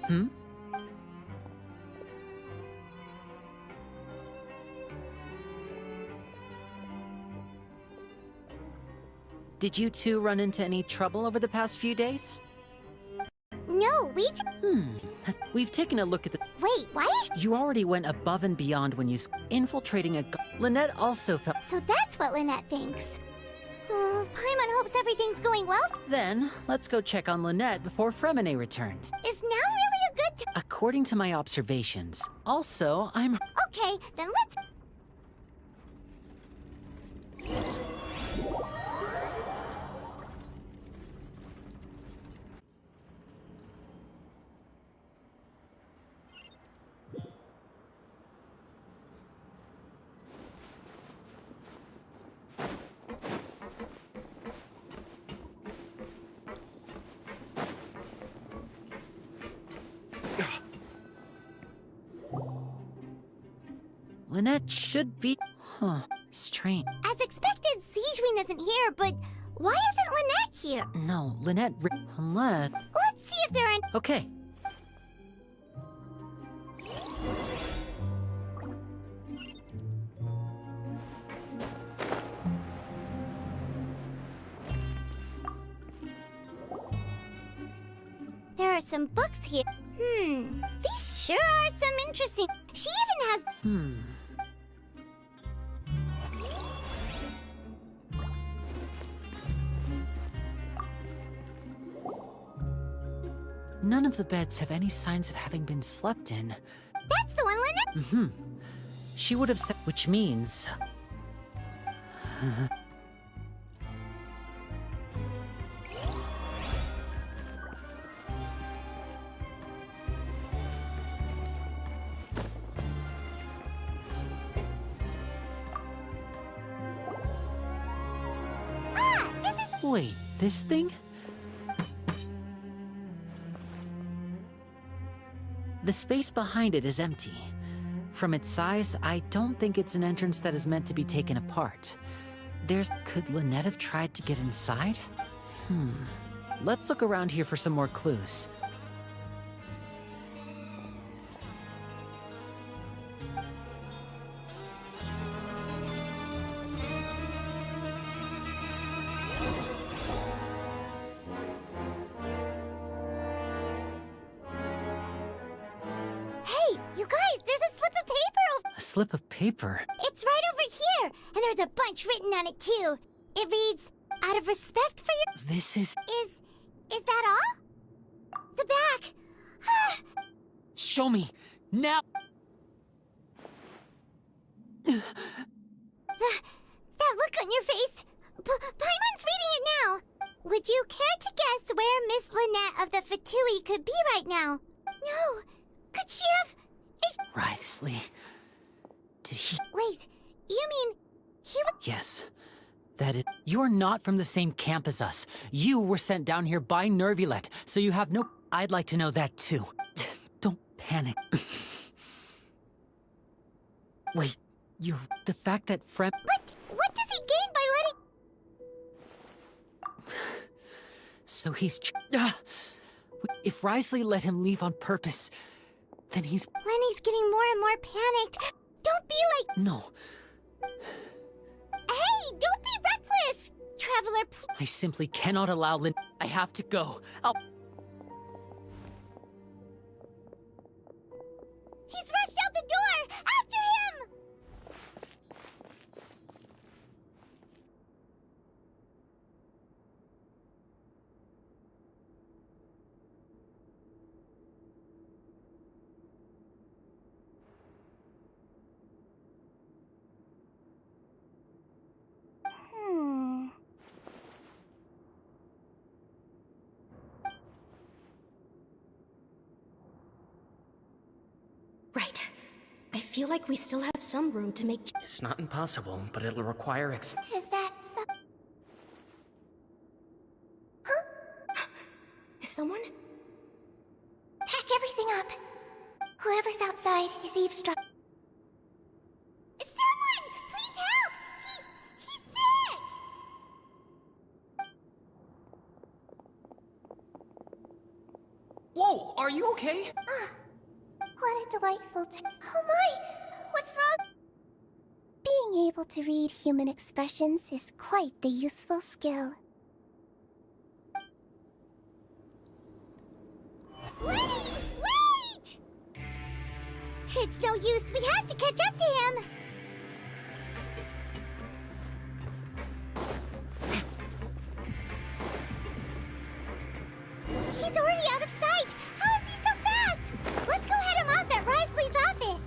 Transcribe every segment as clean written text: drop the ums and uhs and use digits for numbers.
Hmm? Did you two run into any trouble over the past few days? No, We've taken a look at the... Wait, why is... You already went above and beyond when you infiltrating a... Lynette also felt... So that's what Lynette thinks. Oh, Paimon hopes everything's going well. Then, let's go check on Lynette before Fremine returns. Is now really a good time? According to my observations. Also, I'm... Okay, then let's... Lynette should be... Huh. Strange. As expected, Zijwin isn't here, but why isn't Lynette here? No, Lynette... Unless... Let's see if there are... Okay. There are some books here. These sure are some interesting... She even has... None of the beds have any signs of having been slept in. That's the one Lynette... She would have said... Which means... Wait, this thing? The space behind it is empty. From its size, I don't think it's an entrance that is meant to be taken apart. Could Lynette have tried to get inside? Let's look around here for some more clues. You guys, there's a slip of paper A slip of paper? It's right over here, and there's a bunch written on it too. It reads, out of respect for your... This is... Is that all? The back. Show me! Now! That look on your face. Paimon's reading it now. Would you care to guess where Miss Lynette of the Fatui could be right now? No. Could she have... Writhely. Did he... Wait, you mean... he would... Yes. That is... You're not from the same camp as us. You were sent down here by Nervulet, so you have no... I'd like to know that too. Don't panic. Wait, the fact that What does he gain by letting... So he's... If Writhely let him leave on purpose, then he's... Lenny's getting more and more panicked. Don't be like... No. Hey, don't be reckless! Traveler, I simply cannot allow Lynn... I have to go. He's rushed out the door! After him! Right. I feel like we still have some room to make... It's not impossible, but it'll require Is that so... Is someone? Pack everything up. Whoever's outside is eavesdropping. Someone! Please help! He's sick! Whoa, are you okay? What a delightful Oh my! What's wrong? Being able to read human expressions is quite the useful skill. Wait! It's no use, we have to catch up to him! He's already out of sight! How is he so fast? Let's go head him off at Risley's office!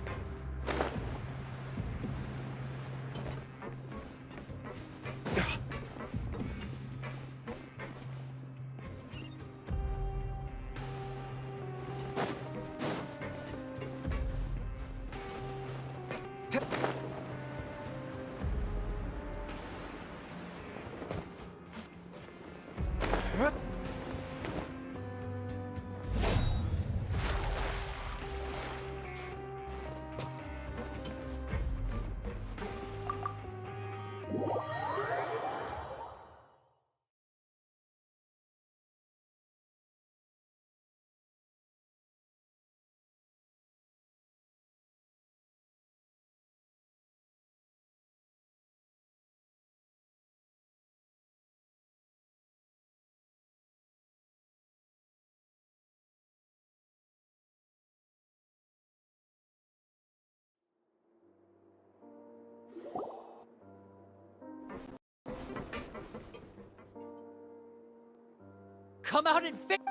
Come out and fix.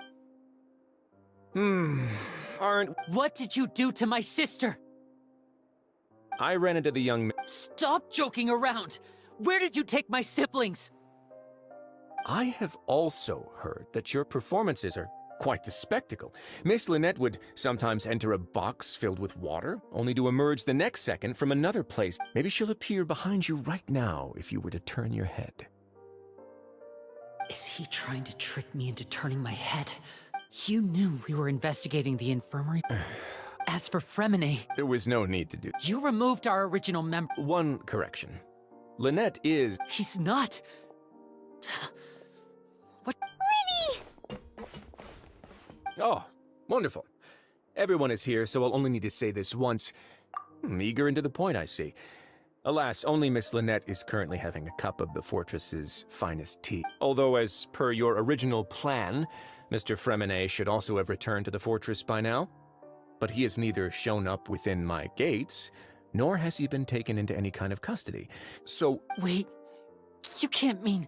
Aren't... What did you do to my sister? I ran into the young man. Stop joking around! Where did you take my siblings? I have also heard that your performances are quite the spectacle. Miss Lynette would sometimes enter a box filled with water, only to emerge the next second from another place. Maybe she'll appear behind you right now if you were to turn your head. Is he trying to trick me into turning my head? You knew we were investigating the infirmary. As for Fremine... There was no need to do... You removed our original member... One correction. Lynette is... He's not... What? Lenny! Oh, wonderful. Everyone is here, so I'll only need to say this once. Eager and to the point, I see. Alas, only Miss Lynette is currently having a cup of the fortress's finest tea. Although, as per your original plan, Mr. Fremine should also have returned to the fortress by now. But he has neither shown up within my gates, nor has he been taken into any kind of custody. So... Wait, you can't mean...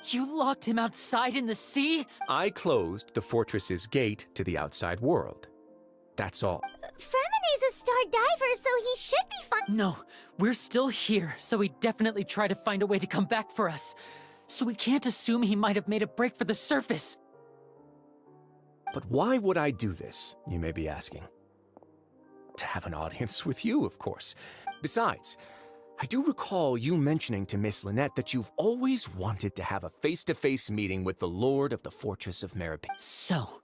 You locked him outside in the sea? I closed the fortress's gate to the outside world. That's all. Fremine's a star diver, so he should be fine. No, we're still here, so he definitely tried to find a way to come back for us. So we can't assume he might have made a break for the surface. But why would I do this, you may be asking? To have an audience with you, of course. Besides, I do recall you mentioning to Miss Lynette that you've always wanted to have a face-to-face meeting with the Lord of the Fortress of Meripede. So,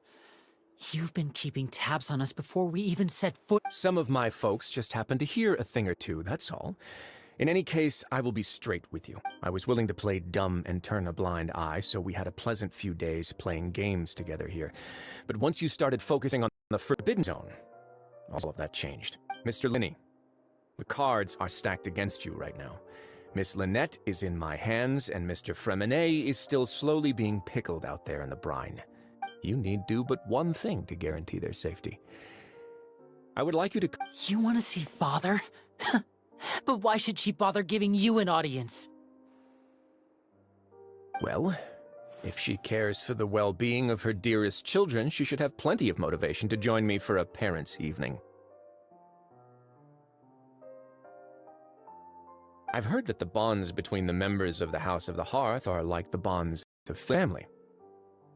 you've been keeping tabs on us before we even set foot— Some of my folks just happened to hear a thing or two, that's all. In any case, I will be straight with you. I was willing to play dumb and turn a blind eye, so we had a pleasant few days playing games together here. But once you started focusing on the Forbidden Zone, all of that changed. Mr. Linney, the cards are stacked against you right now. Miss Lynette is in my hands, and Mr. Fremine is still slowly being pickled out there in the brine. You need do but one thing to guarantee their safety. I would like you to... You want to see Father? But why should she bother giving you an audience? Well, if she cares for the well-being of her dearest children, she should have plenty of motivation to join me for a parents' evening. I've heard that the bonds between the members of the House of the Hearth are like the bonds of family.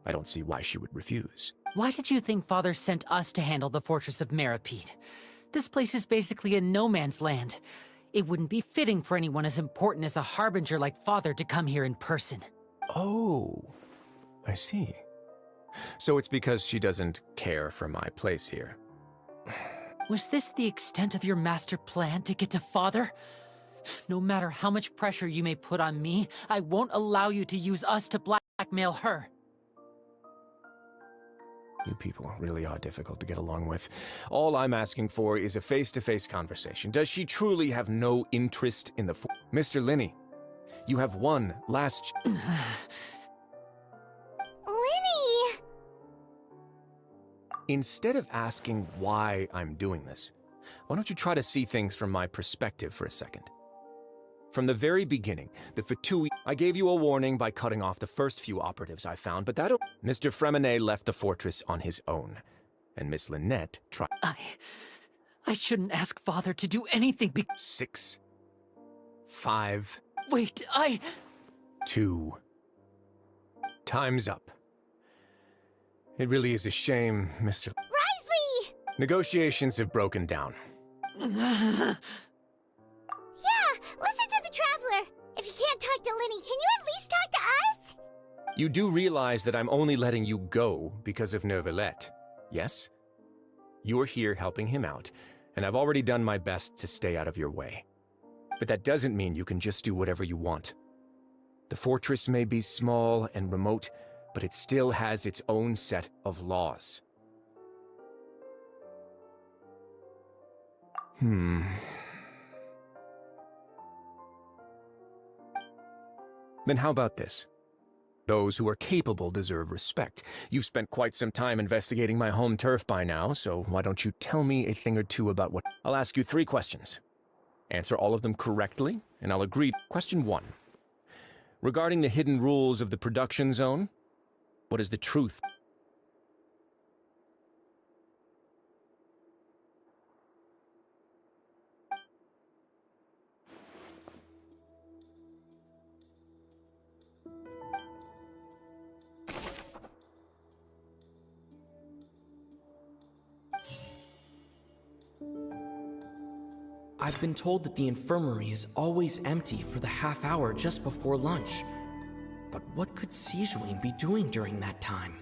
I don't see why she would refuse. Why did you think Father sent us to handle the Fortress of Meripede? This place is basically a no-man's land. It wouldn't be fitting for anyone as important as a harbinger like Father to come here in person. Oh, I see. So it's because she doesn't care for my place here. Was this the extent of your master plan to get to Father? No matter how much pressure you may put on me, I won't allow you to use us to blackmail her. You people really are difficult to get along with. All I'm asking for is a face-to-face conversation. Does she truly have no interest in the Mr. Linney, you have one last Linny! Instead of asking why I'm doing this, why don't you try to see things from my perspective for a second? From the very beginning, the Fatui... I gave you a warning by cutting off the first few operatives I found, but that... Mr. Fremenet left the fortress on his own, and Miss Lynette tried... I shouldn't ask Father to do anything 6, 5... Wait, 2... Time's up. It really is a shame, Mr... Risley! Negotiations have broken down. Yeah, listen to the Traveler. If you can't talk to Linny, can you at least talk to us? You do realize that I'm only letting you go because of Neuvillette, yes? You're here helping him out, and I've already done my best to stay out of your way. But that doesn't mean you can just do whatever you want. The fortress may be small and remote, but it still has its own set of laws. Then how about this? Those who are capable deserve respect. You've spent quite some time investigating my home turf by now, so why don't you tell me a thing or two about what... I'll ask you 3 questions. Answer all of them correctly, and I'll agree. Question 1. Regarding the hidden rules of the production zone, what is the truth? I've been told that the infirmary is always empty for the half hour just before lunch. But what could Sijuin be doing during that time?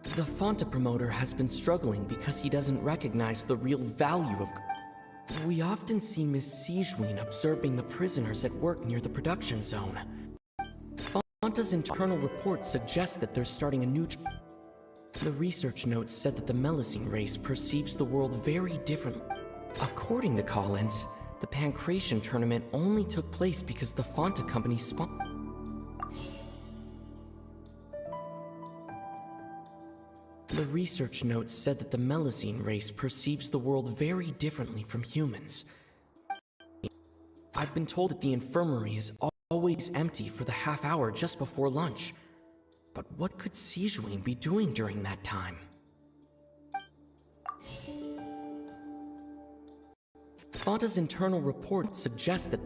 The Fonta promoter has been struggling because he doesn't recognize the real value of... We often see Miss Sijuin observing the prisoners at work near the production zone. Fonta's internal report suggests that they're starting a new... The research notes said that the Melusine race perceives the world very differently. According to Collins, the Pancration tournament only took place because the Fonta company The research notes said that the Melusine race perceives the world very differently from humans. I've been told that the infirmary is always empty for the half hour just before lunch. But what could Sijuin be doing during that time? Fonta's internal report suggests that...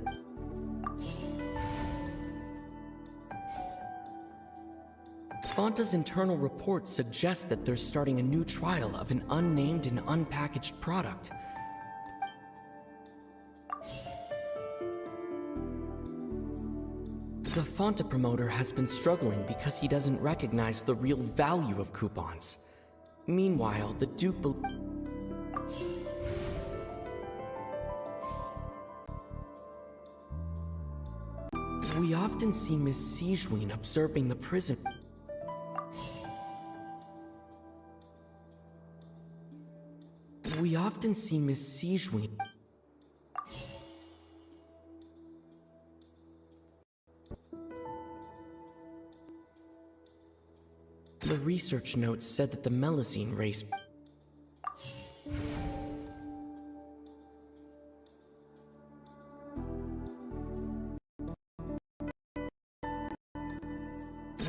Fonta's internal report suggests that they're starting a new trial of an unnamed and unpackaged product. The Fonta promoter has been struggling because he doesn't recognize the real value of coupons. Meanwhile, the Duke We often see Miss Sijuin observing the prison. We often see Miss Sijuin. The research notes said that the Melusine race...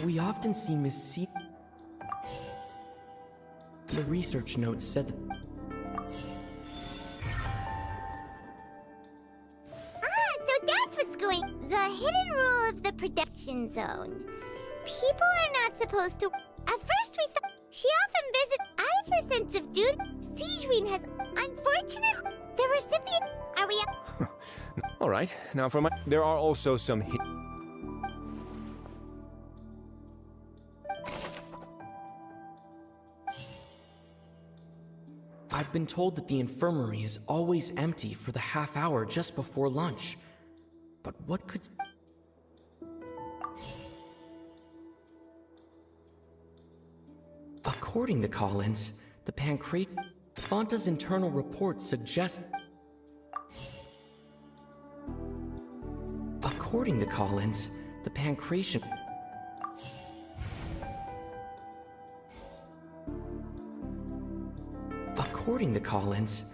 We often see Miss C... The research notes said that... So that's what's going... The hidden rule of the production zone. People are not supposed to... At first we thought... She often visits out of her sense of duty. Sijuin has... Unfortunately... The recipient... Are we... Alright, now for my... There are also some... I've been told that the infirmary is always empty for the half hour just before lunch. But what could... According to Collins, the Fanta's internal report suggests... According to Collins, the pancreation... According to Collins,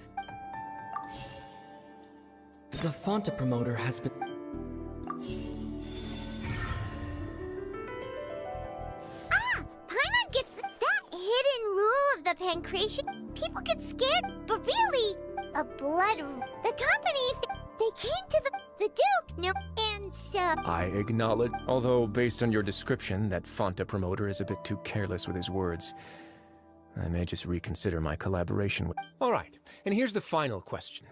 the Fanta promoter has been... Paimon gets that hidden rule of the pancreation. People get scared, but really, a blood... The company, they came to the Duke, no, and so... I acknowledge, although based on your description, that Fanta promoter is a bit too careless with his words. I may just reconsider my collaboration with... All right, and here's the final question.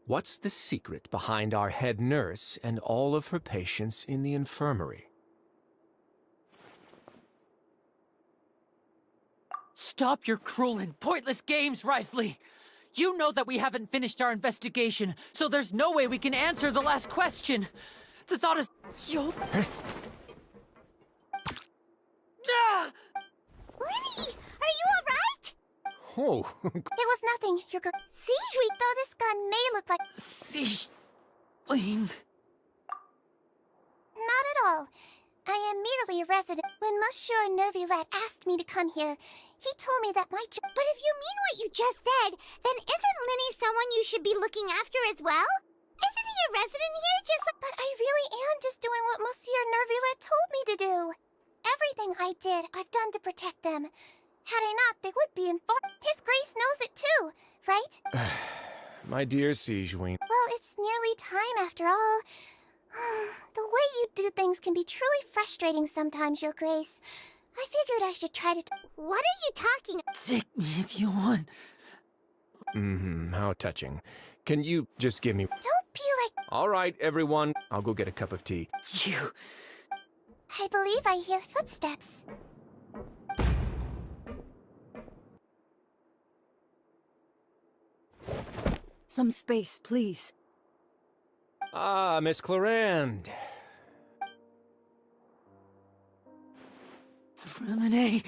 What's the secret behind our head nurse and all of her patients in the infirmary? Stop your cruel and pointless games, Risley! You know that we haven't finished our investigation, so there's no way we can answer the last question. The thought is... You'll... Ah! Lenny, are you alright? Oh, It was nothing, you're girl. See, though this gun may look like... Seedling... Not at all. I am merely a resident. When Monsieur Nervulette asked me to come here, he told me that my job... But if you mean what you just said, then isn't Lenny someone you should be looking after as well? Isn't he a resident here just like... But I really am just doing what Monsieur Nervulette told me to do. Everything I did, I've done to protect them. Had I not, they would be informed. His Grace knows it too, right? my dear Sigewin. Well, it's nearly time after all. The way you do things can be truly frustrating sometimes, Your Grace. I figured I should try to... What are you talking... Take me if you want. How touching. Can you just give me... Don't be like... All right, everyone. I'll go get a cup of tea. You... I believe I hear footsteps. Some space, please. Ah, Miss Clarande. Lemonade...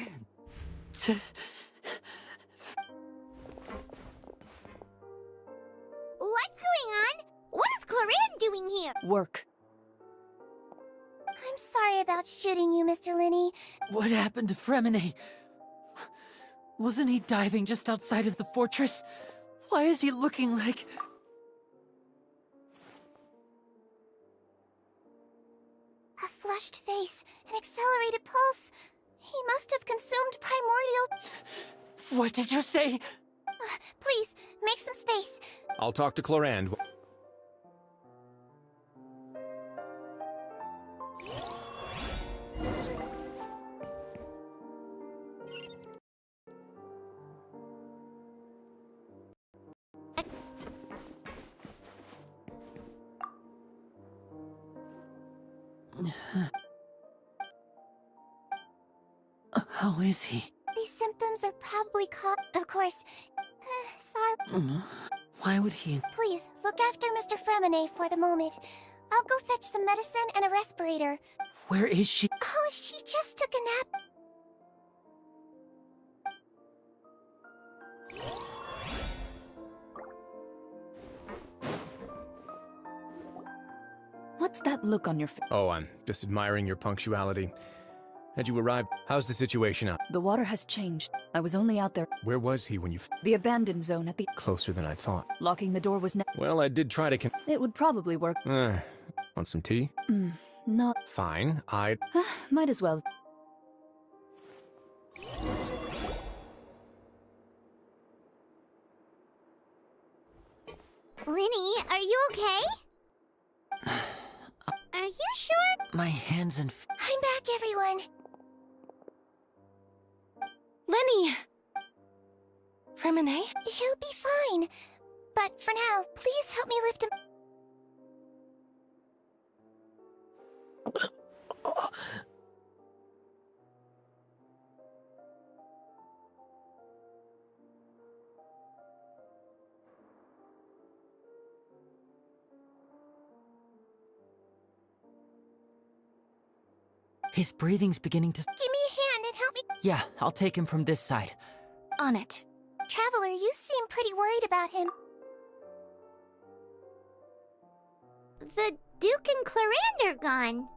What's going on? What is Clarande doing here? Work. I'm sorry about shooting you, Mr. Linney. What happened to Fremine? Wasn't he diving just outside of the fortress? Why is he looking like... A flushed face, an accelerated pulse. He must have consumed primordial... What did you say? Please, make some space. I'll talk to Clarande. How is he? These symptoms are probably Of course. Sorry. Why would he... Please, look after Mr. Fremine for the moment. I'll go fetch some medicine and a respirator. Where is she? Oh, she just took a nap. What's that look on your face? Oh, I'm just admiring your punctuality. Had you arrived? How's the situation out? The water has changed. I was only out there. Where was he when you... The abandoned zone at the... Closer than I thought. Locking the door was Well, I did try to It would probably work. Want some tea? Not... Fine, Might as well. Linny, are you okay? Are you sure? My hands and... I'm back, everyone. Lenny! Fremine? He'll be fine. But for now, please help me lift him. His breathing's beginning to... Give me a hand and help me. Yeah, I'll take him from this side. On it. Traveler, you seem pretty worried about him. The Duke and Clarande are gone.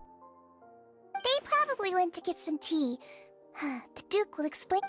They probably went to get some tea. The Duke will explain.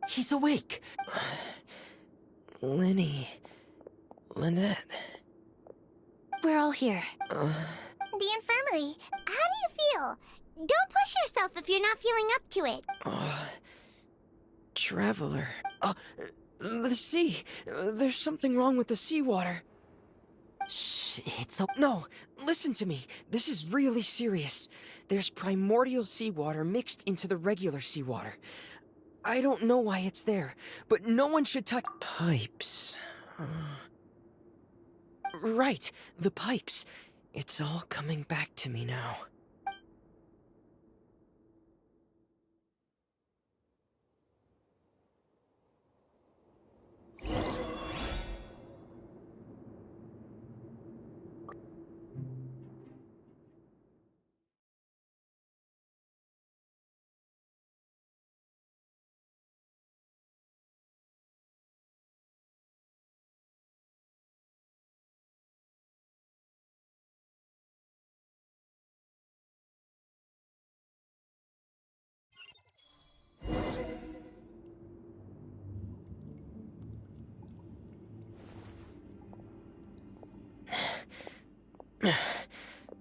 He's awake. Lenny... Lynette... We're all here. The infirmary. How do you feel? Don't push yourself if you're not feeling up to it. Traveler... the sea! There's something wrong with the seawater. Shh, it's okay. No, listen to me. This is really serious. There's primordial seawater mixed into the regular seawater. I don't know why it's there, but no one should touch... Pipes... Right, the pipes. It's all coming back to me now.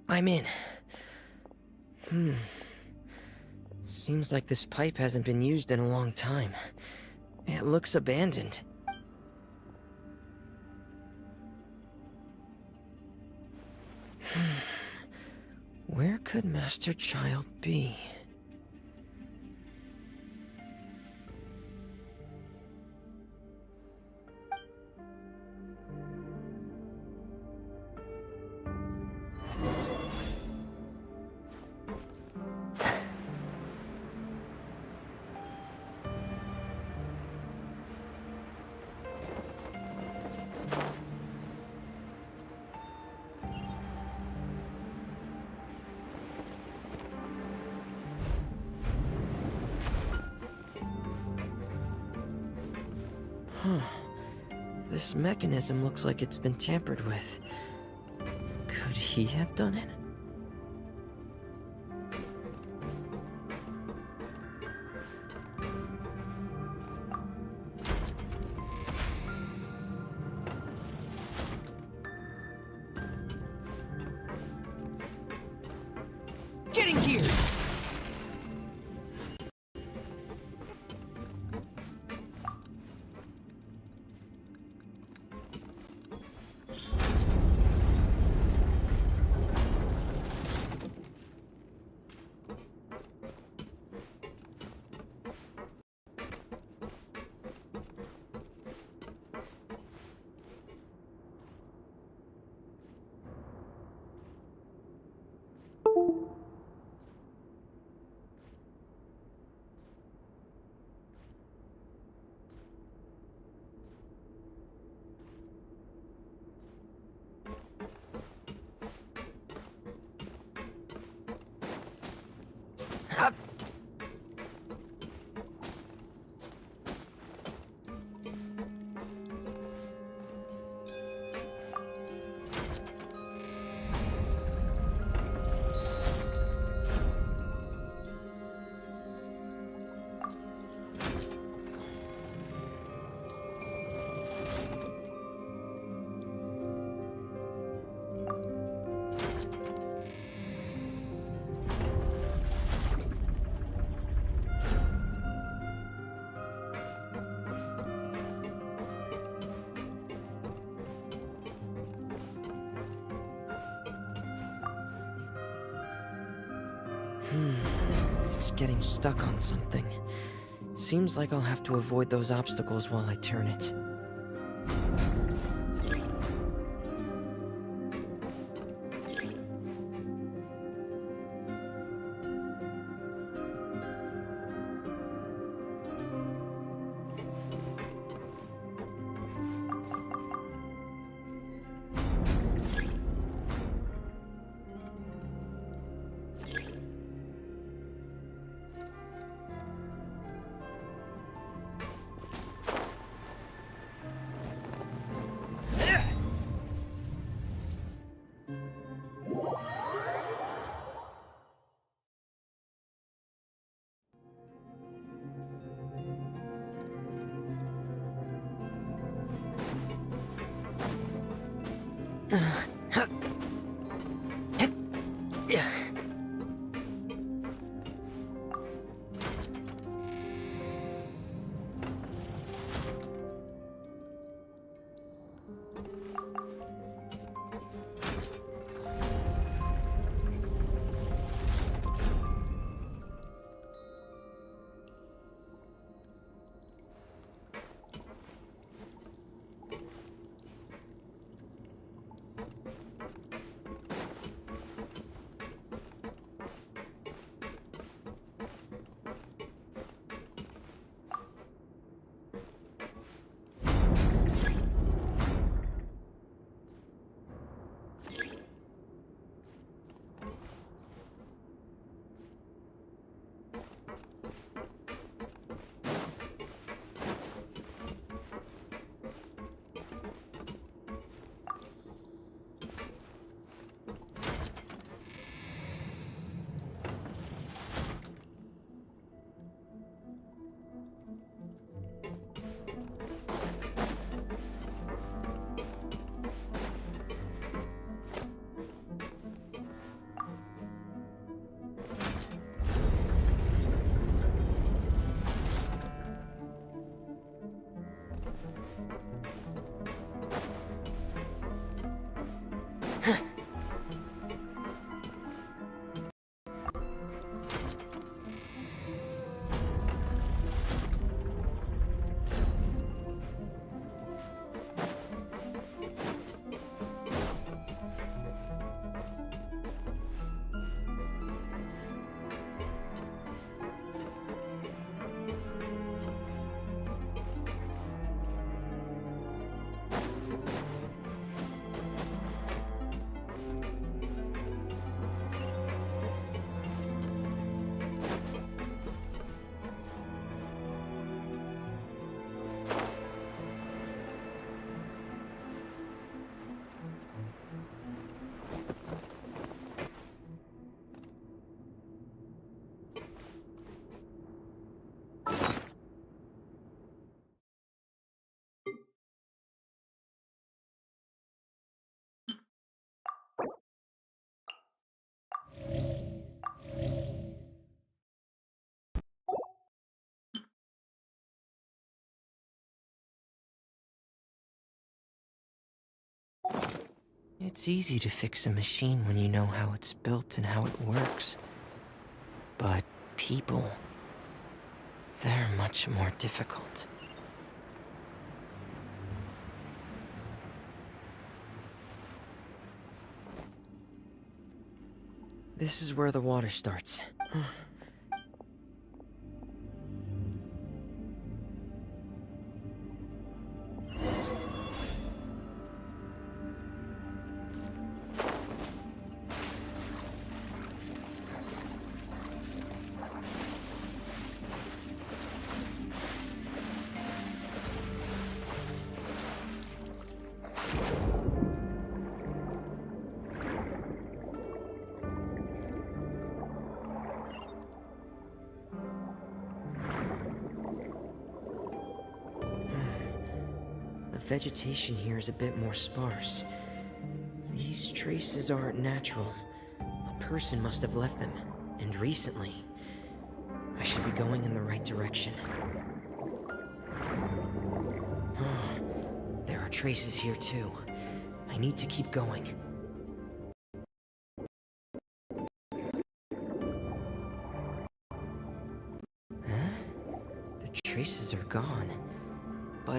I'm in. Seems like this pipe hasn't been used in a long time. It looks abandoned. Where could Master Child be? This mechanism looks like it's been tampered with. Could he have done it? It's getting stuck on something. Seems like I'll have to avoid those obstacles while I turn it. It's easy to fix a machine when you know how it's built and how it works. But people, they're much more difficult. This is where the water starts. The vegetation here is a bit more sparse. These traces aren't natural. A person must have left them, and recently. I should be going in the right direction. There are traces here too. I need to keep going.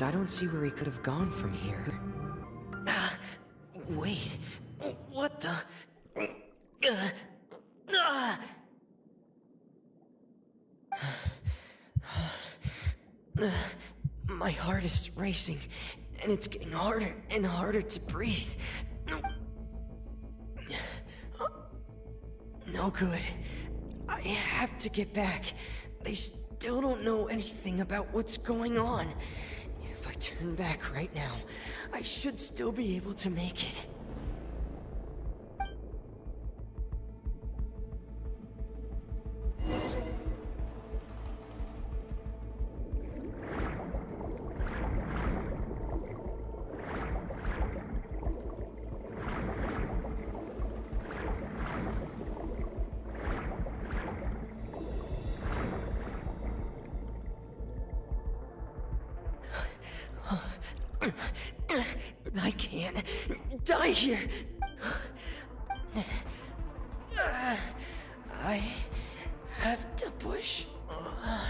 but I don't see where he could have gone from here. Wait, what the? My heart is racing, and it's getting harder and harder to breathe. No good. I have to get back. They still don't know anything about what's going on. If I turn back right now, I should still be able to make it. I can't die here. I have to push on.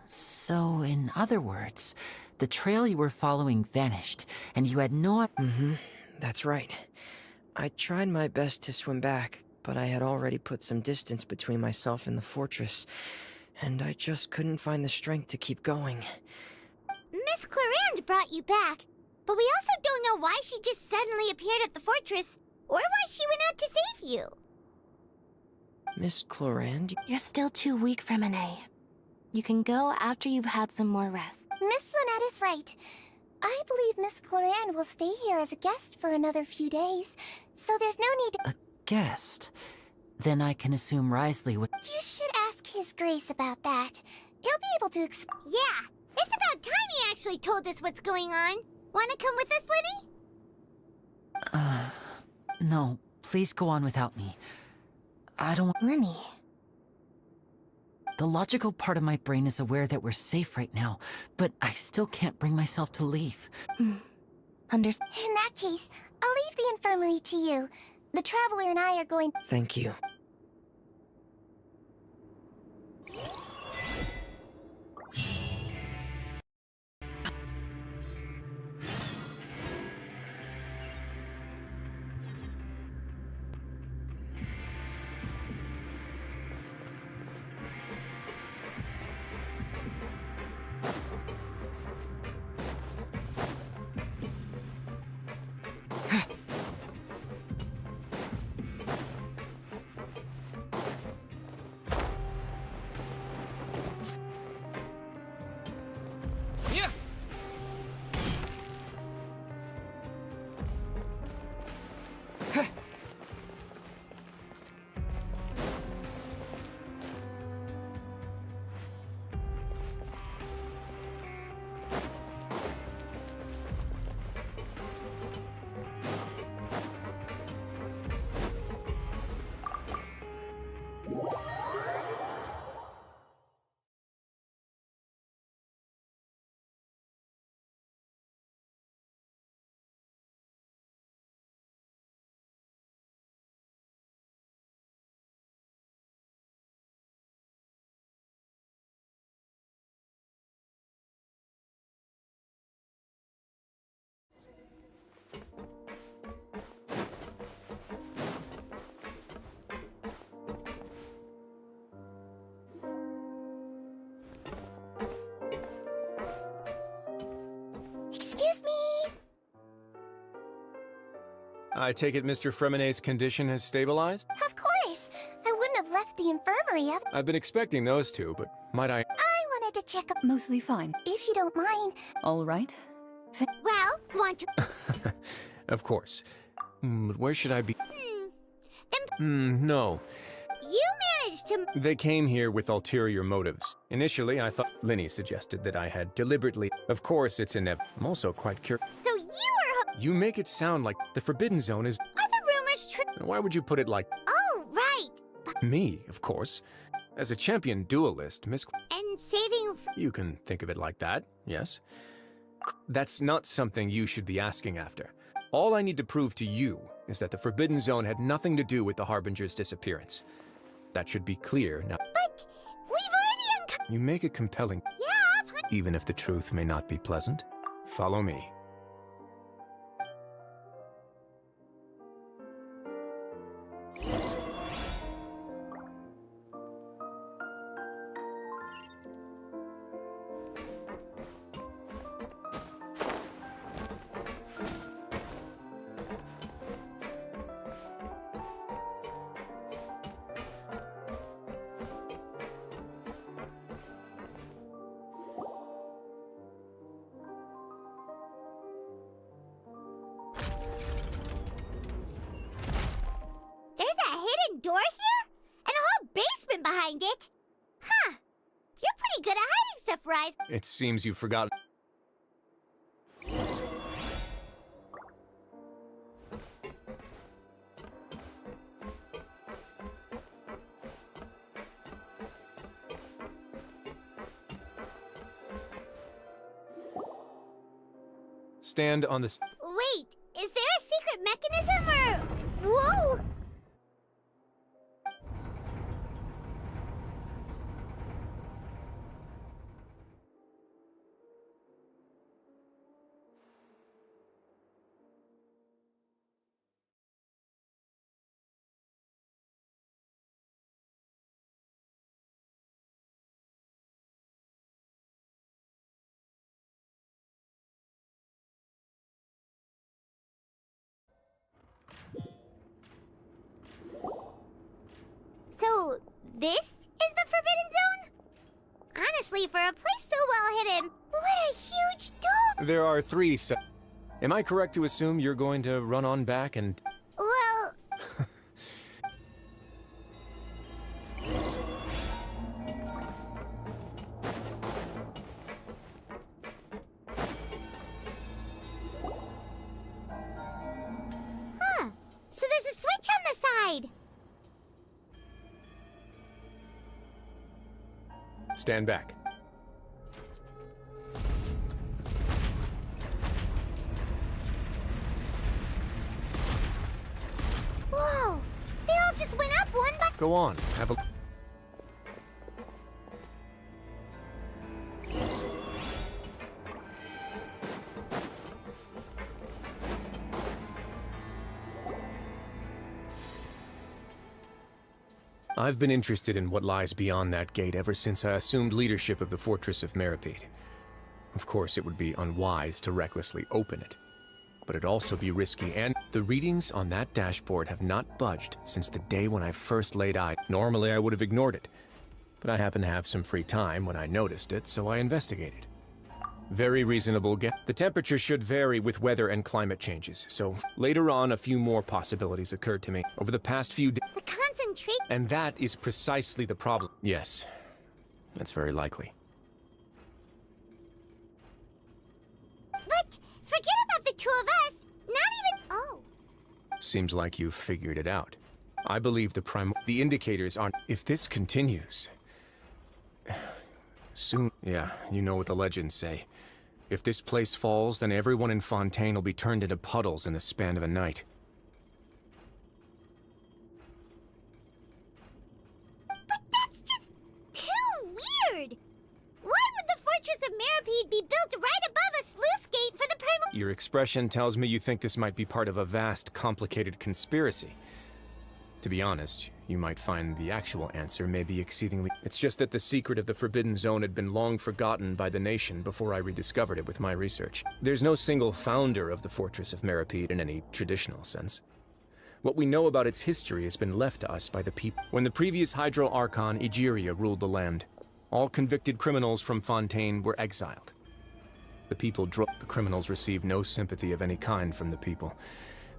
So, in other words, the trail you were following vanished, and you had no... That's right. I tried my best to swim back, but I had already put some distance between myself and the fortress, and I just couldn't find the strength to keep going. Miss Clarand brought you back, but we also don't know why she just suddenly appeared at the fortress, or why she went out to save you. Miss Clarand? You're still too weak for Monet. You can go after you've had some more rest. Miss Lynette is right. I believe Miss Clarand will stay here as a guest for another few days, so there's no need to— A guest? Then I can assume Risley would... You should ask His Grace about that. He'll be able to Yeah, it's about time he actually told us what's going on. Wanna come with us, Linny? No, please go on without me. I don't... Linny. The logical part of my brain is aware that we're safe right now, but I still can't bring myself to leave. In that case, I'll leave the infirmary to you. The Traveler and I are going— Thank you. Excuse me! I take it Mr. Fremonet's condition has stabilized? Of course! I wouldn't have left memory of. I've been expecting those two, but might I... I wanted to check up, Mostly fine. if you don't mind. All right. Well, want to... Of course. Where should I be? Then No. you managed to... They came here with ulterior motives. Initially, I thought Linny suggested that I had deliberately... Of course, it's inevitable. I'm also quite curious. So you were... You make it sound like the Forbidden Zone is... Are the rumors true? Why would you put it like Oh, right. me, of course? As a champion duelist, Miss... And saving... You can think of it like that, yes? That's not something you should be asking after. All I need to prove to you is that the Forbidden Zone had nothing to do with the Harbinger's disappearance. That should be clear now. But we've already uncovered... You make it compelling, Yeah, even if the truth may not be pleasant. Follow me. There's a hidden door here? And a whole basement behind it? Huh. You're pretty good at hiding stuff, Rise. It seems you've forgotten. Stand on the... Wait, is there a secret mechanism or... Whoa! So, this is the Forbidden Zone? Honestly, for a place so well hidden, what a huge dome! There are three Am I correct to assume you're going to run on back and... Well... Huh. So there's a switch on the side. Stand back. Whoa! They all just went up one by... Go on, have a... I've been interested in what lies beyond that gate ever since I assumed leadership of the Fortress of Meripede. Of course, it would be unwise to recklessly open it, but it'd also be risky, and the readings on that dashboard have not budged since the day when I first laid eyes. Normally, I would have ignored it, but I happened to have some free time when I noticed it, so I investigated. Very reasonable guess. The temperature should vary with weather and climate changes, so later on a few more possibilities occurred to me. Over the past few days... The concentration... And that is precisely the problem. Yes, that's very likely. But forget about the two of us. Not even... Oh. Seems like you've figured it out. I believe the indicators aren't... If this continues... Soon... Yeah, you know what the legends say. If this place falls, then everyone in Fontaine will be turned into puddles in the span of a night. But that's just too weird! Why would the Fortress of Meripede be built right above a sluice gate for the primary... Your expression tells me you think this might be part of a vast, complicated conspiracy. To be honest, you might find the actual answer may be exceedingly... It's just that the secret of the Forbidden Zone had been long forgotten by the nation before I rediscovered it with my research. There's no single founder of the Fortress of Meripede in any traditional sense. What we know about its history has been left to us by the people. When the previous Hydro Archon Egeria ruled the land, all convicted criminals from Fontaine were exiled. The criminals received no sympathy of any kind from the people.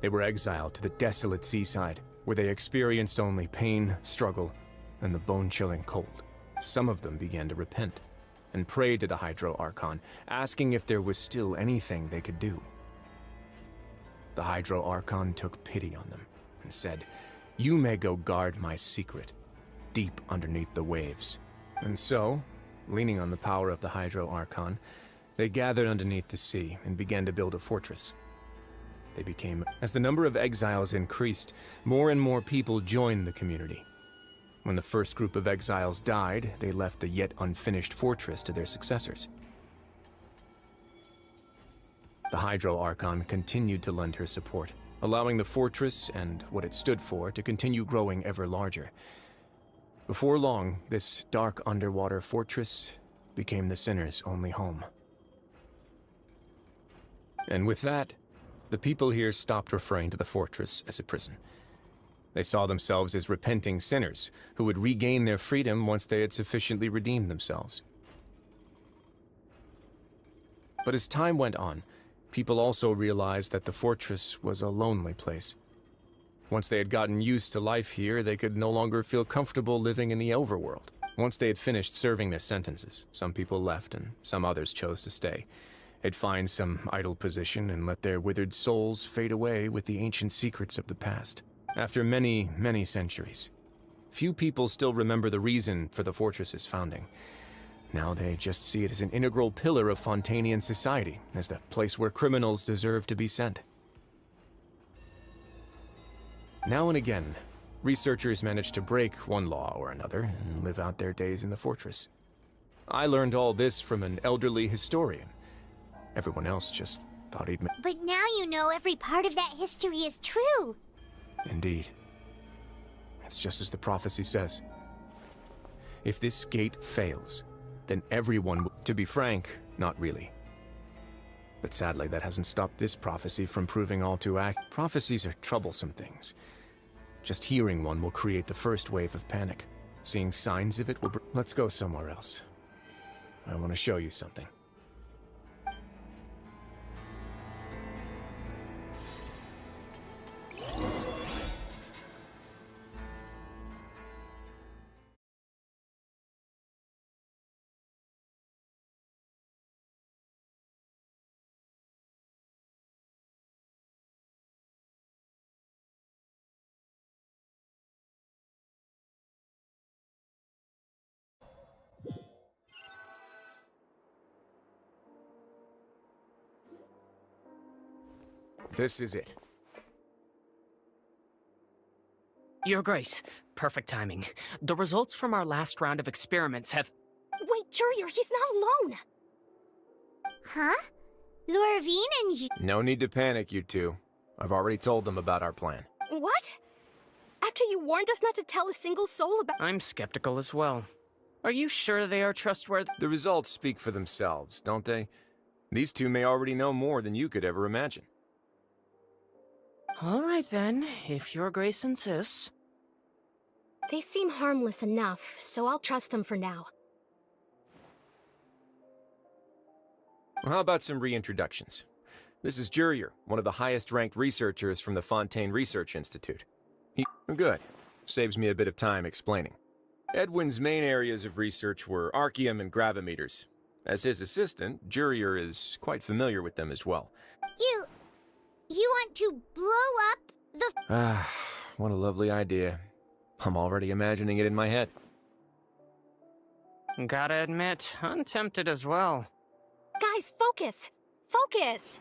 They were exiled to the desolate seaside, where they experienced only pain, struggle, and the bone-chilling cold. Some of them began to repent, and prayed to the Hydro Archon, asking if there was still anything they could do. The Hydro Archon took pity on them, and said, "You may go guard my secret, deep underneath the waves." And so, leaning on the power of the Hydro Archon, they gathered underneath the sea and began to build a fortress. As the number of exiles increased, more and more people joined the community. When the first group of exiles died, they left the yet unfinished fortress to their successors. The Hydro Archon continued to lend her support, allowing the fortress and what it stood for to continue growing ever larger. Before long, this dark underwater fortress became the sinner's only home. And with that, the people here stopped referring to the fortress as a prison. They saw themselves as repenting sinners who would regain their freedom once they had sufficiently redeemed themselves. But as time went on, people also realized that the fortress was a lonely place. Once they had gotten used to life here, they could no longer feel comfortable living in the overworld. Once they had finished serving their sentences, some people left and some others chose to stay. They'd find some idle position and let their withered souls fade away with the ancient secrets of the past. After many, many centuries, few people still remember the reason for the fortress's founding. Now they just see it as an integral pillar of Fontainian society, as the place where criminals deserve to be sent. Now and again, researchers manage to break one law or another and live out their days in the fortress. I learned all this from an elderly historian. Everyone else just thought he'd... But now you know every part of that history is true. Indeed. It's just as the prophecy says. If this gate fails, then everyone will... To be frank, not really. But sadly, that hasn't stopped this prophecy from proving all too accurate. Prophecies are troublesome things. Just hearing one will create the first wave of panic. Seeing signs of it will... Let's go somewhere else. I want to show you something. This is it. Your Grace, perfect timing. The results from our last round of experiments have... Wait, Jurier, he's not alone! Huh? Lorvine and No need to panic, you two. I've already told them about our plan. What? After you warned us not to tell a single soul about— I'm skeptical as well. Are you sure they are trustworthy? The results speak for themselves, don't they? These two may already know more than you could ever imagine. All right then, if Your Grace insists. They seem harmless enough, so I'll trust them for now. Well, how about some reintroductions? This is Jurier, one of the highest-ranked researchers from the Fontaine Research Institute. Good. Saves me a bit of time explaining. Edwin's main areas of research were archaeum and gravimeters. As his assistant, Jurier is quite familiar with them as well. You want to blow up the... Ah, what a lovely idea. I'm already imagining it in my head. Gotta admit, I'm tempted as well. Guys, focus! Focus!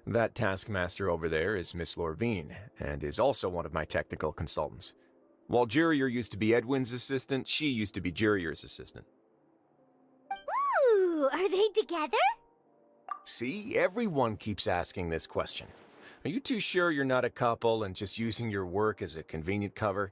That taskmaster over there is Miss Lorvine, and is also one of my technical consultants. While Jurier used to be Edwin's assistant, she used to be Jurier's assistant. Ooh, are they together? See, everyone keeps asking this question. Are you too sure you're not a couple and just using your work as a convenient cover?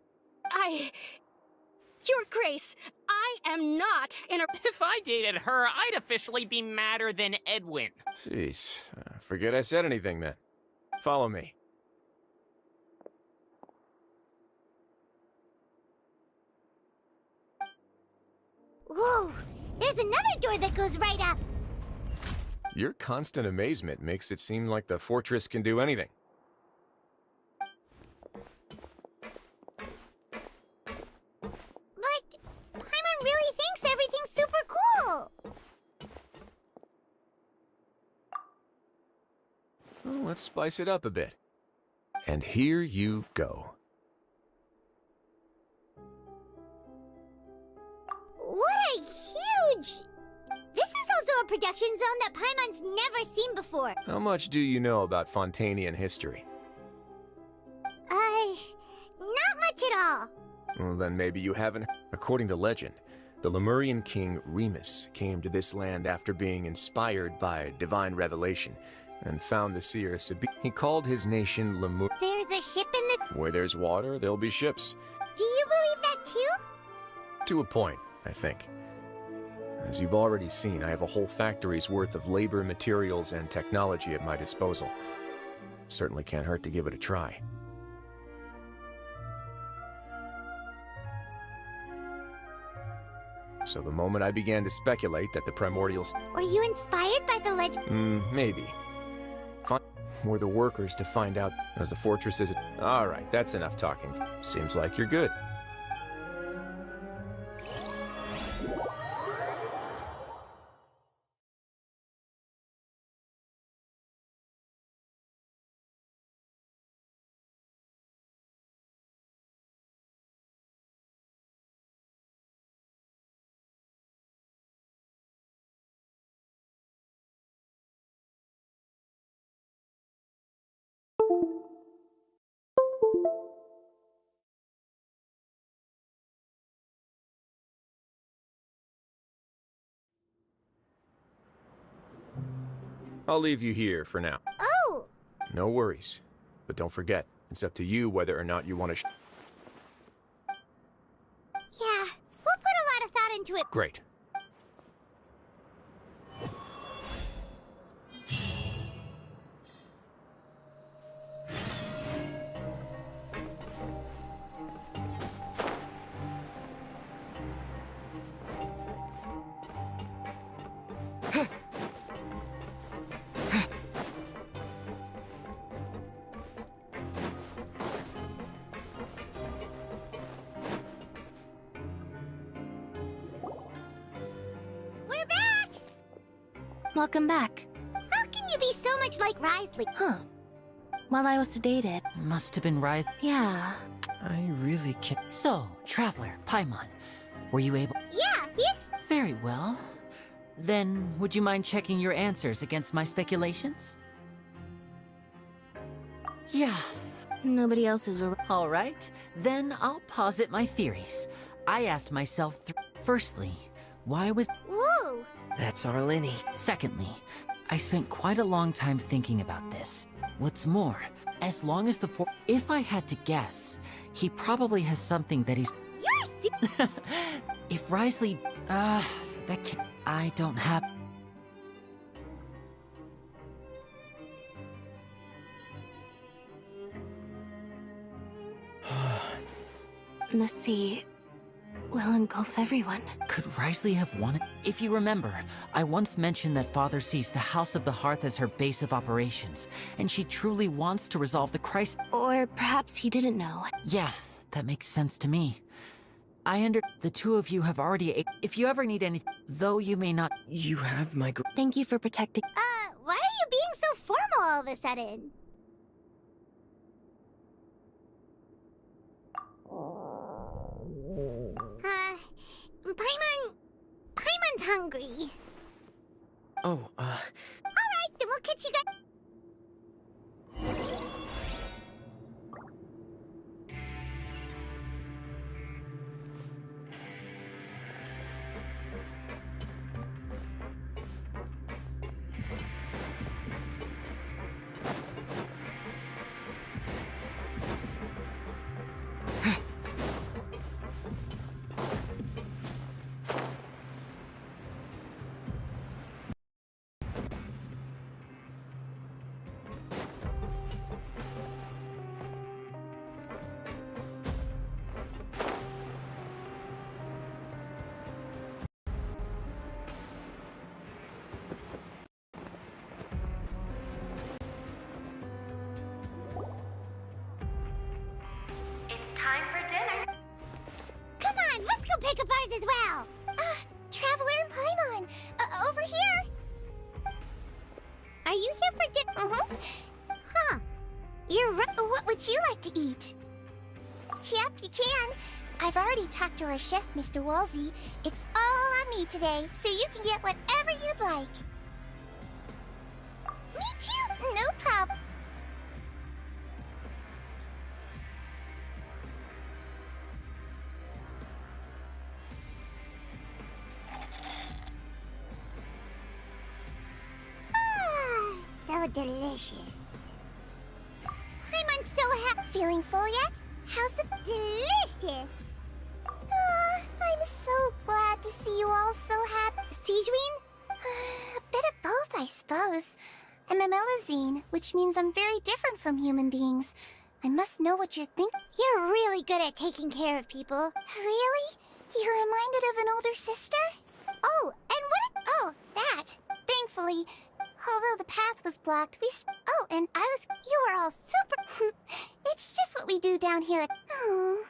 Your Grace, I am not in a... If I dated her, I'd officially be madder than Edwin. Jeez, forget I said anything then. Follow me. Whoa! There's another door that goes right up! Your constant amazement makes it seem like the fortress can do anything. But Paimon really thinks everything's super cool! Well, let's spice it up a bit. And here you go. What a huge... This is also a production zone that Paimon's never seen before. How much do you know about Fontanian history? Not much at all. Well, then maybe you haven't. According to legend, the Lemurian king Remus came to this land after being inspired by divine revelation and found the Sierra Sabi. He called his nation Lemur. There's a ship in the... Where there's water, there'll be ships. Do you believe that too? To a point, I think. As you've already seen, I have a whole factory's worth of labor, materials, and technology at my disposal. Certainly can't hurt to give it a try. So the moment I began to speculate that the primordials... Were you inspired by the legend? Maybe. Were the workers to find out as the fortress is... Alright, that's enough talking. Seems like you're good. I'll leave you here for now. Oh! No worries. But don't forget, it's up to you whether or not you want to Yeah, we'll put a lot of thought into it. Great. We're back! Welcome back. How can you be so much like Risley? Huh. While I was sedated. Must have been Rise. Yeah. I really can't. So, Traveler, Paimon, were you able? Yeah, Very well. Then, would you mind checking your answers against my speculations? Yeah. Nobody else is around. All right. Then I'll posit my theories. I asked myself firstly, why was... Whoa! That's our Lenny. Secondly, I spent quite a long time thinking about this. What's more, as long as if I had to guess, he probably has something that he's... You're If Risley... that can't... I don't have... The sea will engulf everyone. Could Risley have wanted... If you remember, I once mentioned that Father sees the House of the Hearth as her base of operations, and she truly wants to resolve the crisis. Or perhaps he didn't know. Yeah, that makes sense to me. The two of you have already... If you ever need anything, though you may not... You have my... Thank you for protecting... why are you being so formal all of a sudden? Paimon's hungry. Oh, Alright, then we'll catch you guys... as well. Traveler and Paimon, over here. Are you here for dinner? Huh. You're right. What would you like to eat? Yep, you can. I've already talked to our chef, Mr. Wolsey. It's all on me today, so you can get whatever you'd like. Me too. No problem. So delicious. I'm so happy. Feeling full yet? How's the... Delicious. I'm so glad to see you all so happy. Sigewin? A bit of both, I suppose. I'm a Melazine, which means I'm very different from human beings. I must know what you're thinking. You're really good at taking care of people. Really? You're reminded of an older sister? Oh, and what? Oh, that. Thankfully, although the path was blocked, Oh, and I was... You were all super... It's just what we do down here at... Oh.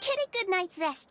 Get a good night's rest.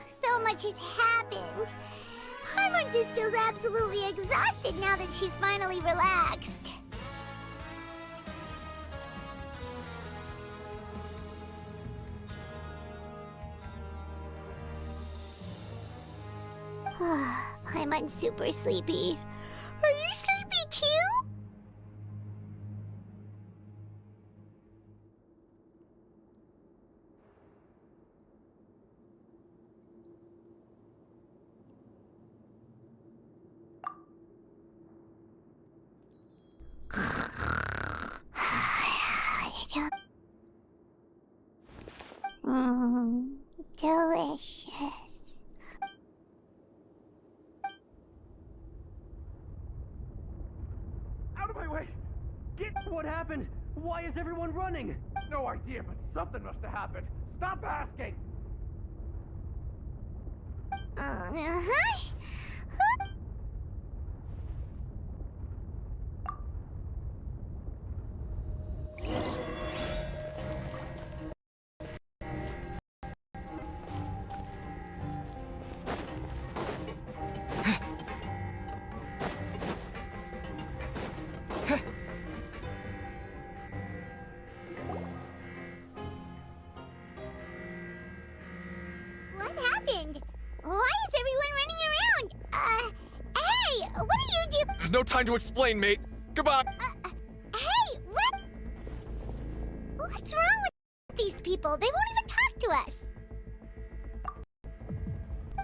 So much has happened. Paimon just feels absolutely exhausted now that she's finally relaxed. Paimon's super sleepy. Are you sleepy too? Delicious. Out of my way! Get... What happened? Why is everyone running? No idea, but something must have happened. Stop asking! What happened? Why is everyone running around? Hey, what are you doing? No time to explain, mate. Goodbye. Hey, what? What's wrong with these people? They won't even talk to us.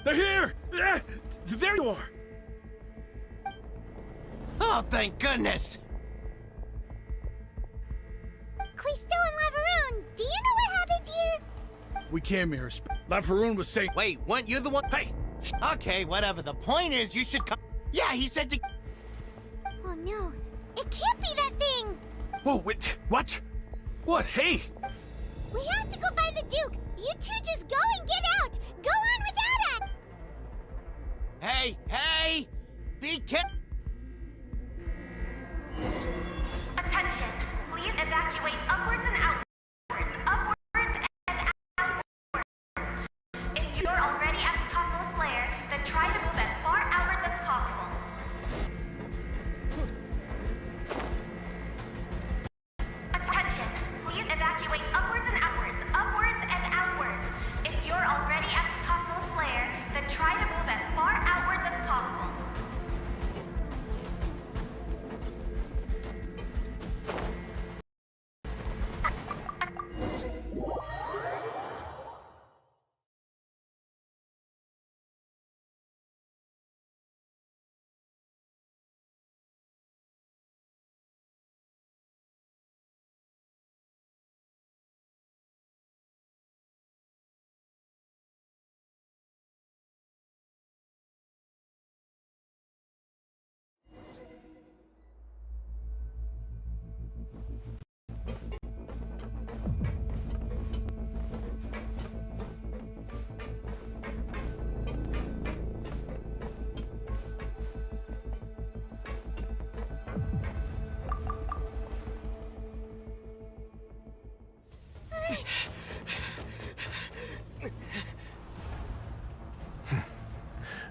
They're here! There you are! Oh, thank goodness! Quisto and Laveroon, do you know what happened here? We came here. Laveroon was saying. Wait, weren't you the one? Hey! Okay, whatever. The point is, you should come. Yeah, he said to. Oh no, it can't be that thing! Whoa, wait, what? What? Hey! We have to go find the Duke! You two just go and get out! Go on without us! Hey, hey! Be careful! Attention! Please evacuate upwards and outwards. Upwards and outwards. If you're already at the topmost layer, then try to move as far outwards as possible. Attention! Please evacuate upwards and outwards. Upwards and outwards. If you're already at the topmost layer, then try to move as far outwards as possible.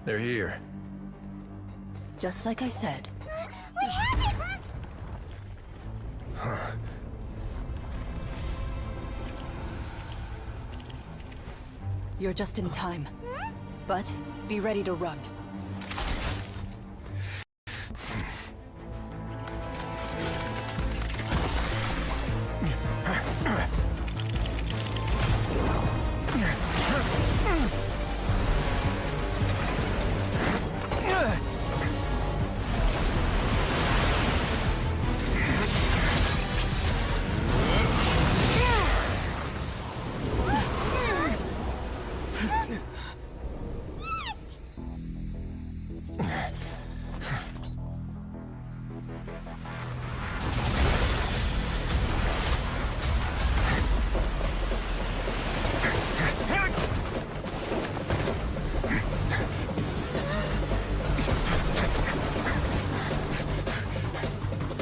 They're here. Just like I said. We have it! You're just in time. But be ready to run.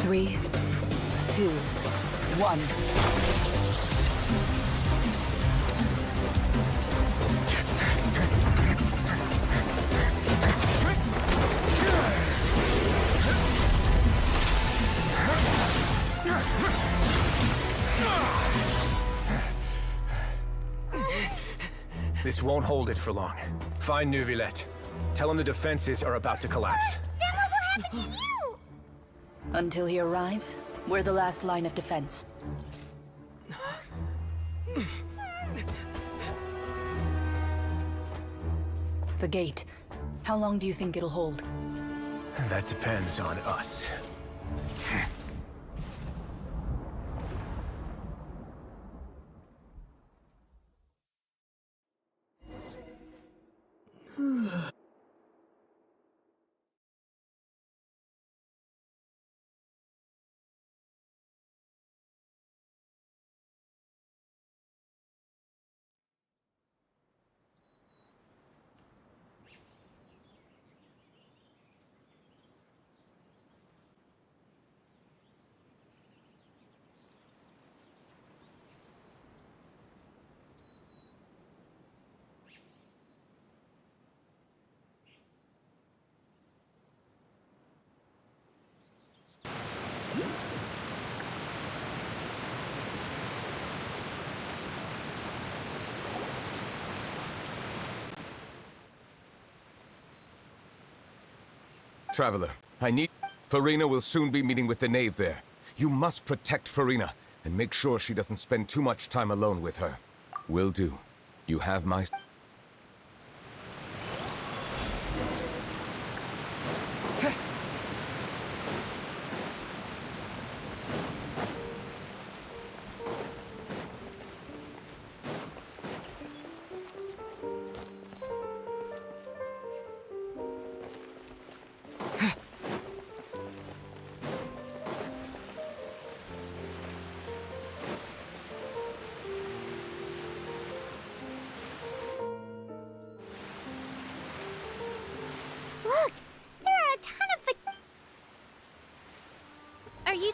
Three, two, one. This won't hold it for long. Find Neuvillette. Tell him the defenses are about to collapse. Then what will happen to you? Until he arrives, we're the last line of defense. The gate. How long do you think it'll hold? That depends on us. Traveler, I need... Farina will soon be meeting with the knave there. You must protect Farina, and make sure she doesn't spend too much time alone with her. Will do. You have my...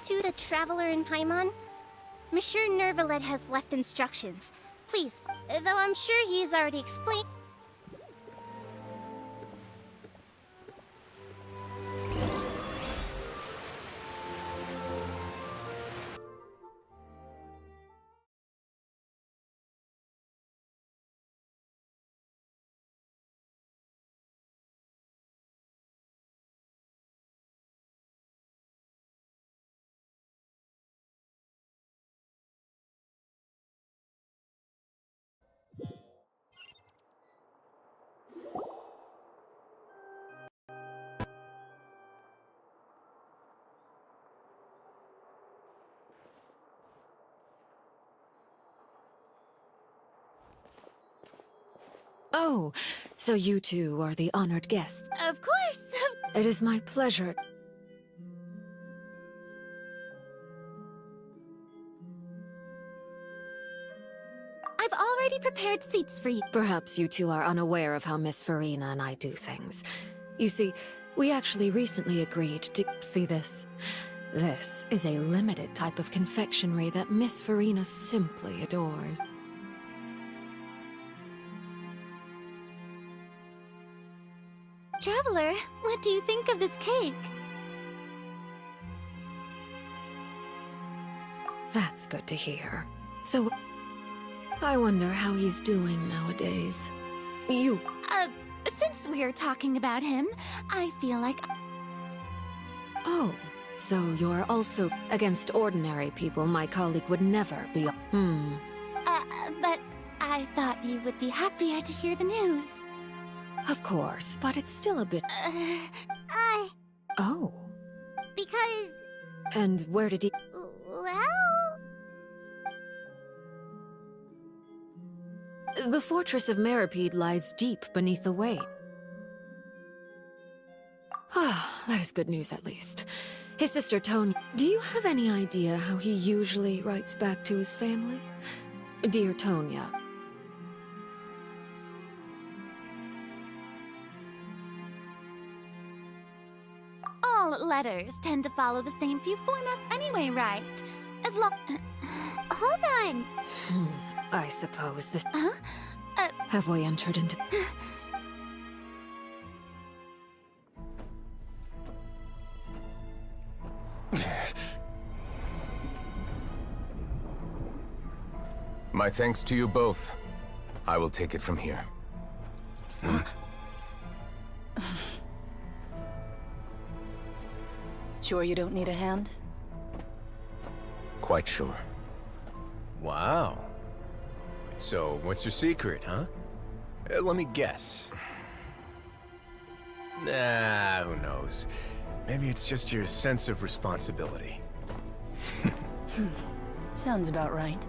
to the Traveler in Paimon? Monsieur Nervalet has left instructions. Please, though I'm sure he's already explained. Oh, so you two are the honored guests. Of course! It is my pleasure. I've already prepared seats for you. Perhaps you two are unaware of how Miss Farina and I do things. You see, we actually recently agreed to see this. This is a limited type of confectionery that Miss Farina simply adores. Traveler, what do you think of this cake? That's good to hear. So, I wonder how he's doing nowadays. You... Since we're talking about him, I feel like... Oh, so you're also against ordinary people my colleague would never be... But I thought you would be happier to hear the news. Of course, but it's still a bit... Oh. Because... And where did he... Well... The fortress of Meripede lies deep beneath the way. Ah, that is good news at least. His sister Tonya... Do you have any idea how he usually writes back to his family? Dear Tonya... All letters tend to follow the same few formats anyway, right? As long... Hold on! I suppose this... Huh? Have we entered into... My thanks to you both. I will take it from here. Sure you don't need a hand? Quite sure. Wow. So, what's your secret, huh? Let me guess. Nah, who knows? Maybe it's just your sense of responsibility. Sounds about right.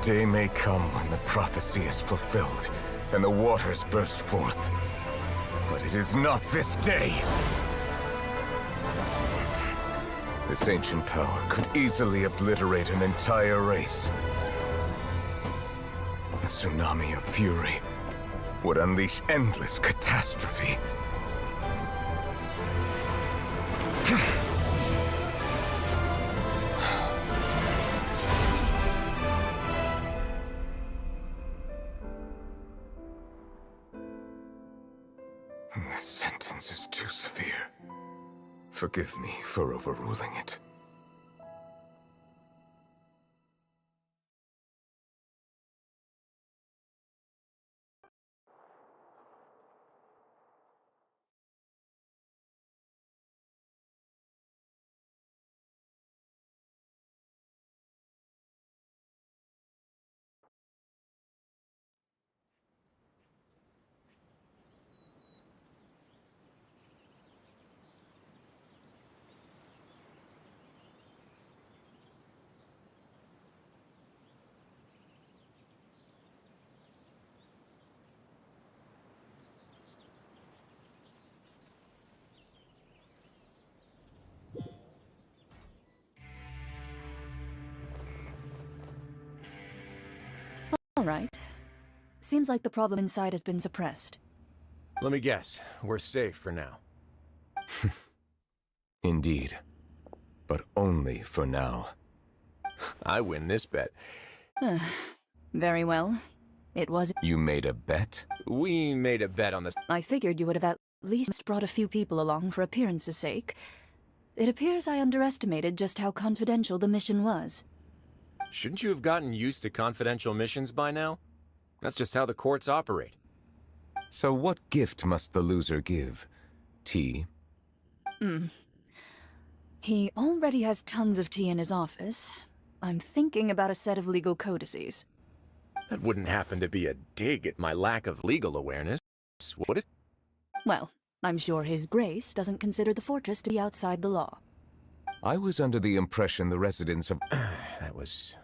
Day may come when the prophecy is fulfilled, and the waters burst forth. But it is not this day! This ancient power could easily obliterate an entire race. A tsunami of fury would unleash endless catastrophe. This sentence is too severe. Forgive me for overruling it. right. Seems like the problem inside has been suppressed. Let me guess. We're safe for now. Indeed. But only for now. I win this bet. Very well. It was... You made a bet? We made a bet on this. I figured you would have at least brought a few people along for appearance's sake. It appears I underestimated just how confidential the mission was. Shouldn't you have gotten used to confidential missions by now? That's just how the courts operate. So what gift must the loser give? Tea? He already has tons of tea in his office. I'm thinking about a set of legal codices. That wouldn't happen to be a dig at my lack of legal awareness, would it? Well, I'm sure His Grace doesn't consider the fortress to be outside the law. I was under the impression the residents of... That was...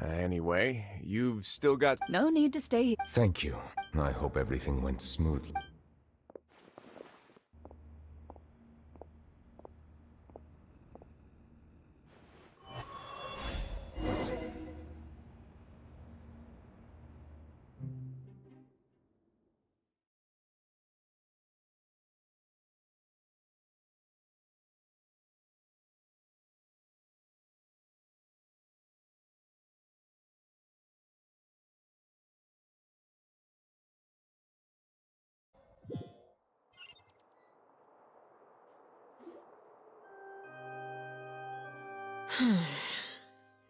Anyway, you've still got... No need to stay here. Thank you. I hope everything went smoothly.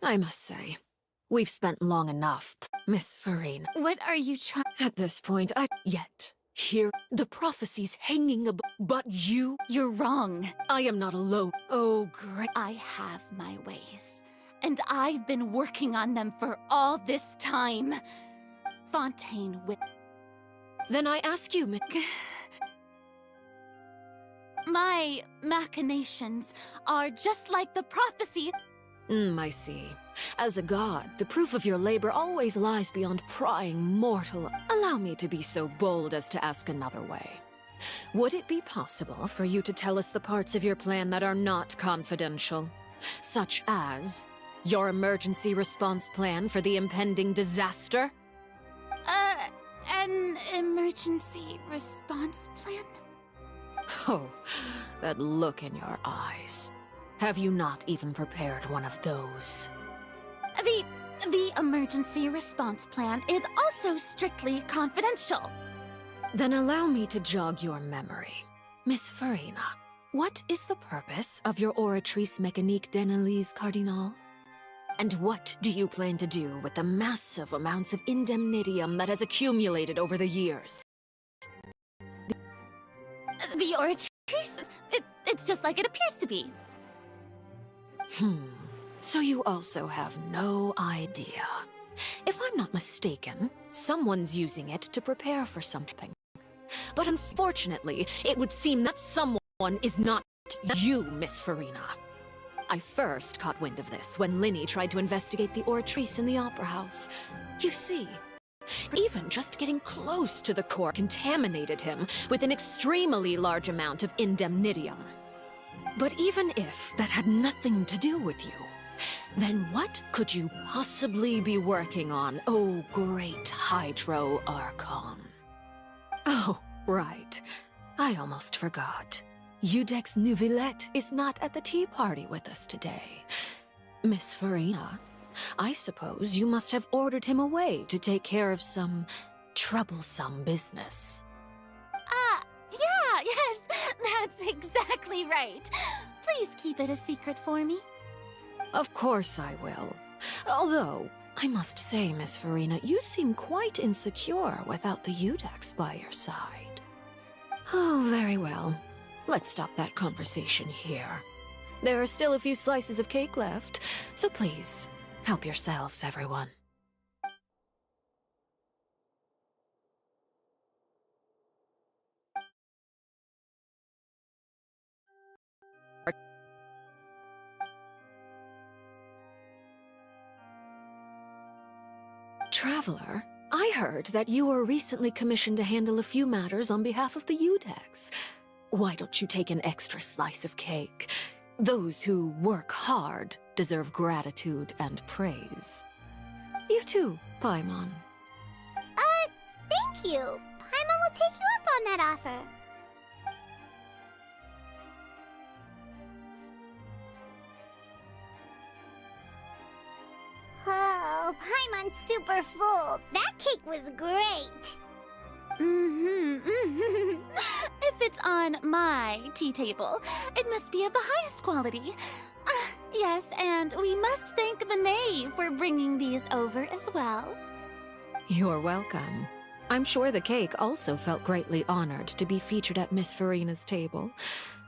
I must say, we've spent long enough, Miss Farina. What are you trying... At this point, yet hear the prophecies hanging but you... You're wrong. I am not alone. Oh, great. I have my ways, and I've been working on them for all this time. Fontaine with... Then I ask you, My machinations are just like the prophecy. I see. As a god, the proof of your labor always lies beyond prying mortal. Allow me to be so bold as to ask another way. Would it be possible for you to tell us the parts of your plan that are not confidential? Such as your emergency response plan for the impending disaster? An emergency response plan? Oh, that look in your eyes. Have you not even prepared one of those? The emergency response plan is also strictly confidential. Then allow me to jog your memory. Miss Farina, what is the purpose of your Oratrice Mécanique d'Analyse Cardinal? And what do you plan to do with the massive amounts of indemnitium that has accumulated over the years? The Oratrice? It's just like it appears to be. So you also have no idea. If I'm not mistaken, someone's using it to prepare for something. But unfortunately, it would seem that someone is not you, Miss Farina. I first caught wind of this when Linny tried to investigate the Oratrice in the Opera House. You see, even just getting close to the core contaminated him with an extremely large amount of indemnitium. But even if that had nothing to do with you, then what could you possibly be working on, oh great Hydro Archon? Oh, right. I almost forgot. Udex Nouvillette is not at the tea party with us today. Miss Farina, I suppose you must have ordered him away to take care of some troublesome business. Yeah, yes, that's exactly right. Please keep it a secret for me. Of course I will. Although, I must say, Miss Farina, you seem quite insecure without the Udex by your side. Oh, very well. Let's stop that conversation here. There are still a few slices of cake left, so please, help yourselves, everyone. Traveler, I heard that you were recently commissioned to handle a few matters on behalf of the Udex. Why don't you take an extra slice of cake? Those who work hard deserve gratitude and praise. You too, Paimon. Thank you. Paimon will take you up on that offer. Oh, Paimon's super full. That cake was great. If it's on my tea table, it must be of the highest quality. Yes, and we must thank the knave for bringing these over as well. You're welcome. I'm sure the cake also felt greatly honored to be featured at Miss Farina's table.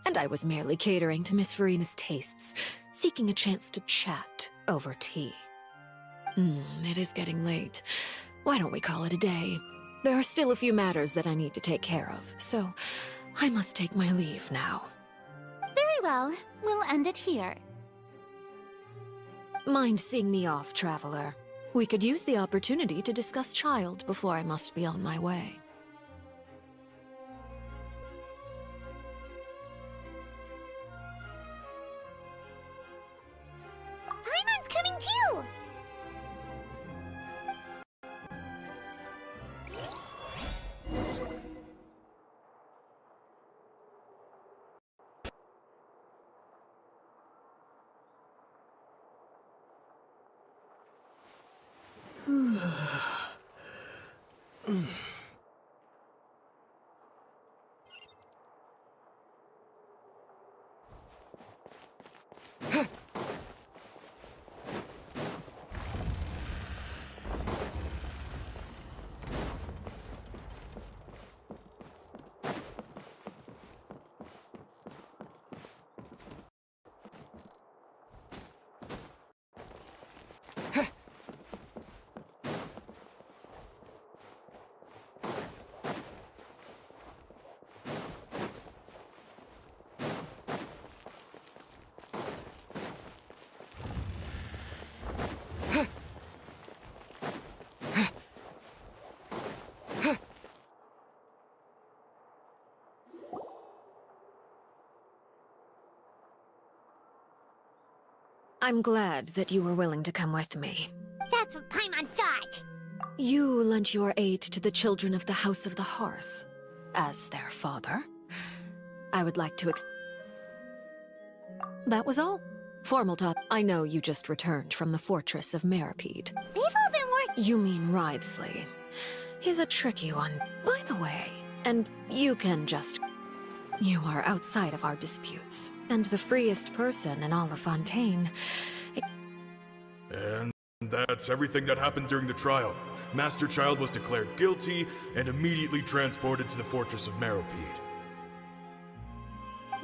And I was merely catering to Miss Farina's tastes, seeking a chance to chat over tea. It is getting late. Why don't we call it a day? There are still a few matters that I need to take care of, so I must take my leave now. Very well. We'll end it here. Mind seeing me off, traveler? We could use the opportunity to discuss child before I must be on my way. Paimon's coming too! I'm glad that you were willing to come with me. That's what Paimon thought. You lent your aid to the children of the House of the Hearth. As their father, I would like to That was all. Formal talk. I know you just returned from the fortress of Meripede. They've all been working. You mean Wriothesley. He's a tricky one, by the way. And you can just... You are outside of our disputes, and the freest person in all of Fontaine. And that's everything that happened during the trial. Master Child was declared guilty and immediately transported to the Fortress of Meripede.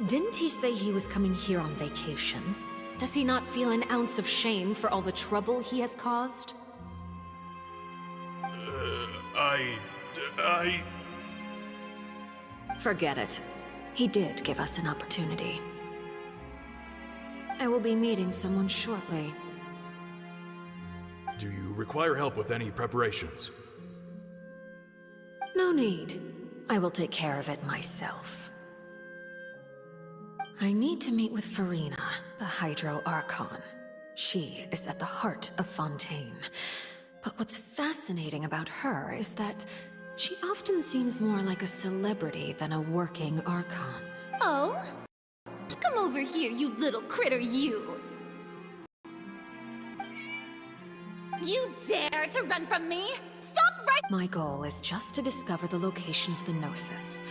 Didn't he say he was coming here on vacation? Does he not feel an ounce of shame for all the trouble he has caused? Forget it. He did give us an opportunity. I will be meeting someone shortly. Do you require help with any preparations? No need. I will take care of it myself. I need to meet with Farina, the Hydro Archon. She is at the heart of Fontaine. But what's fascinating about her is that she often seems more like a celebrity than a working Archon. Oh? Come over here, you little critter, you! You dare to run from me? Stop right— My goal is just to discover the location of the Gnosis.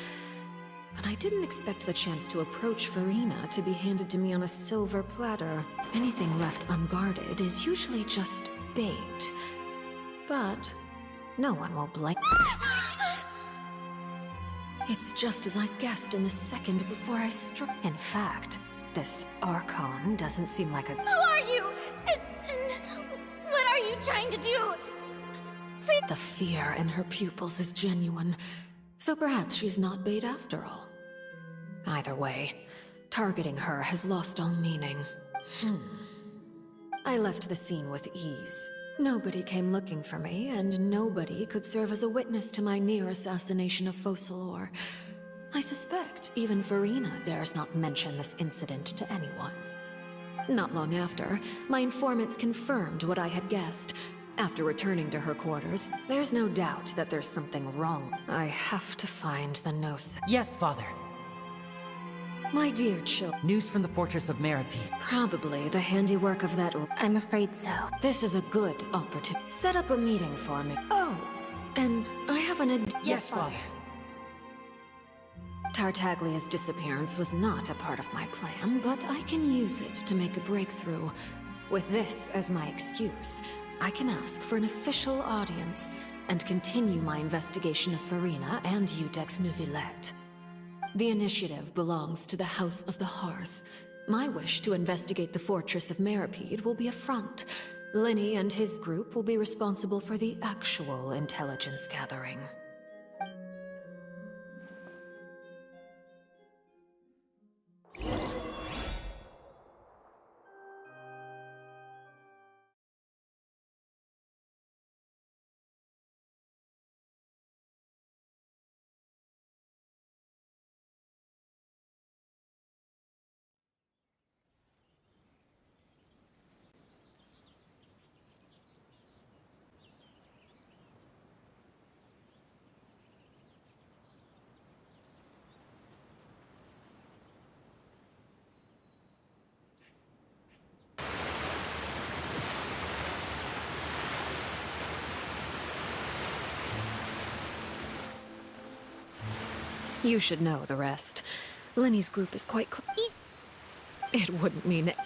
But I didn't expect the chance to approach Farina to be handed to me on a silver platter. Anything left unguarded is usually just bait. But no one will blame— It's just as I guessed in the second before I struck. In fact, this Archon doesn't seem like a— Who are you? And what are you trying to do? Please— The fear in her pupils is genuine, so perhaps she's not bait after all. Either way, targeting her has lost all meaning. I left the scene with ease. Nobody came looking for me, and nobody could serve as a witness to my near assassination of Focalor. I suspect even Farina dares not mention this incident to anyone. Not long after, my informants confirmed what I had guessed. After returning to her quarters, there's no doubt that there's something wrong. I have to find the Gnose. Yes, Father. My dear children. News from the fortress of Meripede. Probably the handiwork of that. I'm afraid so. This is a good opportunity. Set up a meeting for me. Oh, and I have an Yes, Father. Tartaglia's disappearance was not a part of my plan, but I can use it to make a breakthrough. With this as my excuse, I can ask for an official audience and continue my investigation of Farina and Udex Neuvillette. The initiative belongs to the House of the Hearth. My wish to investigate the fortress of Meripede will be a front. Linny and his group will be responsible for the actual intelligence gathering. You should know the rest. Linny's group is quite It wouldn't mean it.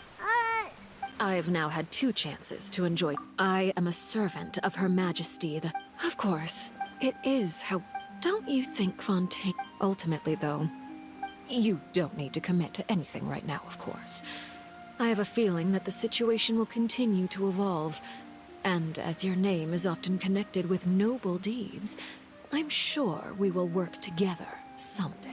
I've now had 2 chances to enjoy. I am a servant of Her Majesty the... Of course, it is how... Don't you think, Fontaine? Ultimately, though, you don't need to commit to anything right now, of course. I have a feeling that the situation will continue to evolve. And as your name is often connected with noble deeds, I'm sure we will work together someday.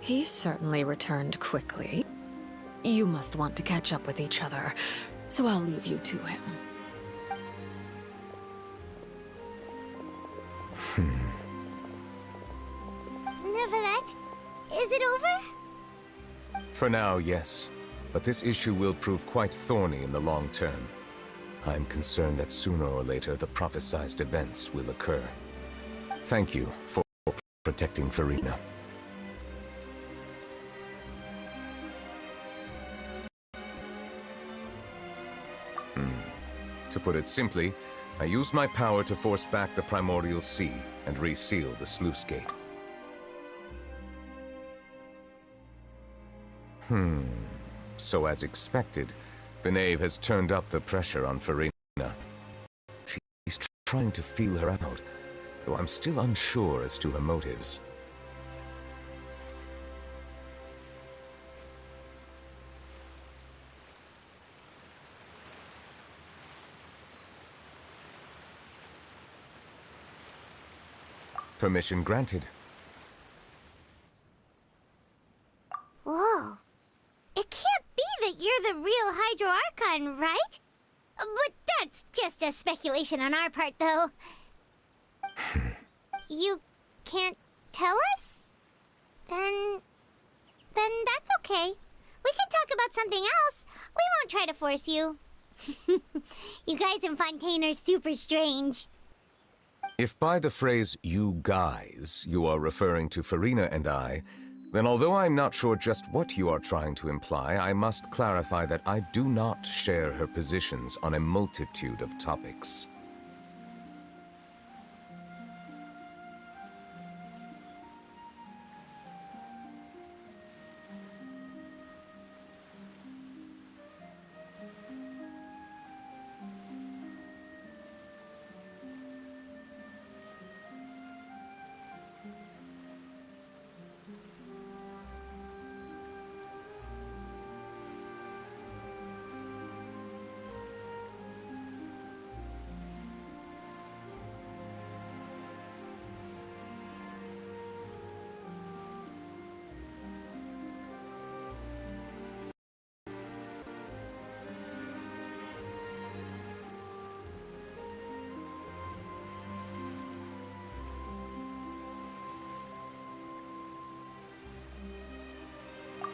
He certainly returned quickly. You must want to catch up with each other, so I'll leave you to him. Neuvillette, is it over? For now, yes. But this issue will prove quite thorny in the long term. I'm concerned that sooner or later the prophesized events will occur. Thank you for protecting Farina. To put it simply, I used my power to force back the primordial sea and reseal the sluice gate. So as expected, the knave has turned up the pressure on Farina. She's trying to feel her out, though I'm still unsure as to her motives. Permission granted. Whoa. It can't be that you're the real Hydro Archon, right? But that's just a speculation on our part, though. You can't tell us? Then that's okay. We can talk about something else. We won't try to force you. You guys in Fontaine are super strange. If by the phrase, "you guys," you are referring to Farina and I, then although I'm not sure just what you are trying to imply, I must clarify that I do not share her positions on a multitude of topics.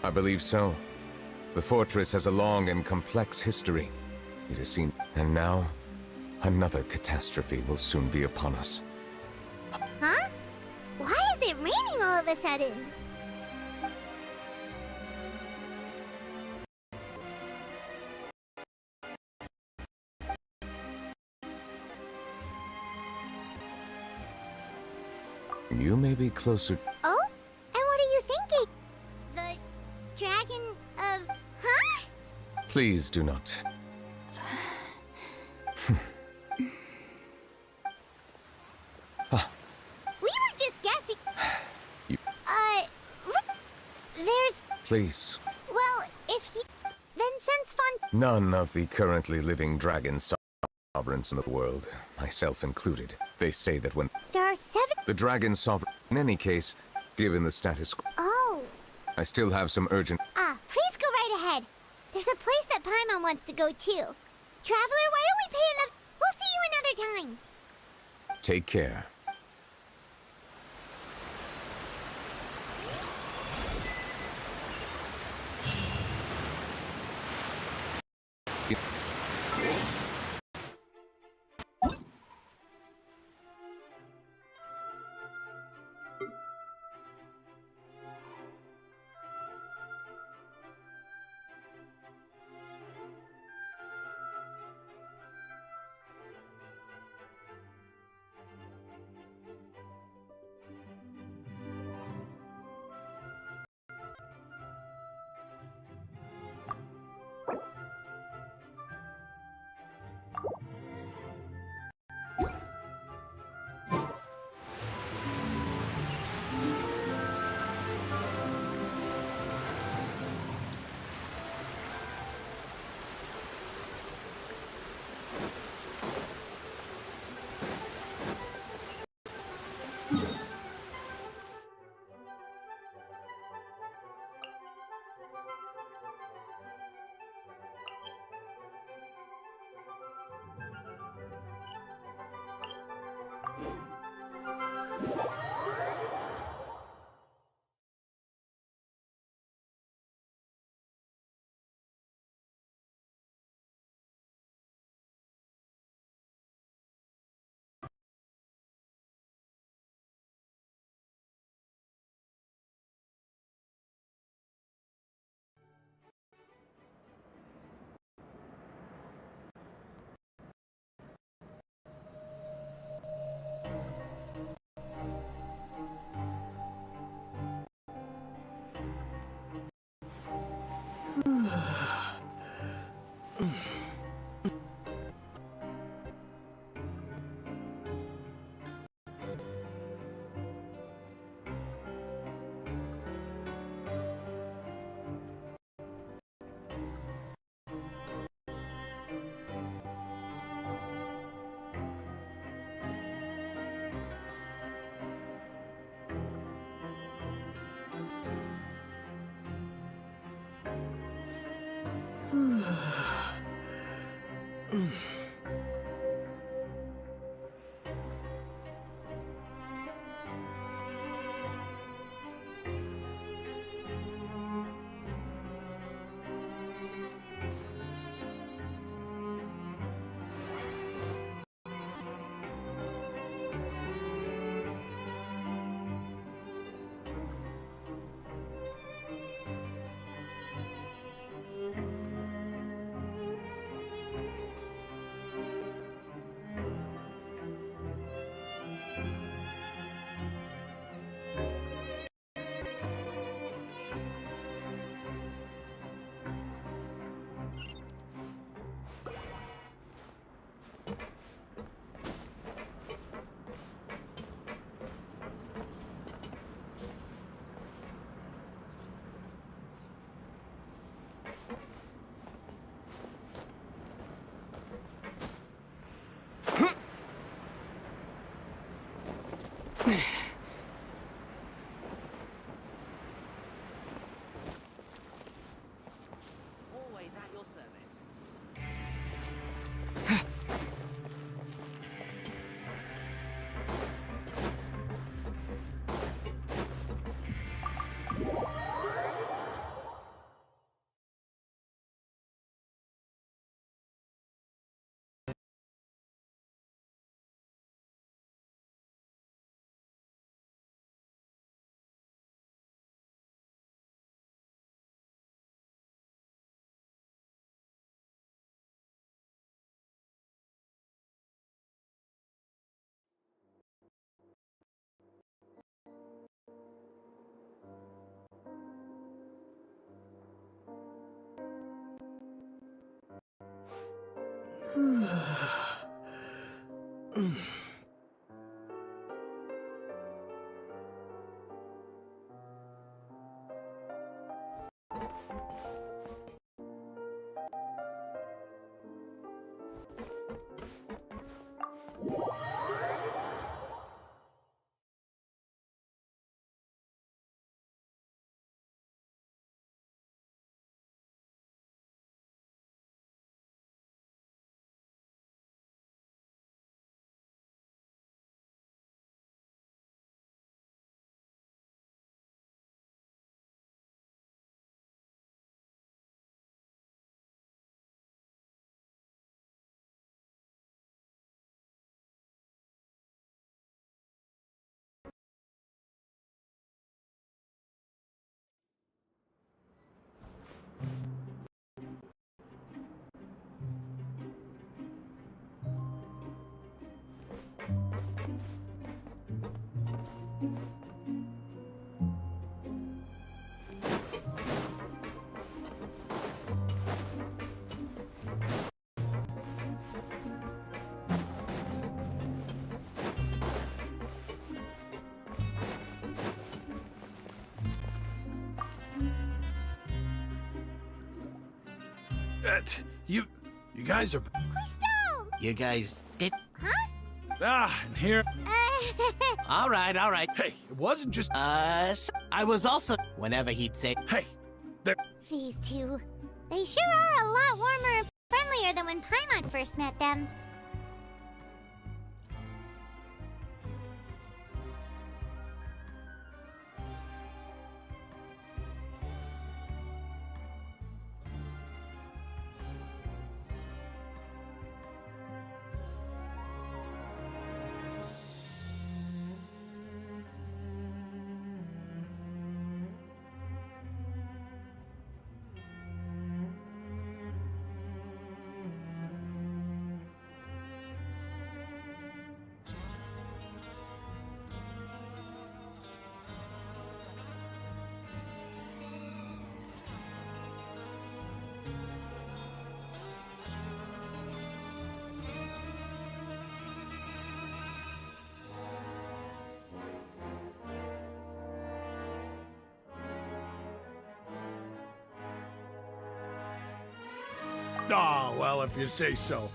I believe so. The fortress has a long and complex history. It has seen... And now, another catastrophe will soon be upon us. Huh? Why is it raining all of a sudden? You may be closer... Oh? And what are you thinking? The dragon of... Huh? Please do not. We were just guessing. You... There's... Please. Well, if he... Then since Fon... None of the currently living dragon sovereigns in the world, myself included, they say that when... There are 7... The dragon sovereign... In any case, given the status quo... Oh. I still have some urgent... Please go right ahead. There's a place that Paimon wants to go too. Traveler, why don't we pay another... We'll see you another time. Take care. You guys are... Crystal! You guys did... Huh? And here... all right. Hey, it wasn't just... I was also... Whenever he'd say... Hey, there... These two. They sure are a lot warmer and friendlier than when Paimon first met them. Oh, well, if you say so.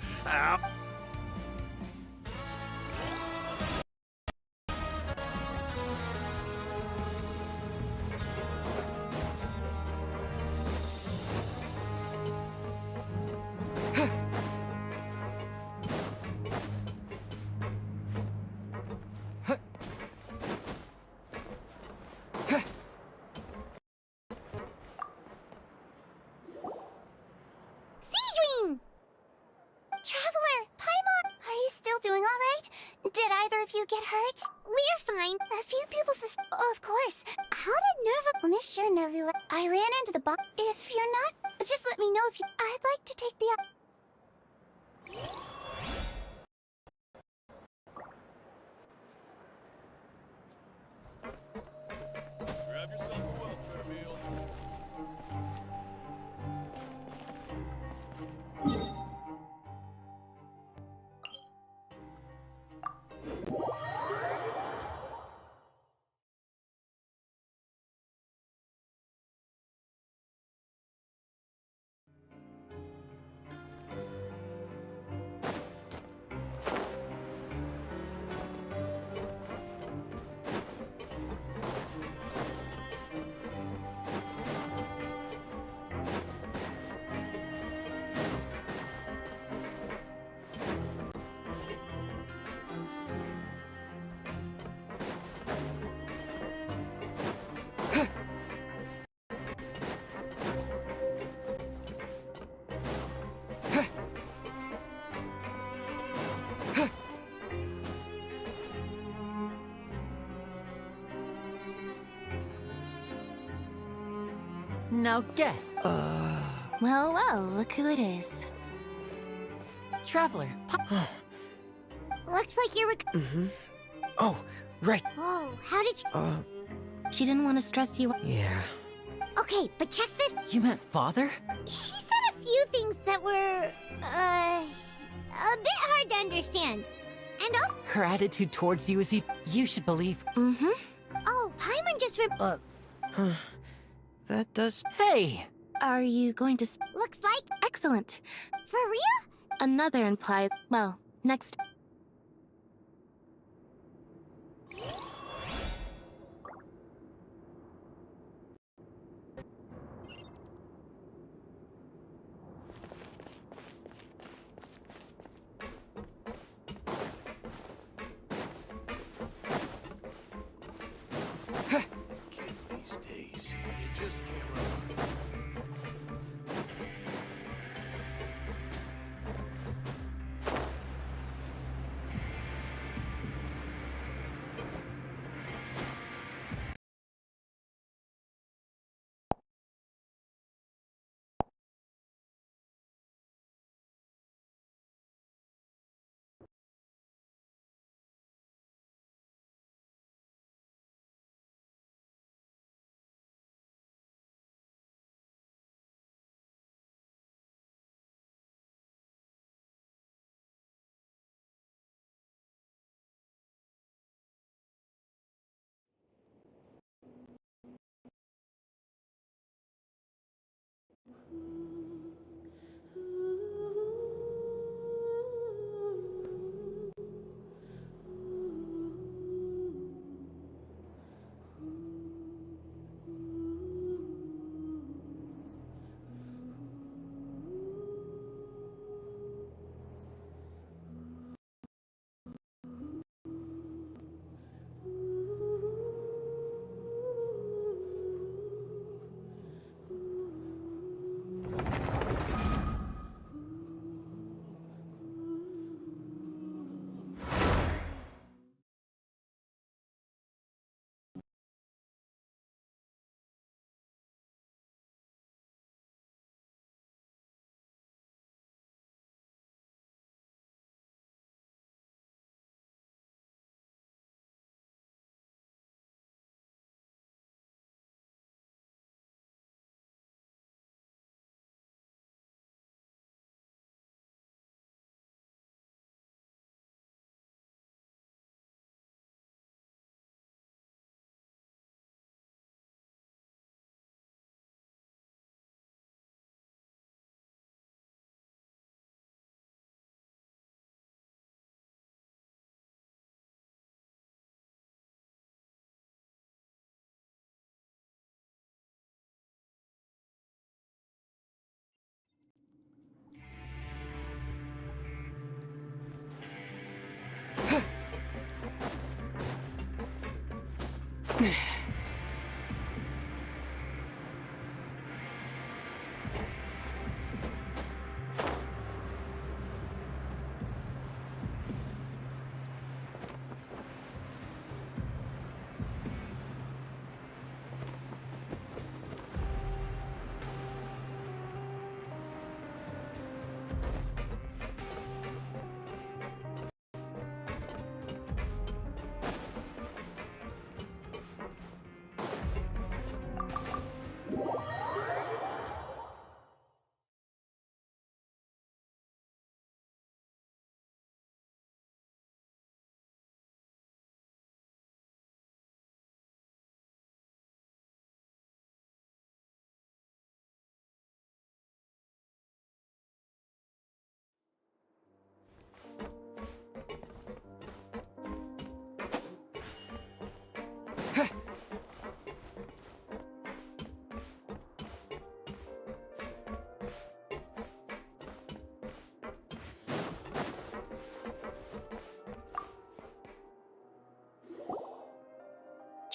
Traveler, Paimon, are you still doing all right? Did either of you get hurt? We're fine. A few people of course. How did Nerva... Well, Miss sure Nerva... I ran into the box. If you're not, just let me know if you... I'd like to take the... Grab yourself a welfare meal. Now guess. Well, look who it is. Traveler. Looks like you're Oh, right. Whoa, how did you... She didn't want to stress you. Yeah. Okay, but check this. You meant father? She said a few things that were, a bit hard to understand. And also— Her attitude towards you is you should believe. Mm-hmm. Oh, Paimon just That does— Hey! Are you going to Looks like— Excellent. For real? Another implied... Well, next... Kids these days, you just can't rely.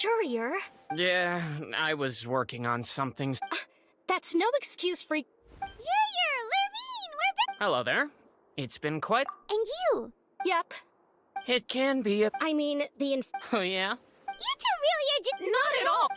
Courier? Yeah, I was working on something. That's no excuse for... Courier! Lurvine! We're back! Hello there. It's been quite... And you? Yep. It can be a... I mean, the Oh, yeah? You two really are just— Not at all!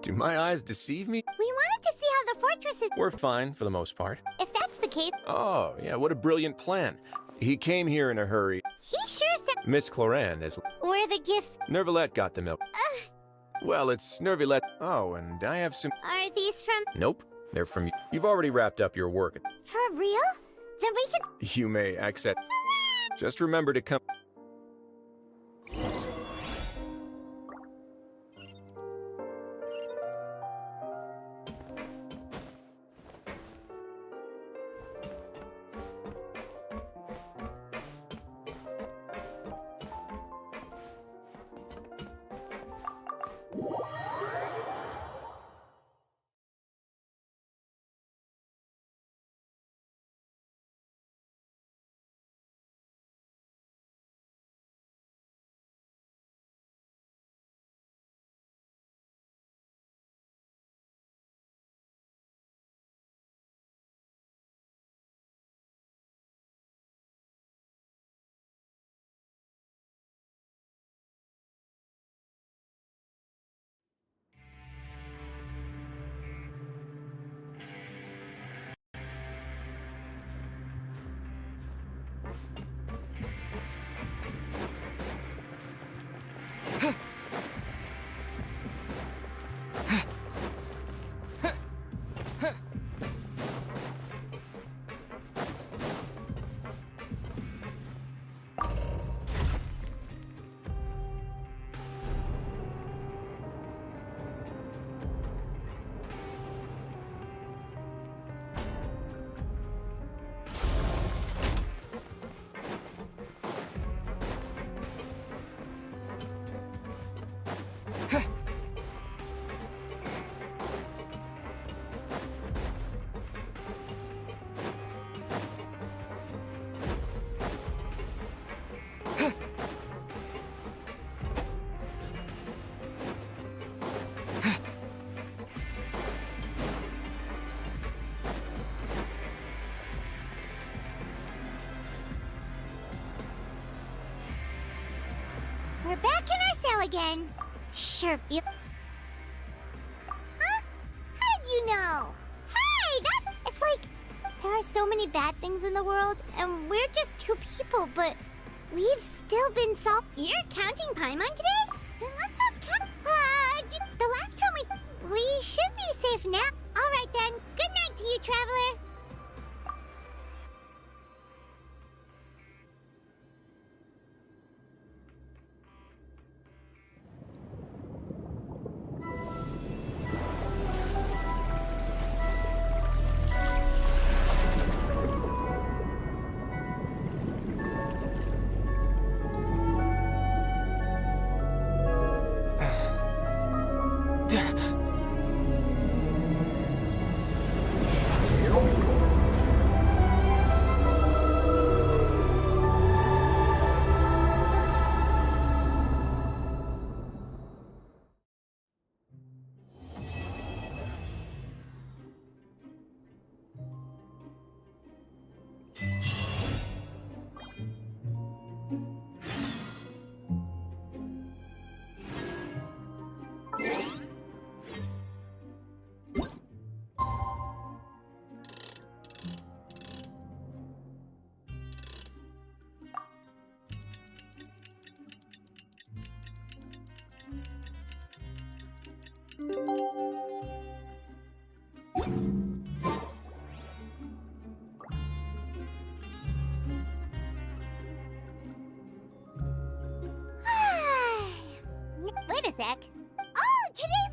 Do my eyes deceive me? We wanted to see how the fortress is. We're fine for the most part. If that's the case. Oh, yeah, what a brilliant plan. He came here in a hurry. He sure said. Miss Cloran is... Where the gifts? Nervalette got the milk. Well, it's Nervalette. Oh, and I have some... Are these from... Nope, they're from you. You've already wrapped up your work. For real? Then we can... You may accept. Just remember to come... We're back in our cell again. Sure feel... Huh? How did you know? Hey, that... It's like... There are so many bad things in the world, and we're just two people, but... We've still been You're counting Paimon today? Then let's ask Khám. The last time we should be safe now. Alright then, good night to you, Traveler. Wait a sec. Oh, today's...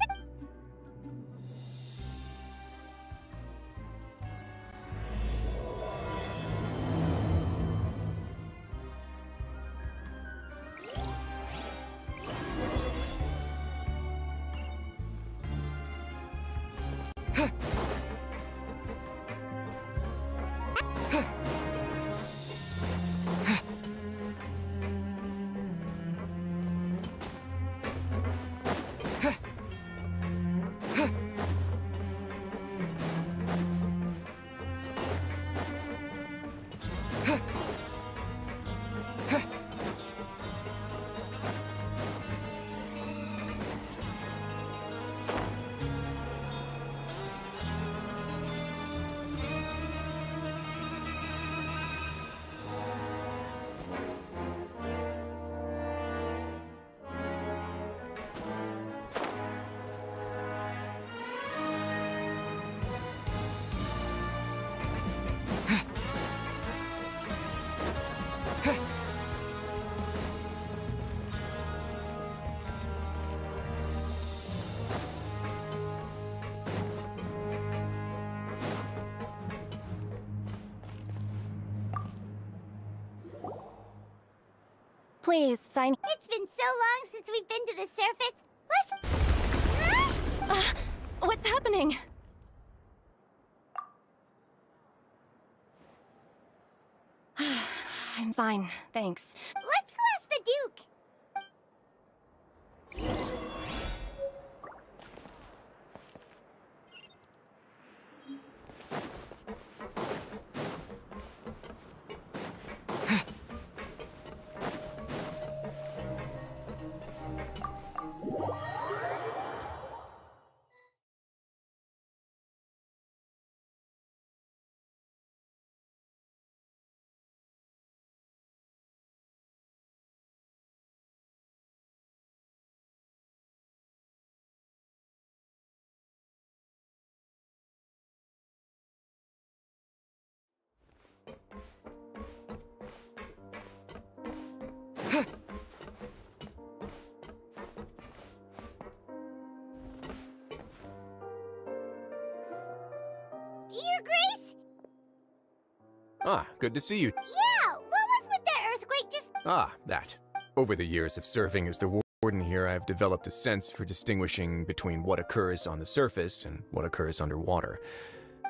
Please, sign. It's been so long since we've been to the surface. Let's... What's happening? I'm fine, thanks. Let's go ask the Duke. Your Grace? Ah, good to see you. Yeah, what was with that earthquake just... Ah, that. Over the years of serving as the warden here, I've developed a sense for distinguishing between what occurs on the surface and what occurs underwater.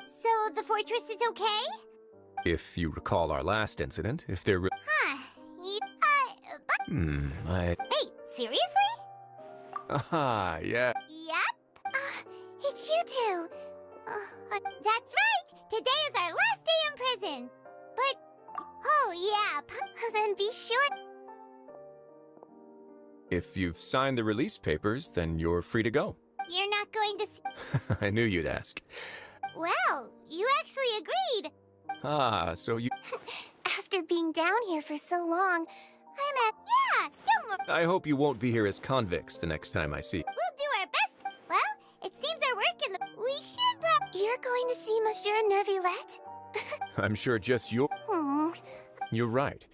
So the fortress is okay? If you recall our last incident, if there were... Huh. I... Hey, seriously? Aha, yeah. Yep. It's you two. That's right. Today is our last day in prison. But, oh yeah, then be sure. If you've signed the release papers, then you're free to go. You're not going to... I knew you'd ask. Well, you actually agreed. Ah, so you... After being down here for so long, I'm at... Yeah, don't worry. I hope you won't be here as convicts the next time I see you. We'll do our best. Well, it seems our work in the... We should You're going to see Monsieur Nervillette? I'm sure just you... You're right.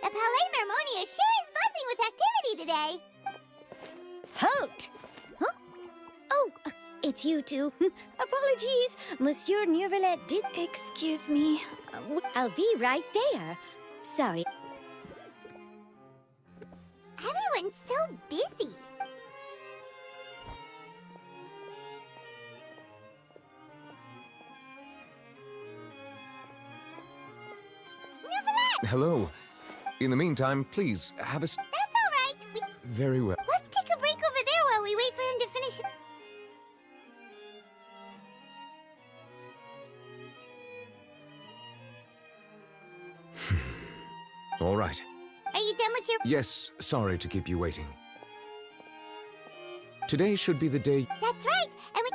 The Palais Mermonia sure is buzzing with activity today. Halt! Huh? Oh, it's you two. Apologies, Monsieur Nervillette did... Excuse me. I'll be right there. Sorry. Everyone's so busy. Nervillette! Hello. In the meantime, please, have a... That's all right. Very well. Let's take a break over there while we wait for him to finish. All right. Are you done with your... Yes, sorry to keep you waiting. Today should be the day... That's right, and we...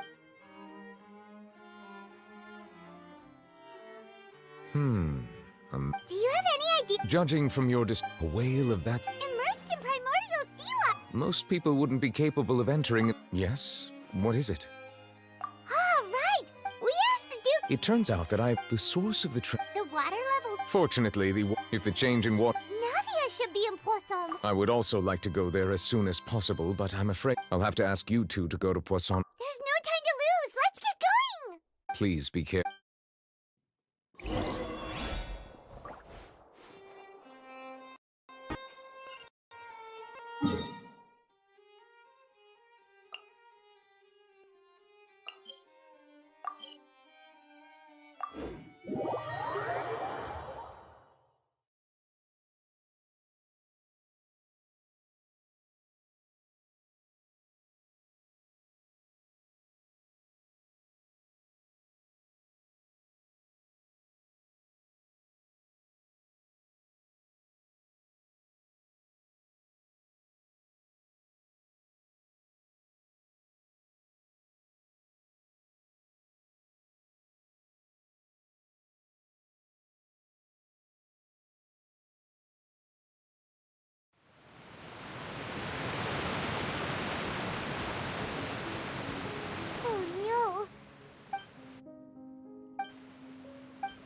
Do you have any idea... Judging from your a whale of that... Immersed in primordial sea water! Most people wouldn't be capable of entering... Yes? What is it? Ah, right! We asked the Duke... It turns out that the source of the The water level... Fortunately, if the change in water... Navia should be in Poisson. I would also like to go there as soon as possible, but I'm afraid I'll have to ask you two to go to Poisson. There's no time to lose! Let's get going! Please be careful.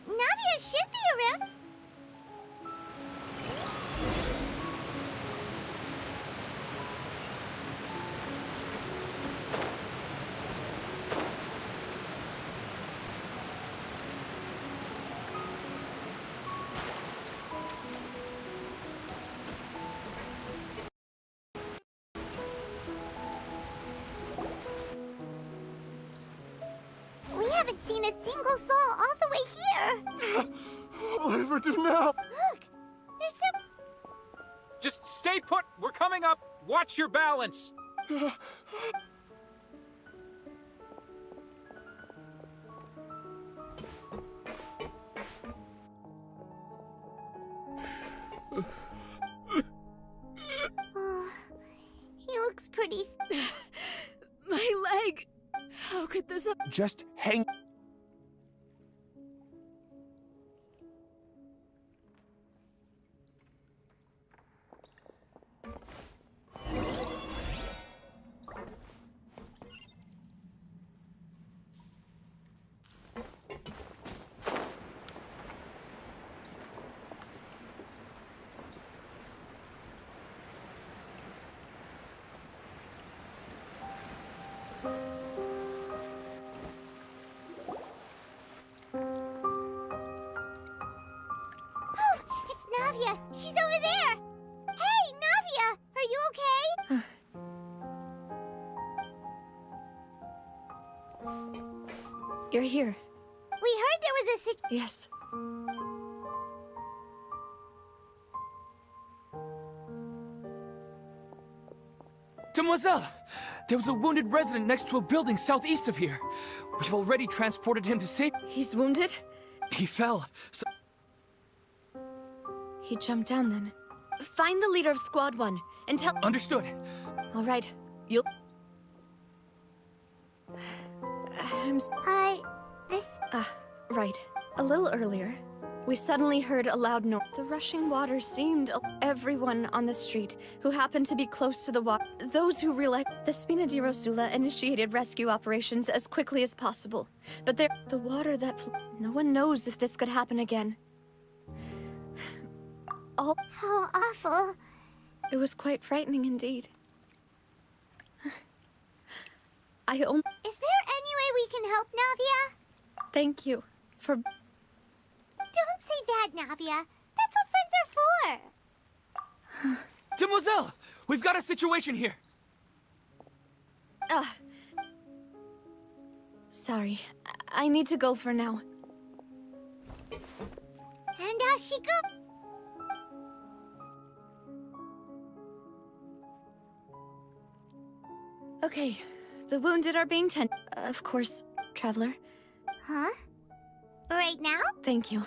Navia should be around. We haven't seen a single soul all the way here. What will I ever do now? Look, there's some... Just stay put! We're coming up! Watch your balance! Oh, he looks pretty... My leg! How could this have... Just hang... Navia, she's over there! Hey, Navia! Are you okay? You're here. We heard there was a Yes. Demoiselle! There was a wounded resident next to a building southeast of here. We've already transported him to safety. He's wounded? He fell. So He jumped down then. Find the leader of Squad 1 and tell... Understood. All right. You'll... Right. A little earlier, we suddenly heard a loud noise. The rushing water seemed... Everyone on the street who happened to be close to the water... Those who realized... The Spina di Rosula initiated rescue operations as quickly as possible. But the water that... No one knows if this could happen again. How awful. It was quite frightening indeed. I only... Is there any way we can help, Navia? Thank you for... Don't say that, Navia. That's what friends are for. Demoiselle! We've got a situation here! Sorry. I need to go for now. And out she goes. Okay. The wounded are being tended. Of course, Traveler. Huh? Right now? Thank you.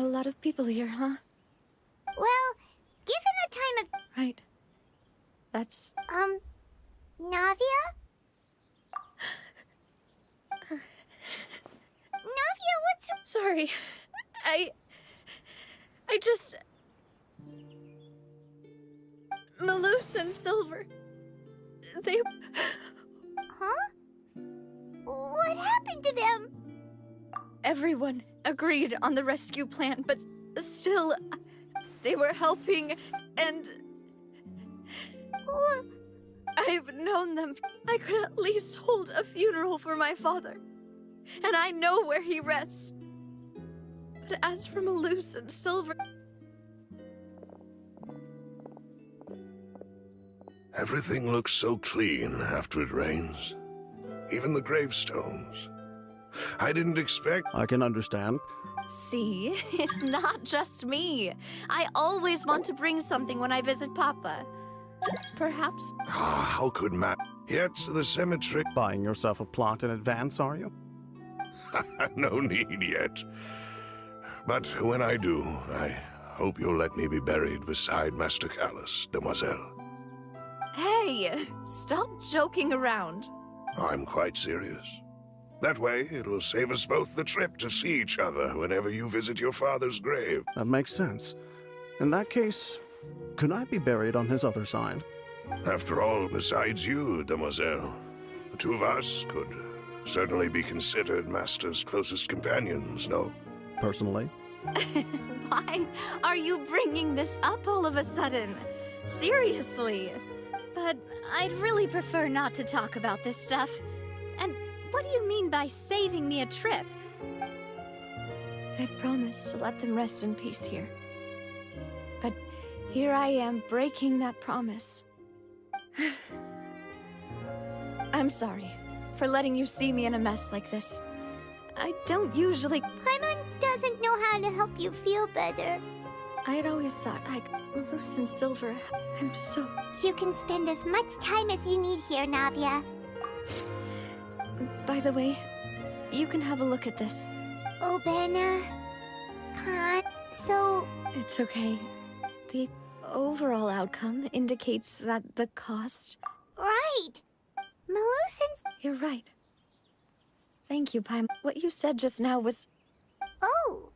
a lot of people here, huh? Well, given the time of... Right. That's... Navia? Navia, what's... Sorry. I just... Malus and Silver... They... Huh? What happened to them? Everyone agreed on the rescue plan, but still... They were helping, and... I've known them. I could at least hold a funeral for my father. And I know where he rests. But as for Malus and Silver... Everything looks so clean after it rains. Even the gravestones. I didn't expect... I can understand. See, it's not just me. I always want to bring something when I visit Papa. Perhaps... How could Matt... Yet the cemetery... Buying yourself a plot in advance, are you? No need yet. But when I do, I hope you'll let me be buried beside Master Callus, Demoiselle. Hey, stop joking around. I'm quite serious. That way, it'll save us both the trip to see each other whenever you visit your father's grave. That makes sense. In that case, could I be buried on his other side? After all, besides you, Demoiselle, the two of us could certainly be considered Master's closest companions, no? Personally? Why are you bringing this up all of a sudden? Seriously. But I'd really prefer not to talk about this stuff. And what do you mean by saving me a trip? I've promised to let them rest in peace here. But here I am breaking that promise. I'm sorry for letting you see me in a mess like this. I don't usually... Paimon doesn't know how to help you feel better. I'd always thought Malus and Silver... I'm so... You can spend as much time as you need here, Navia. By the way, you can have a look at this. Oh, Benna. So... It's okay. The overall outcome indicates that the cost... Right! Malus and... You're right. Thank you, Paimon. What you said just now was... Oh!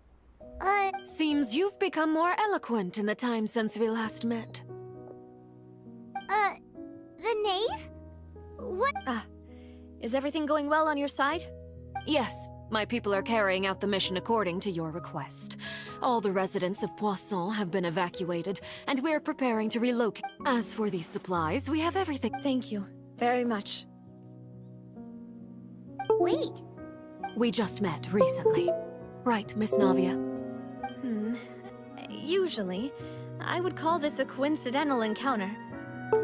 Seems you've become more eloquent in the time since we last met. The knave? What? Is everything going well on your side? Yes, my people are carrying out the mission according to your request. All the residents of Poisson have been evacuated, and we're preparing to relocate. As for these supplies, we have everything. Thank you very much. Wait. We just met recently. Right, Miss Navia? Usually, I would call this a coincidental encounter.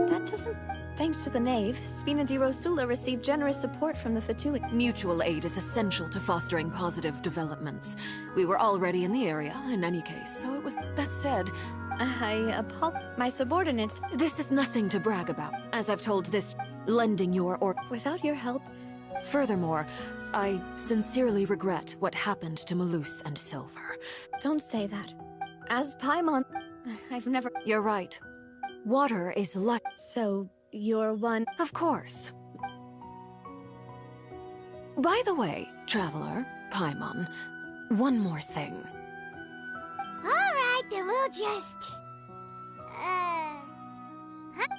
That doesn't... Thanks to the knave, Spina di Rosula received generous support from the Fatui. Mutual aid is essential to fostering positive developments. We were already in the area, in any case, so it was... That said... My subordinates... This is nothing to brag about, as I've told this... Lending your or... Without your help... Furthermore, I sincerely regret what happened to Malus and Silver. Don't say that. As Paimon... I've never... You're right. Water is like... So... You're one... Of course. By the way, Traveler, Paimon, one more thing. Alright, then we'll just...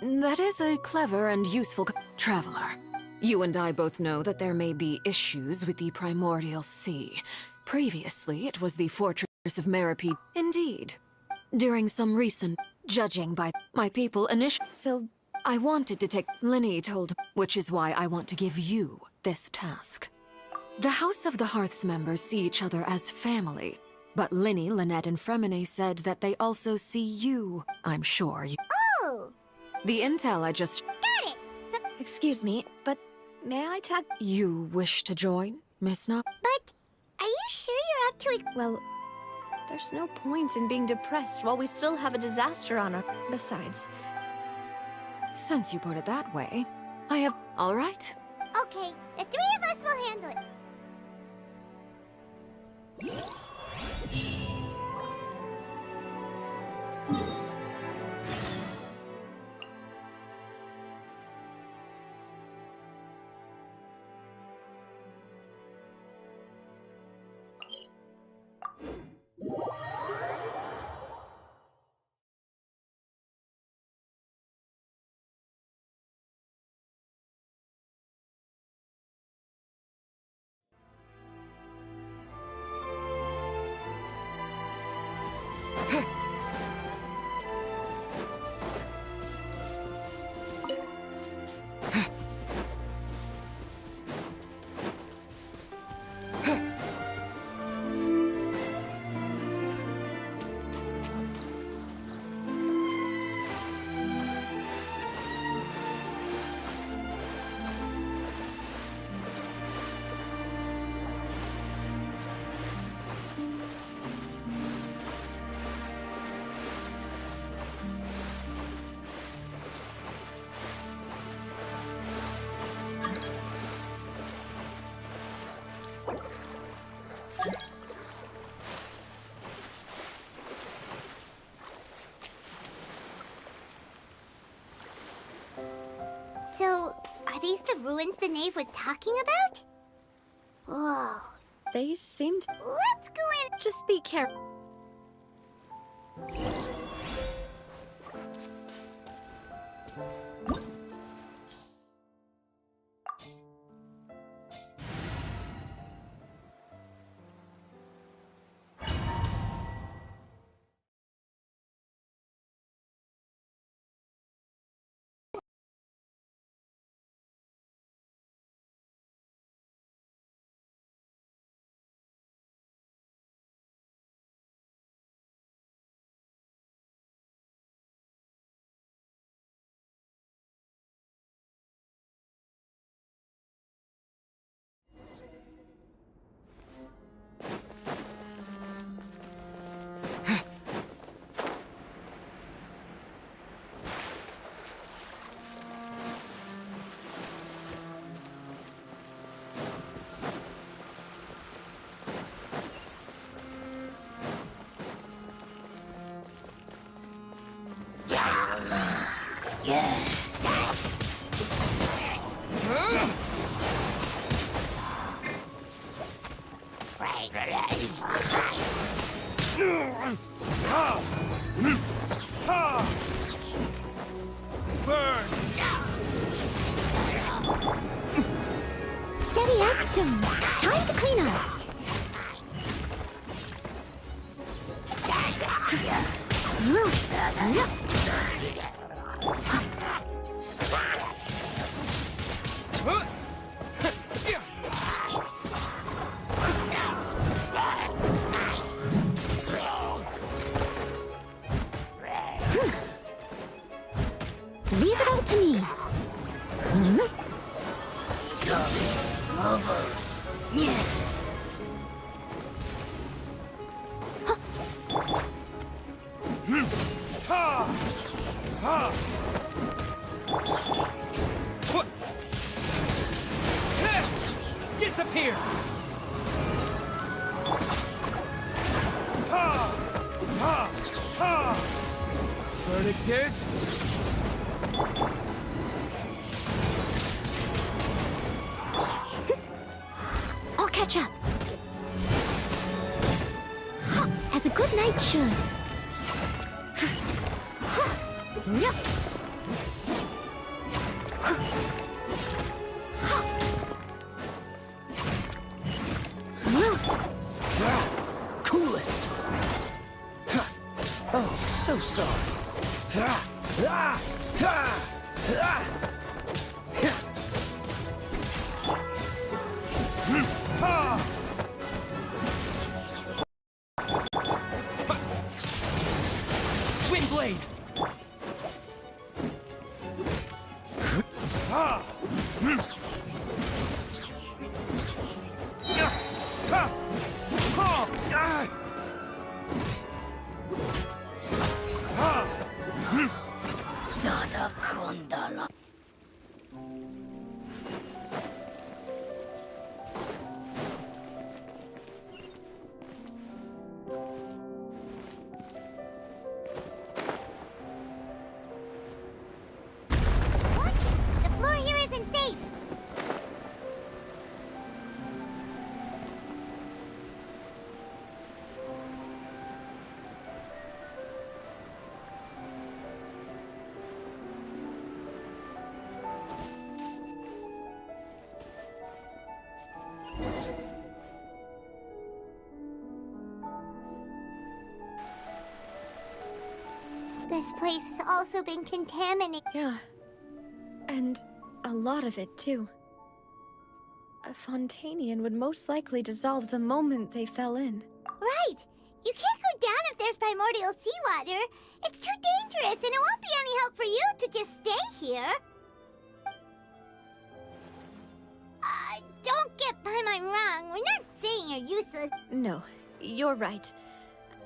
That is a clever and useful... Traveler, you and I both know that there may be issues with the Primordial Sea. Previously, it was the fortress of Meripede. Indeed. During some recent... Judging by my people initially... So... I wanted to take... Linny told... Which is why I want to give you this task. The House of the Hearth's members see each other as family. But Linny, Lynette, and Fremine said that they also see you. I'm sure you... Oh! The intel I just... Got it! So... Excuse me, but may I tag... You wish to join, Miss Nop? But... Are you sure you're up to it? Well... There's no point in being depressed while we still have a disaster on our... Besides... Since you put it that way, I have... All right. Okay, the three of us will handle it. these the ruins the knave was talking about? Whoa. They seemed... Let's go in. Just be careful. Steady as stone. Time to clean up. Leave it all to me. Disappear! Verdict is... I'll catch up. As a good knight should. Cool it! Oh, so sorry. Windblade! The floor here isn't safe. This place has also been contaminated. Yeah. And a lot of it, too. A Fontanian would most likely dissolve the moment they fell in. Right! You can't go down if there's primordial seawater. It's too dangerous, and it won't be any help for you to just stay here. Don't get by my wrong. We're not saying you're useless. No, you're right.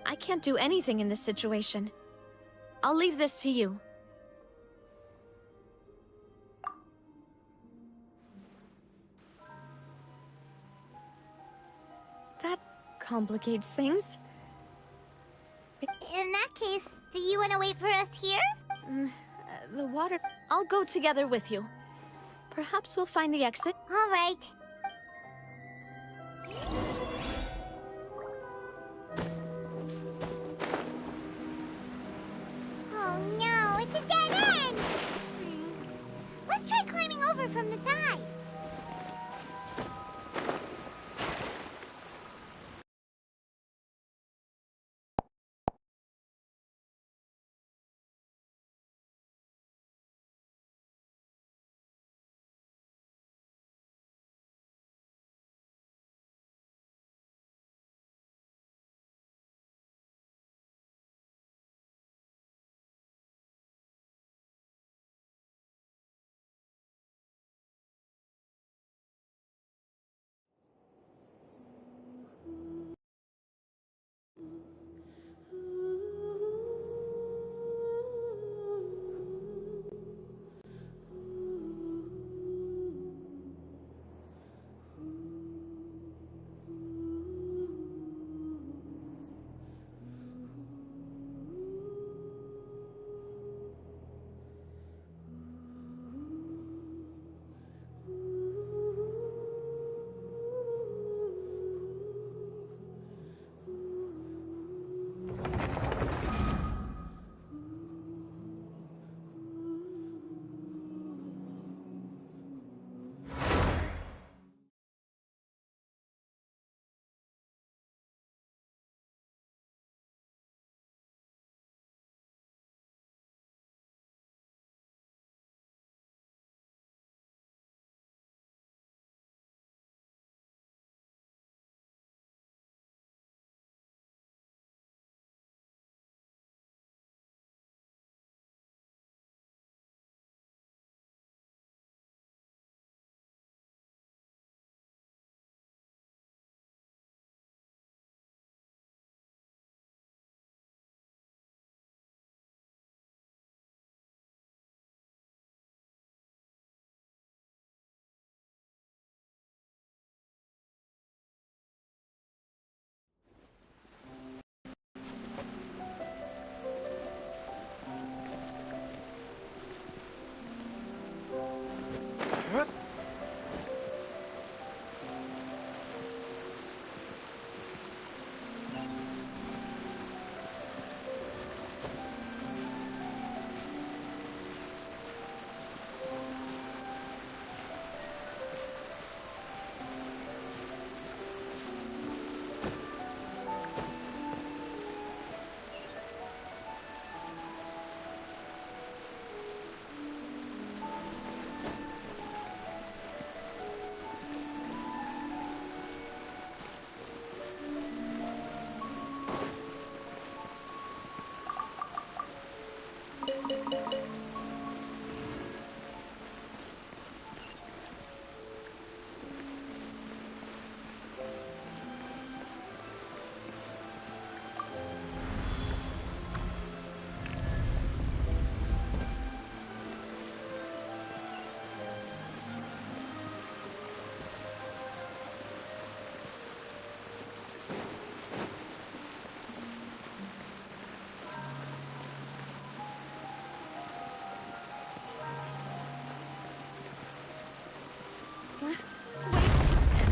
I can't do anything in this situation. I'll leave this to you. That complicates things. In that case, do you want to wait for us here? The water... I'll go together with you. Perhaps we'll find the exit. All right. Oh no, it's a dead end! Let's try climbing over from the side.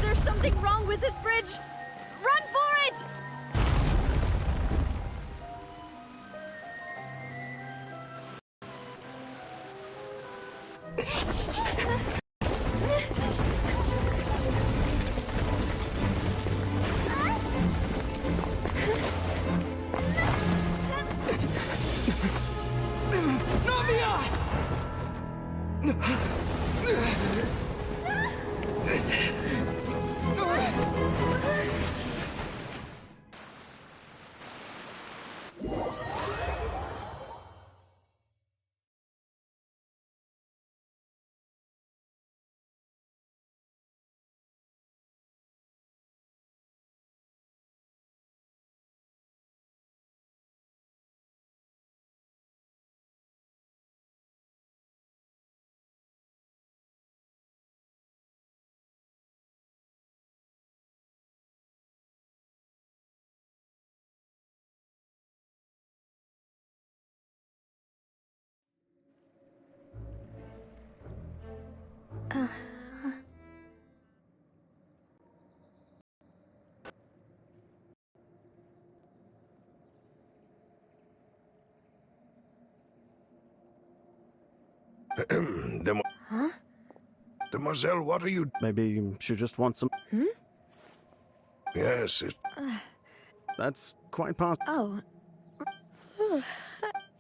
There's something wrong with this bridge! Run for it! Huh? Demoiselle, what are you... Maybe she just wants some... Hmm? Yes, it... That's quite possible. Oh.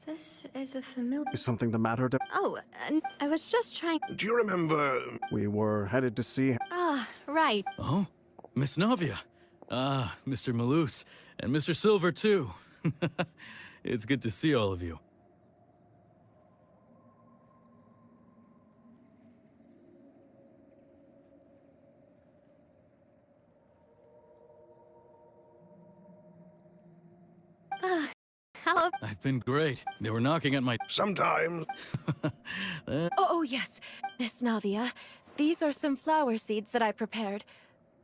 This is a familiar... Is something the matter? Oh, I was just trying... Do you remember... We were headed to see... Ah, right. Oh? Miss Navia. Ah, Mr. Malus. And Mr. Silver, too. It's good to see all of you. How... I've been great. They were knocking at my... Sometimes. Oh, yes. Miss Navia, these are some flower seeds that I prepared.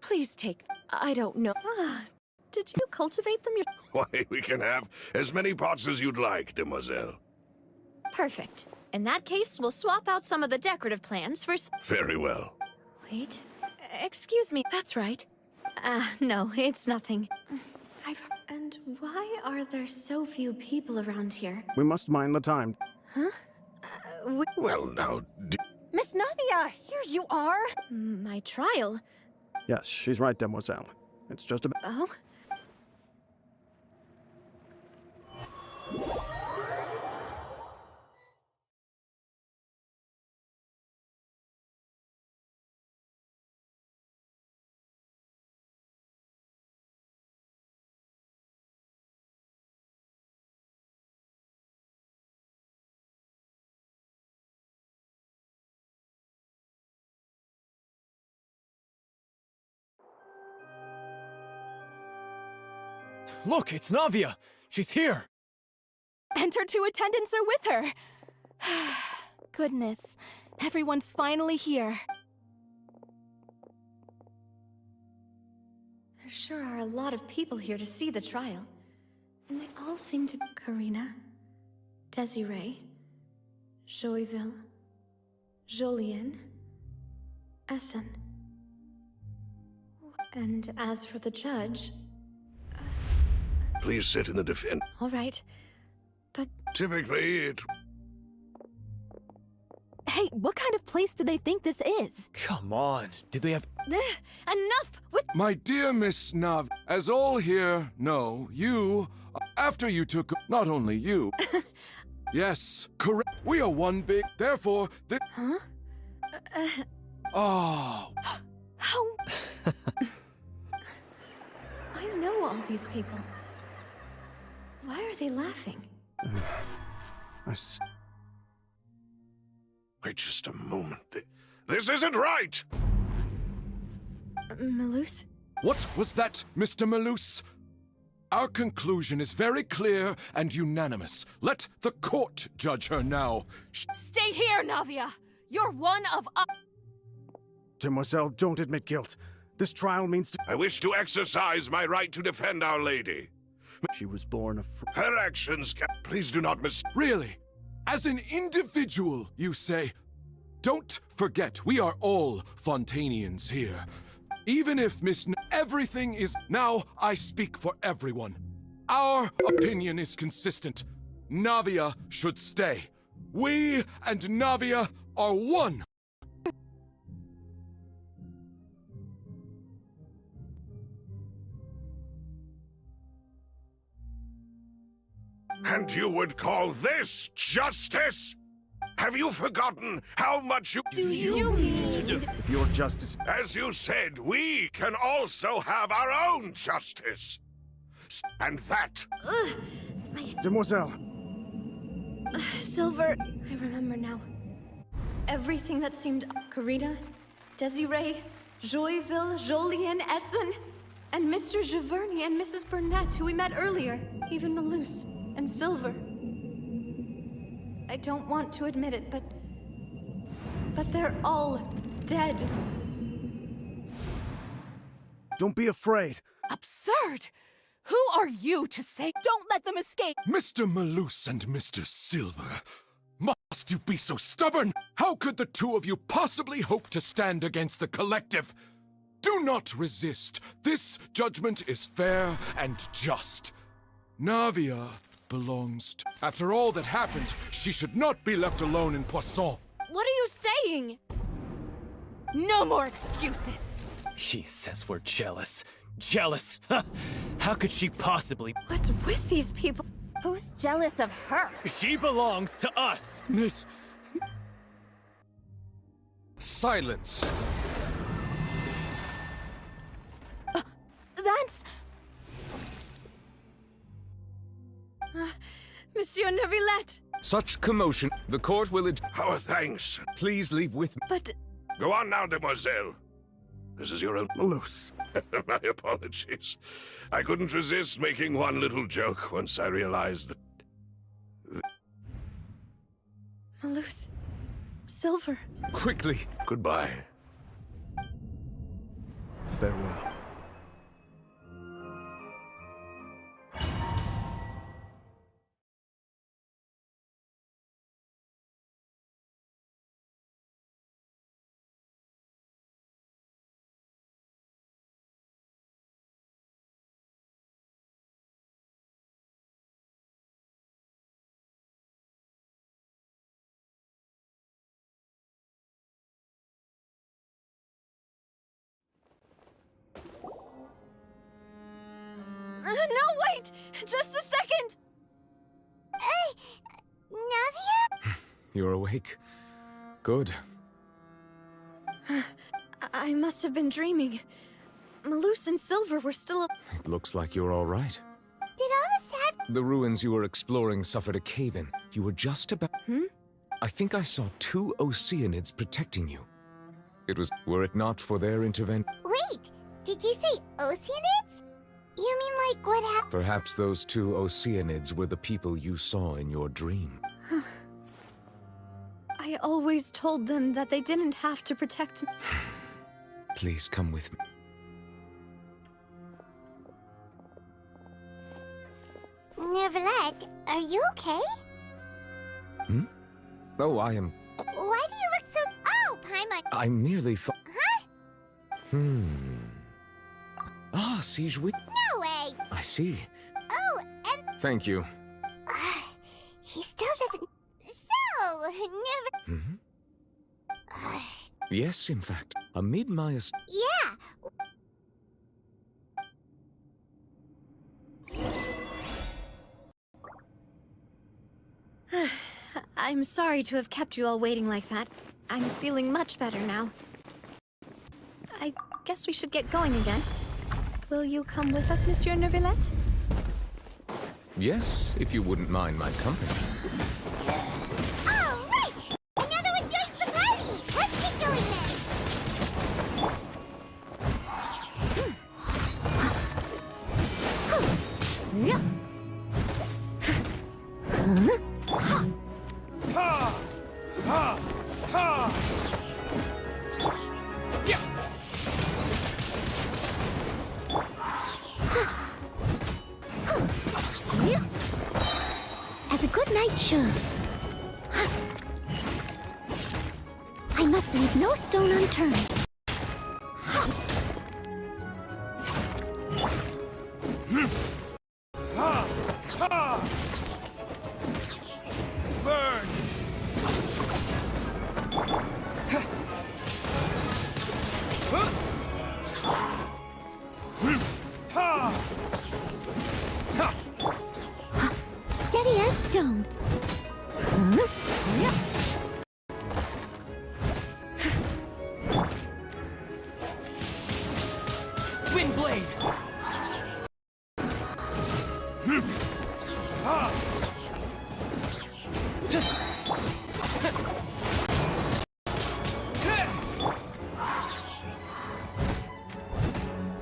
Please take them. I don't know. Did you cultivate them Why, we can have as many pots as you'd like, demoiselle. Perfect. In that case, we'll swap out some of the decorative plants for... Very well. Wait. Excuse me. That's right. No, it's nothing. And why are there so few people around here? We must mind the time. Huh? Well, now... Miss Navia, here you are! My trial? Yes, she's right, demoiselle. It's just a... Oh? Look, it's Navia! She's here! And her two attendants are with her! Goodness, everyone's finally here. There sure are a lot of people here to see the trial. And they all seem to be Karina, Desiree, Joyville, Jolien, Essen. And as for the judge... Please sit in the defense. All right, but... Typically, it... Hey, what kind of place do they think this is? Come on, do they have... Enough with... My dear Miss Nav, as all here know, you, after you took... Not only you... Yes, correct. We are one big... Therefore, the... Huh? Oh... How... I know all these people. Why are they laughing? Wait just a moment. This isn't right! Malus? What was that, Mr. Malus? Our conclusion is very clear and unanimous. Let the court judge her now. Stay here, Navia! You're one of us! Demoiselle, don't admit guilt. This trial means to... I wish to exercise my right to defend Our Lady. She was born of... Her actions Please do not Really? As an individual, you say? Don't forget, we are all Fontanians here. Even if everything is... Now, I speak for everyone. Our opinion is consistent. Navia should stay. We and Navia are one. And you would call this justice? Have you forgotten how much you... Do you mean... If your justice... As you said, we can also have our own justice. And that... Demoiselle! Silver... I remember now. Everything that seemed... Karina, Desiree, Joyville, Jolien, Essen, and Mr. Giverny and Mrs. Burnett, who we met earlier. Even Malus and Silver. I don't want to admit it, but they're all dead. Don't be afraid. Absurd! Who are you to say don't let them escape? Mr. Malus and Mr. Silver, must you be so stubborn? How could the two of you possibly hope to stand against the collective? Do not resist. This judgment is fair and just. Navia belongs to... After all that happened, she should not be left alone in Poisson. saying? No more excuses! She says we're jealous. Jealous? How could she possibly? What's with these people? Who's jealous of her? She belongs to us! Miss... Silence! That's... Monsieur Neuvillette! Such commotion. The court will... Our thanks. Please leave with me. But... Go on now, demoiselle. This is your own... Malus. My apologies. I couldn't resist making one little joke once I realized that... Malus. Silver. Quickly. Goodbye. Farewell. No, wait! Just a second! Navia? You're awake. Good. I must have been dreaming. Malus and Silver were still... It looks like you're all right. Did all this happen? The ruins you were exploring suffered a cave-in. You were just about... I think I saw 2 Oceanids protecting you. It was... Were it not for their intervention... Wait, did you say Oceanids? You mean like what happened? Perhaps those 2 Oceanids were the people you saw in your dream. I always told them that they didn't have to protect me. Please come with me. Neuvillette, are you okay? Oh, I am... Why do you look so... Oh, Paimon. I merely thought... Huh? Ah, siege with... No way! I see. Oh, and... Thank you. He still doesn't... So, never... Yes, in fact. Amid my... Yeah. I'm sorry to have kept you all waiting like that. I'm feeling much better now. I guess we should get going again. Will you come with us, Monsieur Neuvillette? Yes, if you wouldn't mind my company. All right! Another one joins the party! Let's get going then! Yeah. Ha! Ha! Ha! Yeah! As a good knight should. I must leave no stone unturned. Ha! Ha! Burn! Ha! Ha! Steady as stone. Windblade! Ha!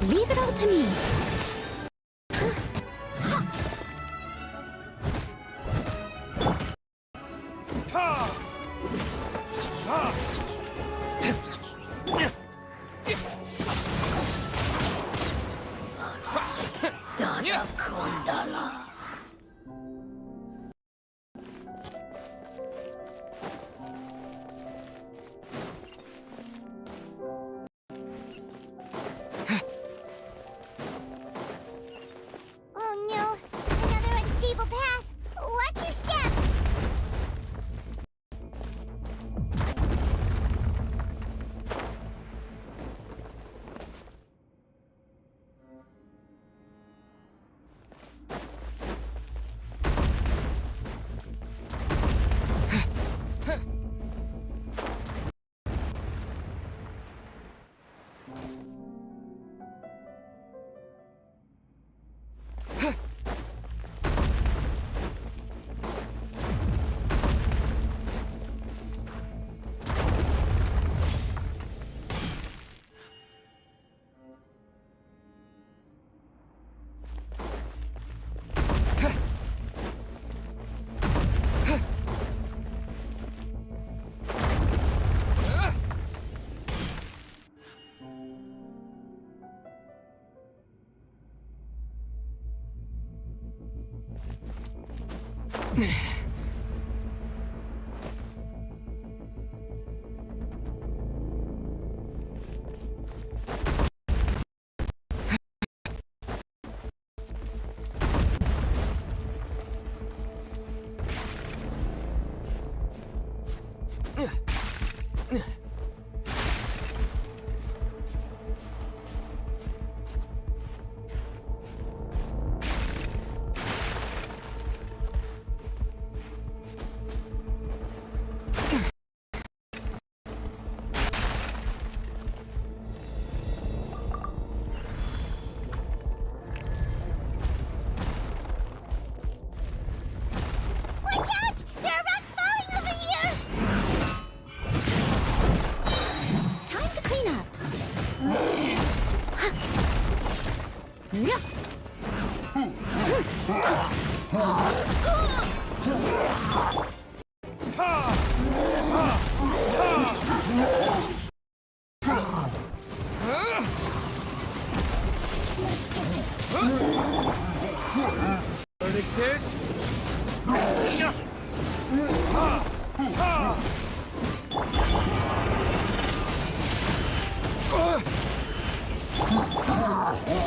Leave it all to me. Ha! Ha! Dana Kundala. Oh no, another unstable path. Watch your step.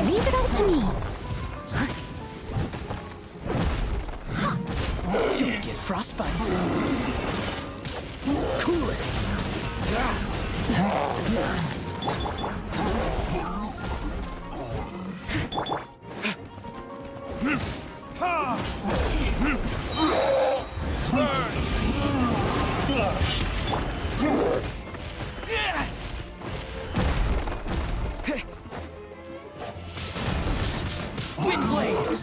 Leave it all to me. Don't get frostbite. Cool it. Windblade!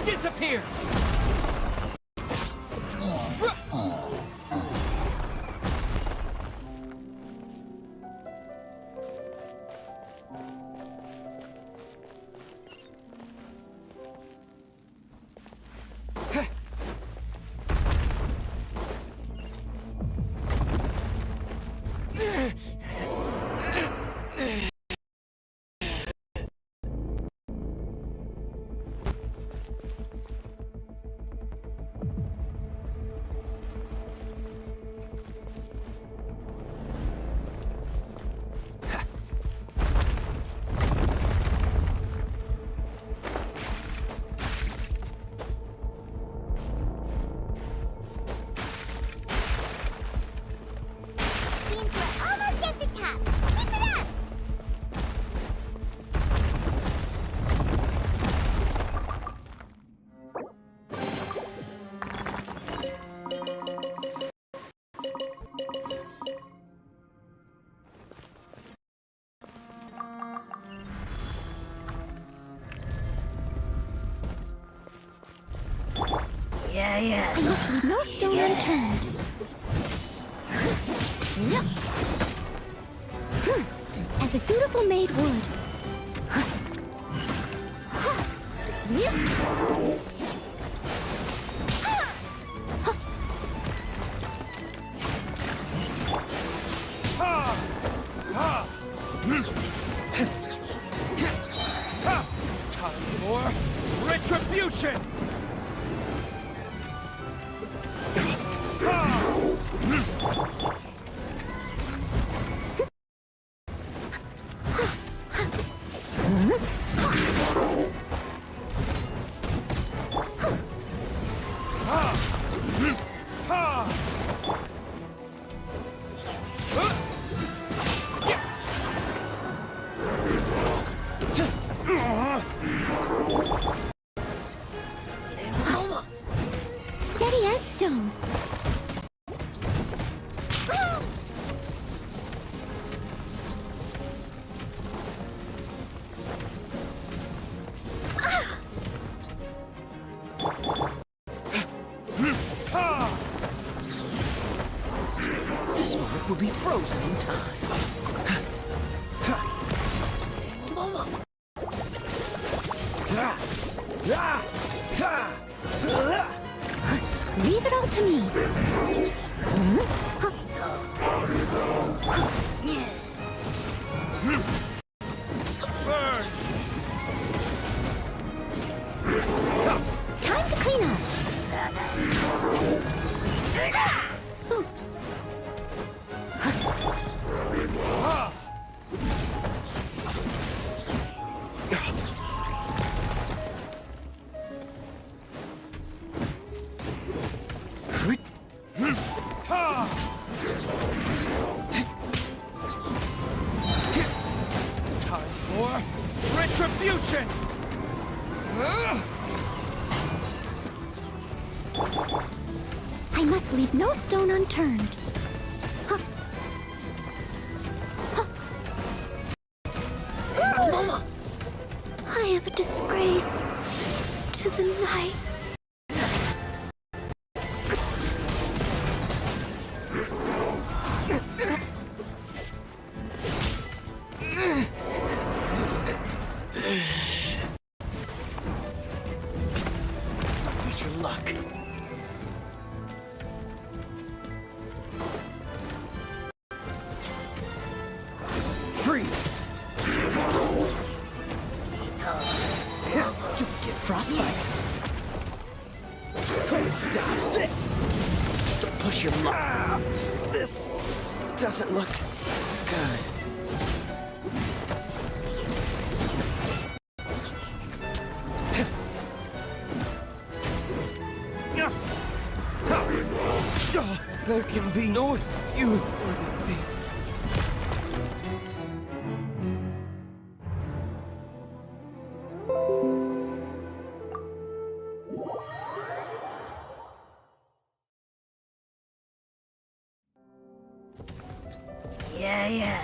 Disappear! I must leave no stone unturned. Yep. As a dutiful maid would. Time for retribution! Steady as stone. This moment will be frozen in time. Leave it all to me. Time to clean up. Time for retribution! I must leave no stone unturned. I am a disgrace to the knights. Where's your luck? Freeze! Don't get frostbite. Dodge this! Don't push your luck. This doesn't look good. There can be no excuse for defeat. Yeah.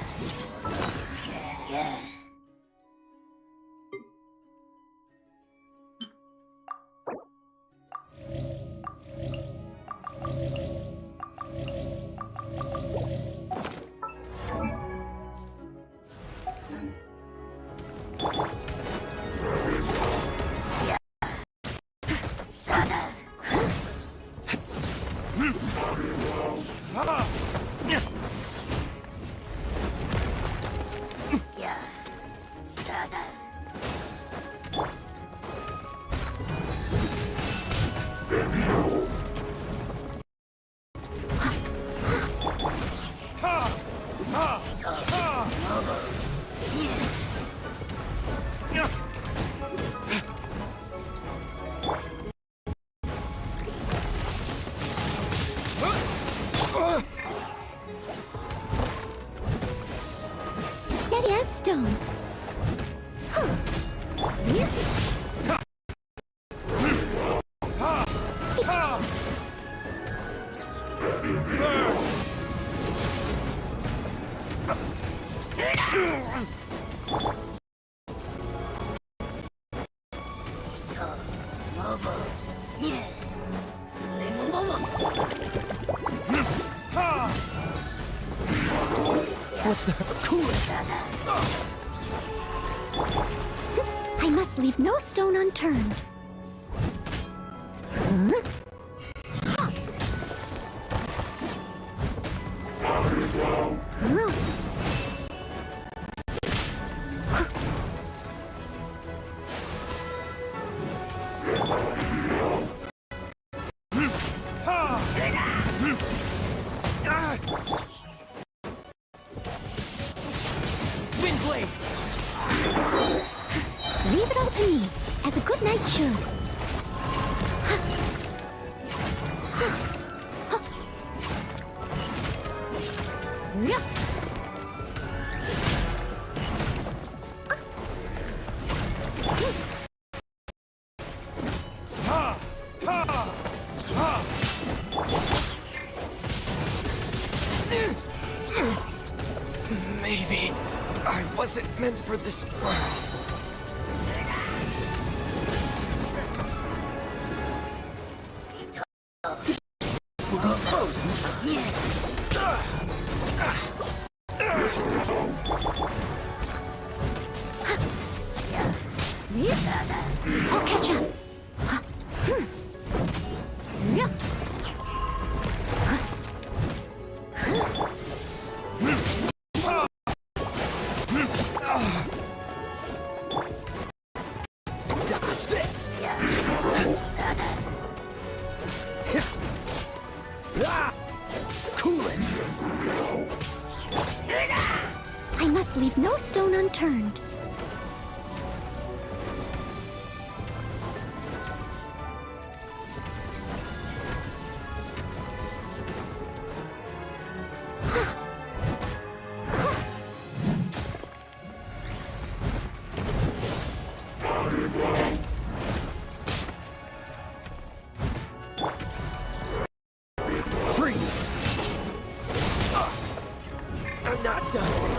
Steady as stone. What's the coolant? I must leave no stone unturned. Windblade! Leave it all to me, as a good knight should. Maybe I wasn't meant for this world. Will be frozen time. I'll catch up. Dodge this! Ah! Cool it! I must leave no stone unturned. Freeze! I'm not done.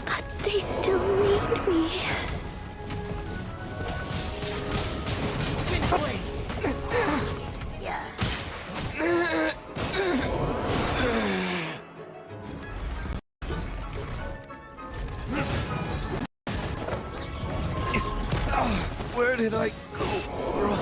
But they still need me. Where did I go wrong?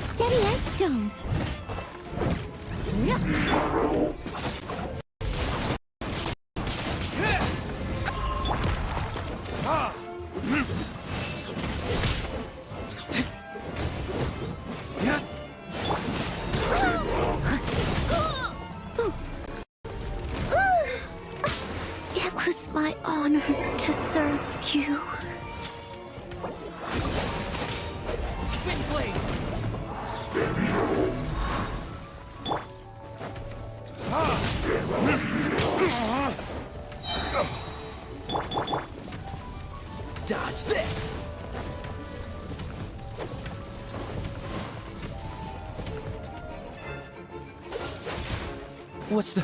Steady as stone. It was my honor to serve you. Wind blade! Dodge this! What's the...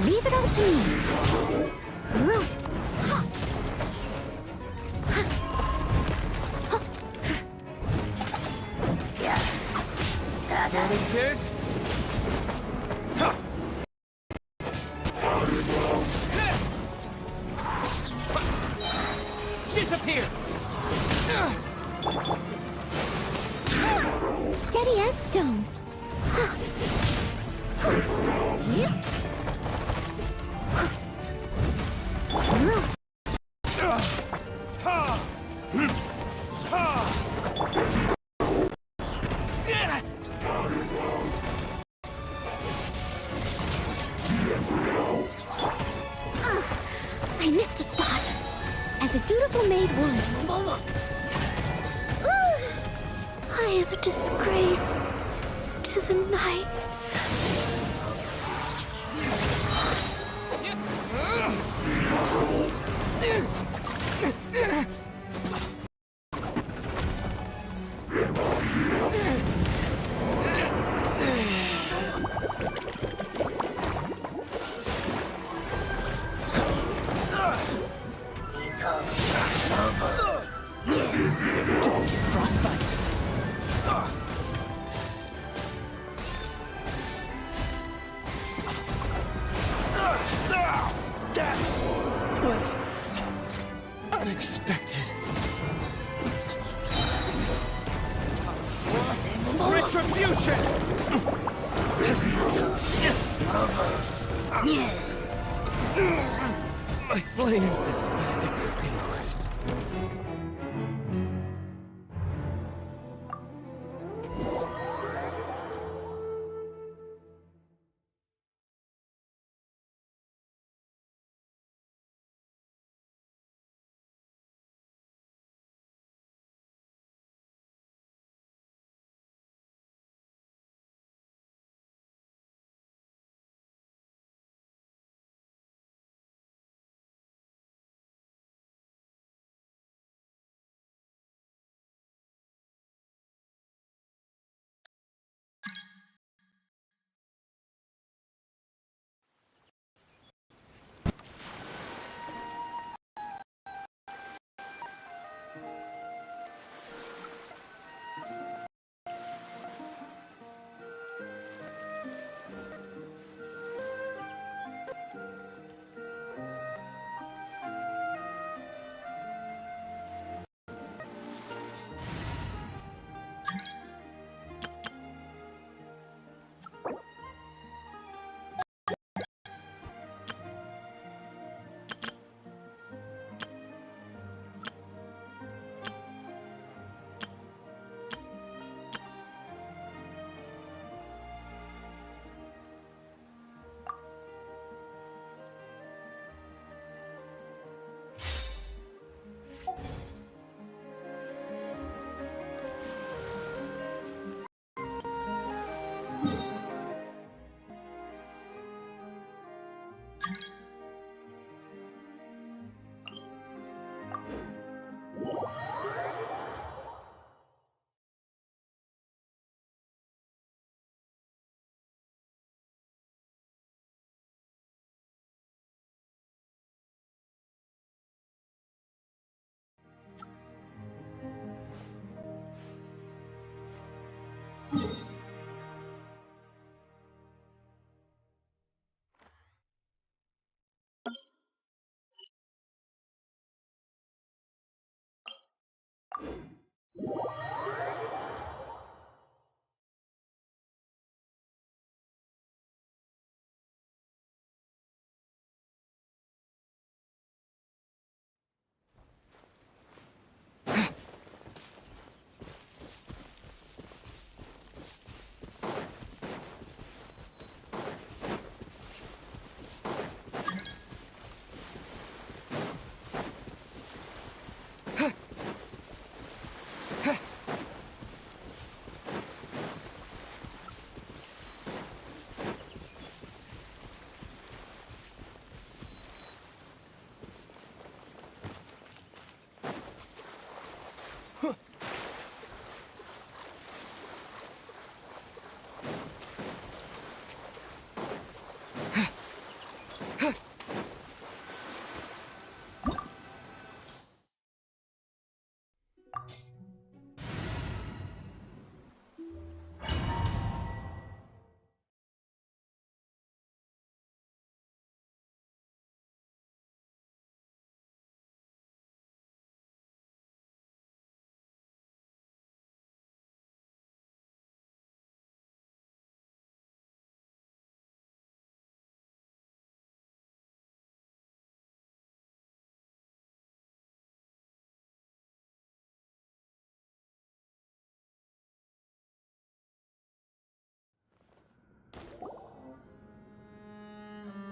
Leave it all to me. Getting this? Disappear! Steady as stone. I missed a spot, as a dutiful maid would. Mama! I am a disgrace to the knights. Don't get frostbite. That was unexpected. Retribution! My flame has been extinguished.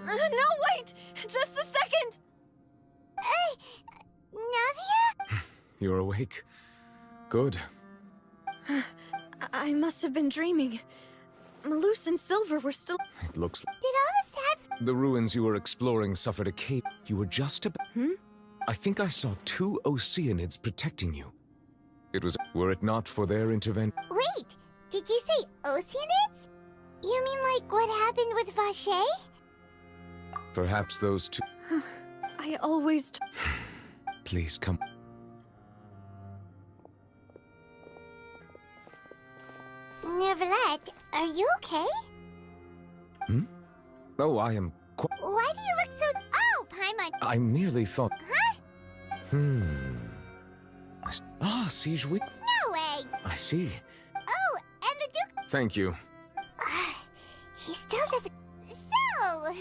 No, wait! Just a second! Navia? You're awake? Good. I must have been dreaming. Malus and Silver were still... It looks like Did all this happen? the ruins you were exploring suffered a cave. You were just about... I think I saw 2 Oceanids protecting you. It was... Were it not for their intervention... Wait, did you say Oceanids? You mean like what happened with Vache? Perhaps those 2... I always... Please come. Neverlet, are you okay? Hmm? Oh, I am quite... Why do you look so... Oh, Paimon! I merely thought... Huh? Ah, siege we... No way! I see. Oh, and the Duke... Thank you. He still doesn't... So...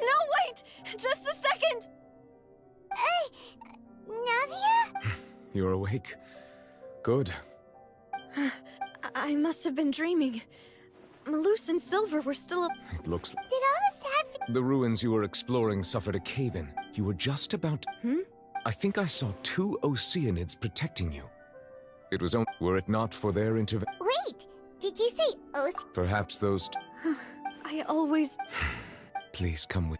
No, wait! Just a second! Navia? You're awake. Good. I must have been dreaming. Malus and Silver were still... It looks... Did all this happen? The ruins you were exploring suffered a cave-in. You were just about... I think I saw 2 Oceanids protecting you. It was only... Were it not for their intervention... Wait! Did you say Perhaps those... I always... Please come with...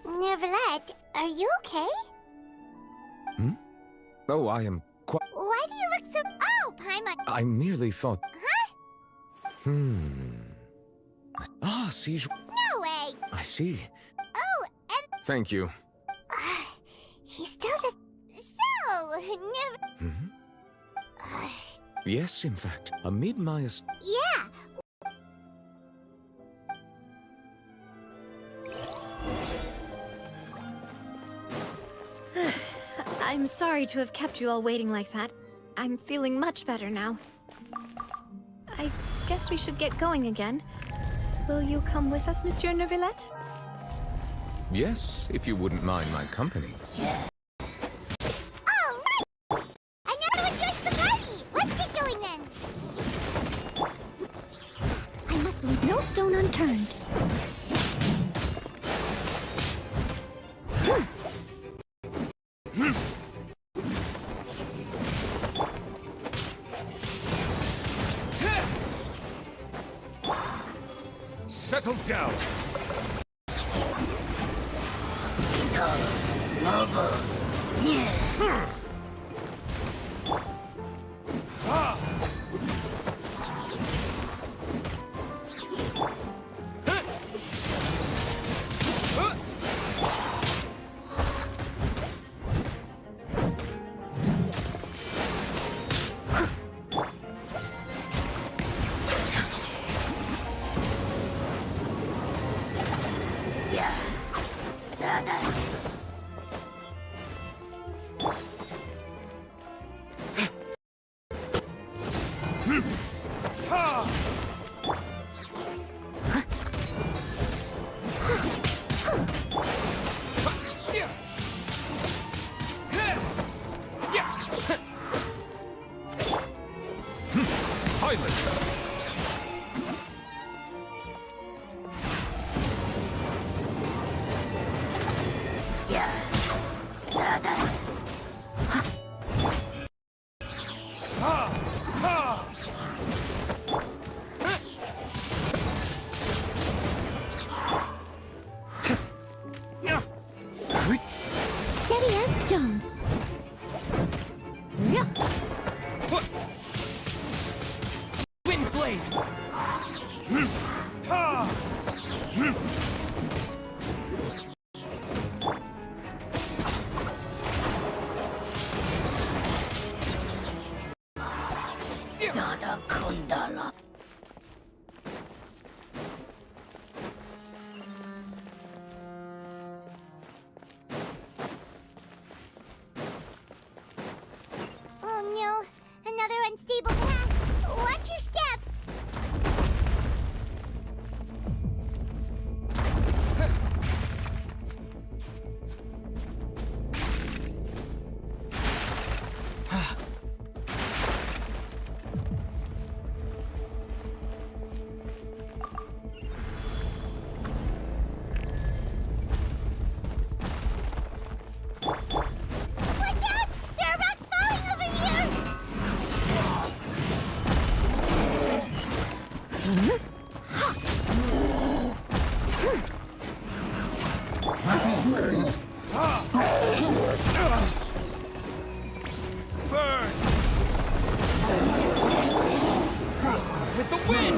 Neverlet, are you okay? Oh, I am quite... Why do you look so... Oh, Paimon! I merely thought... Huh? Ah, siege... No way! I see. Oh, and... Thank you. He still does... So... Never... Yes, in fact. Amid my... Yeah! I'm sorry to have kept you all waiting like that. I'm feeling much better now. I guess we should get going again. Will you come with us, Monsieur Neuvillette? Yes, if you wouldn't mind my company. Oh, right! I know how to enjoy the party! Let's get going then! I must leave no stone unturned. Settle down. blade! Oh no, another unstable path. Watch your step. Watch out! There are rocks falling over here! Burn! With the wind!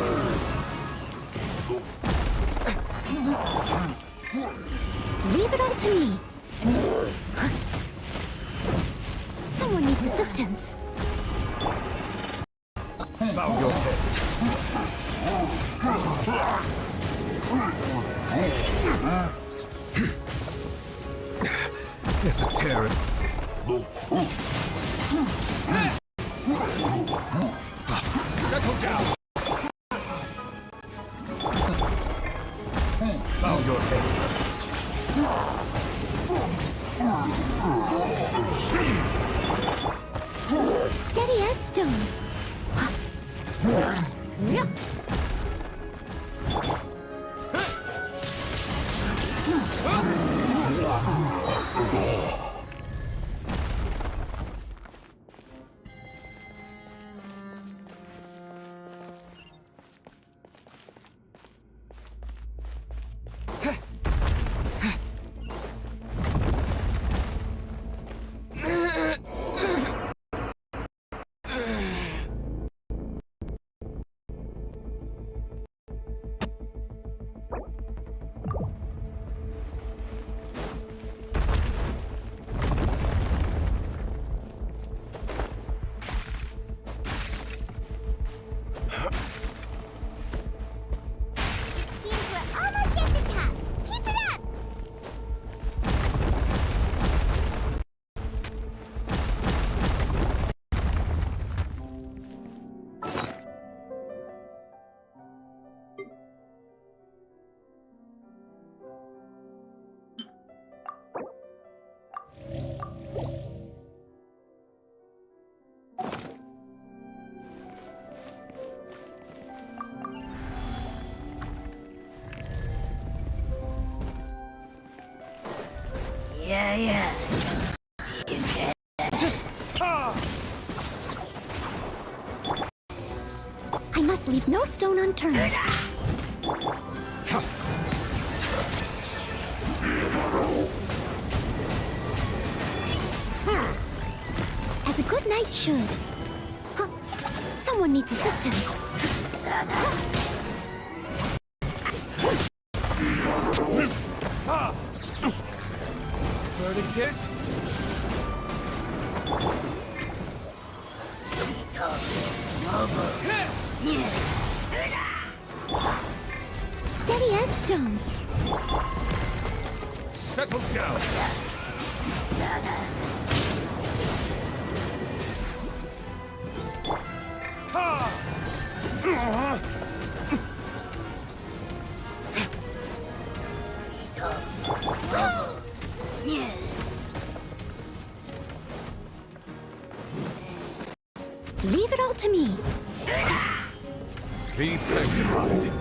Leave it all to me. Someone needs assistance. Bow your head. There's a tear in... Settle down! Bow your head. Steady as stone. Seems we're almost at the top. Keep it up! Yeah. I must leave no stone unturned. As a good knight should. Someone needs assistance. Verdict is... Steady as stone. Settle down! Leave it all to me. Be sanctified.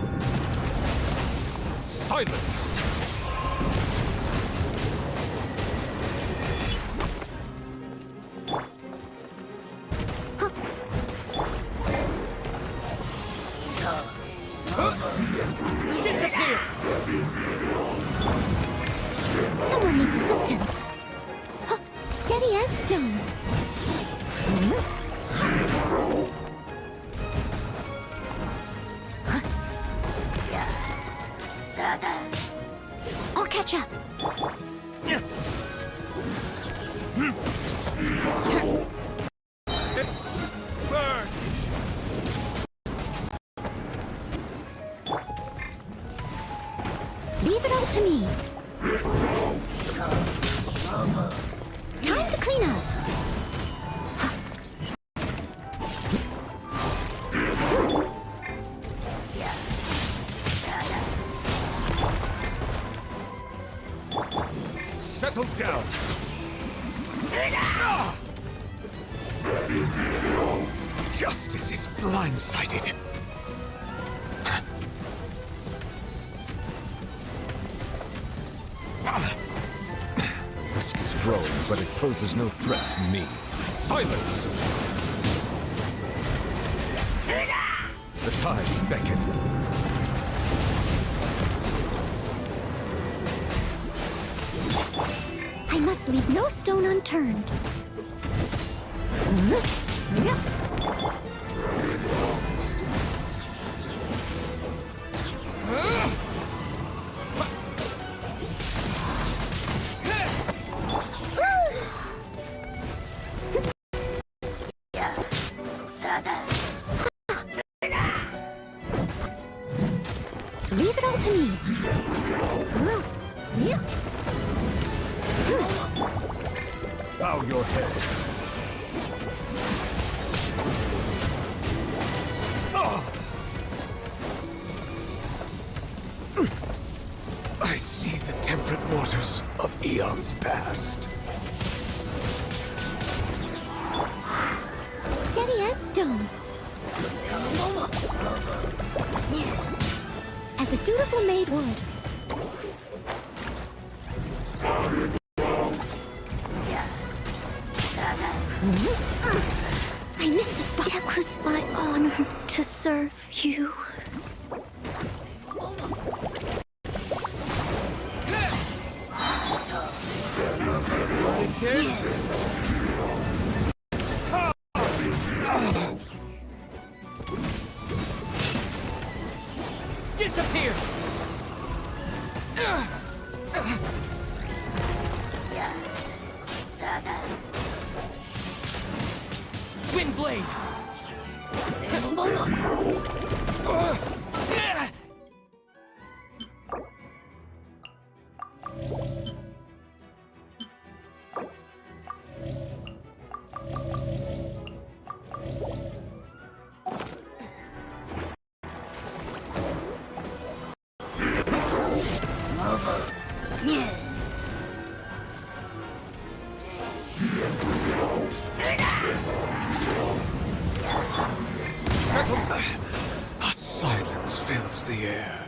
Silence! Disappear! Someone needs assistance. Steady as stone. I'll catch up. Burn! Leave it all to me. Time to clean up. Settle down! Justice is blindsided. Risk is growing, but it poses no threat to me. Silence! The tides beckon. I must leave no stone unturned. Leave it all to me. Bow your head. I see the temperate waters of eons past. Steady as stone. As a dutiful maid would. I missed a spot. It was my honor to serve you. Disappear! Windblade! Settle there. A silence fills the air.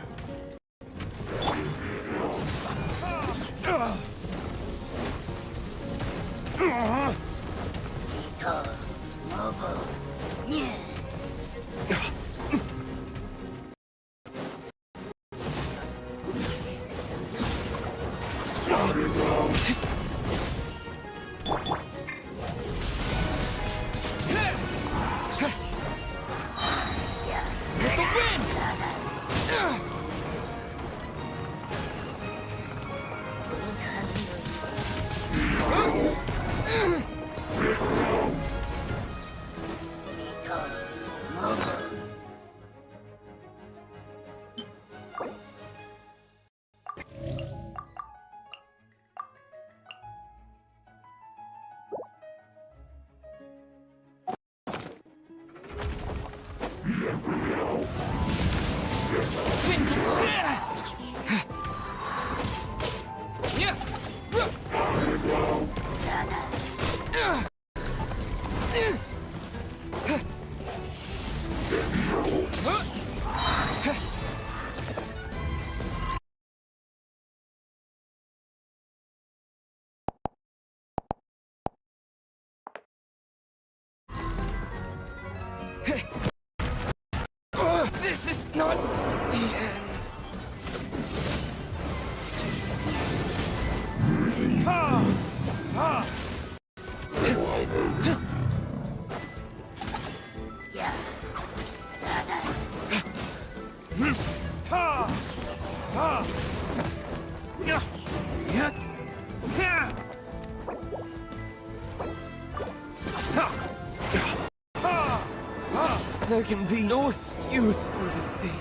This is not the end. Ha! Ha! Ha! Ha! There can be no excuse for defeat.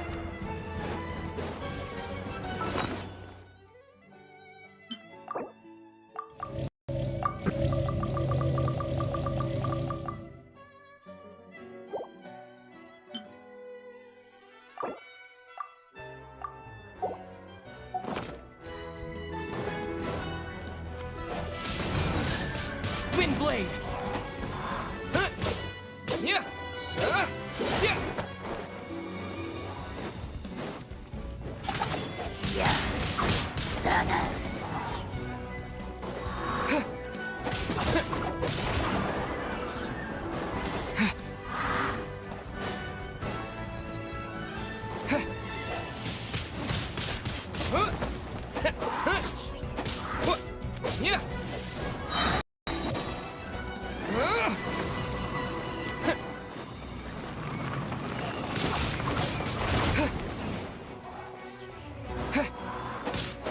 Windblade! Yeah! Yeah!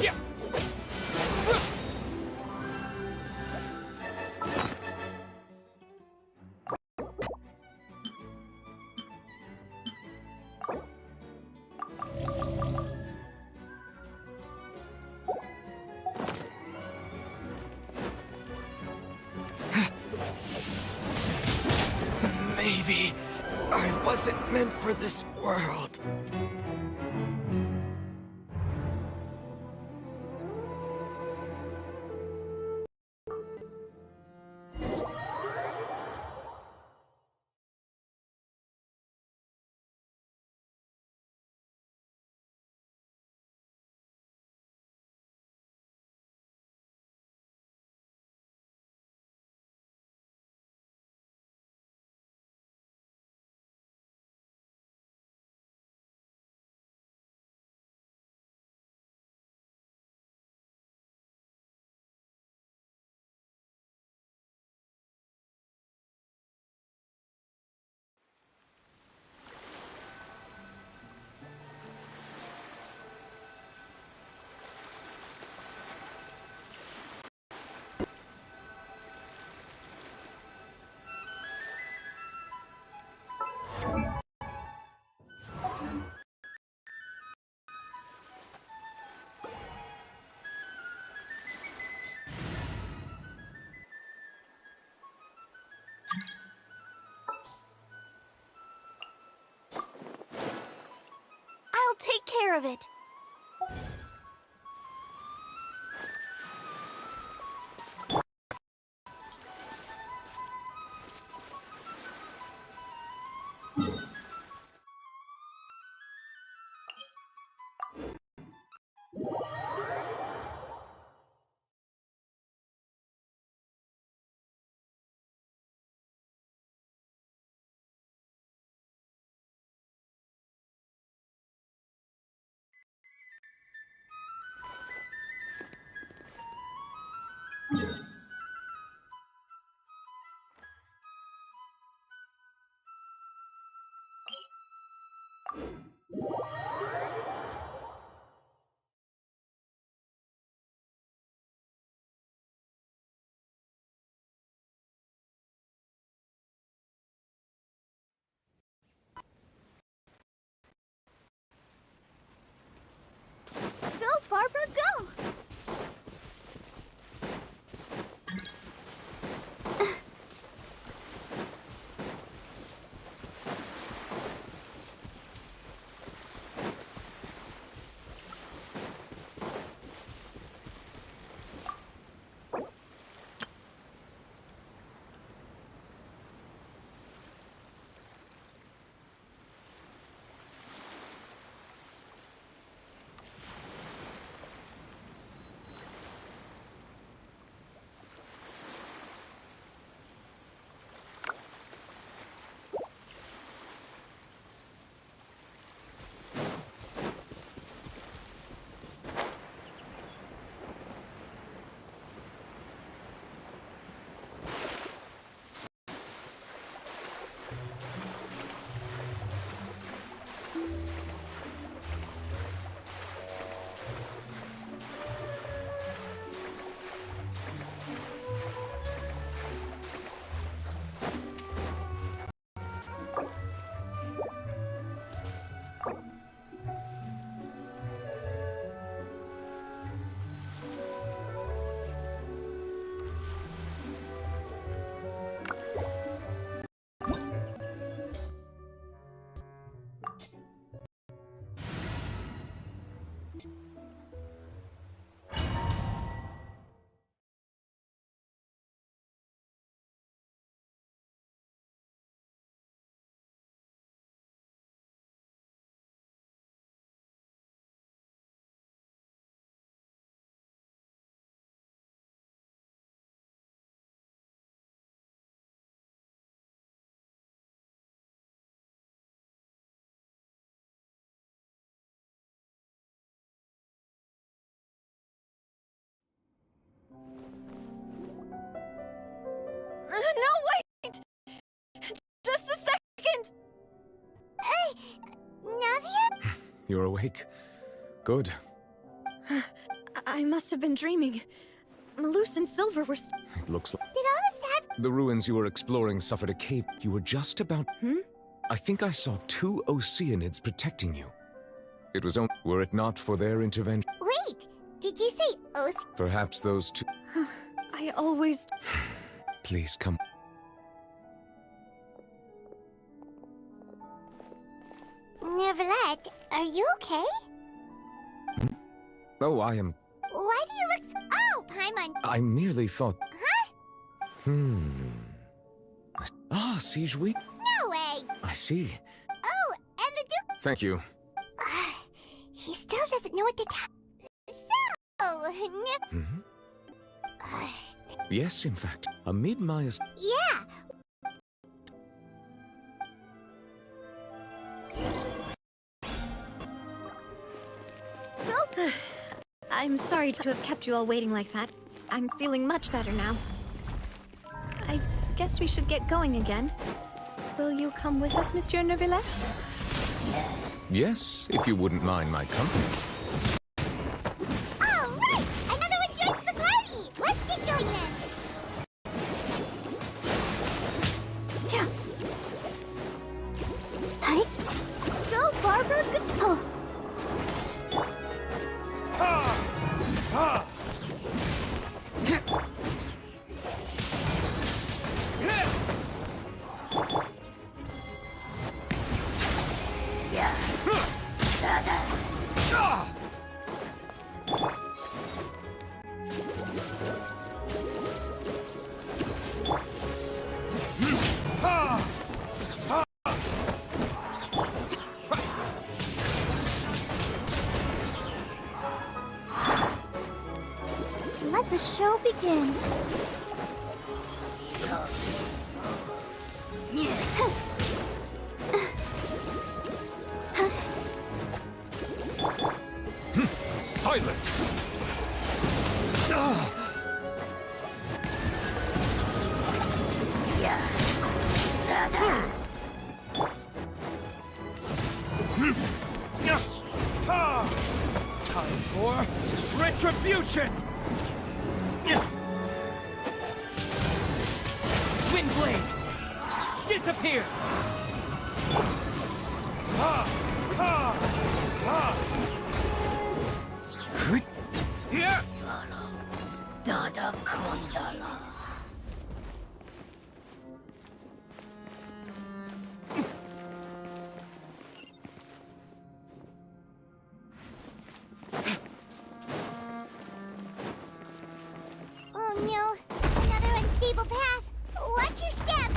Yeah! Maybe I wasn't meant for this world. I'll take care of it. Go, Barbara, go! you're awake. Good. I must have been dreaming. Malus and Silver were It looks like... Did all this happen? The ruins you were exploring suffered a cave. You were just about... I think I saw 2 Oceanids protecting you. It was only... Were it not for their intervention... Wait! Did you say Perhaps those 2... I always... Please come. Neverlet, are you okay? Oh, I am... Why do you look Oh, Paimon! I merely thought... Huh? Ah, siege week? No way! I see. Oh, and the Duke... Thank you. He still doesn't know what to tell... So... Yes, in fact. Amid my... Yeah! I'm sorry to have kept you all waiting like that. I'm feeling much better now. I guess we should get going again. Will you come with us, Monsieur Neuvillette? Yes, if you wouldn't mind my company. All right! Another one joins the party! Let's get going then! Yeah. Hi. Go, Barbara! Go! Oh. Let the show begin. Silence! Time for retribution! Windblade! Disappear! Dada Kondala. Oh no, another unstable path. Watch your step.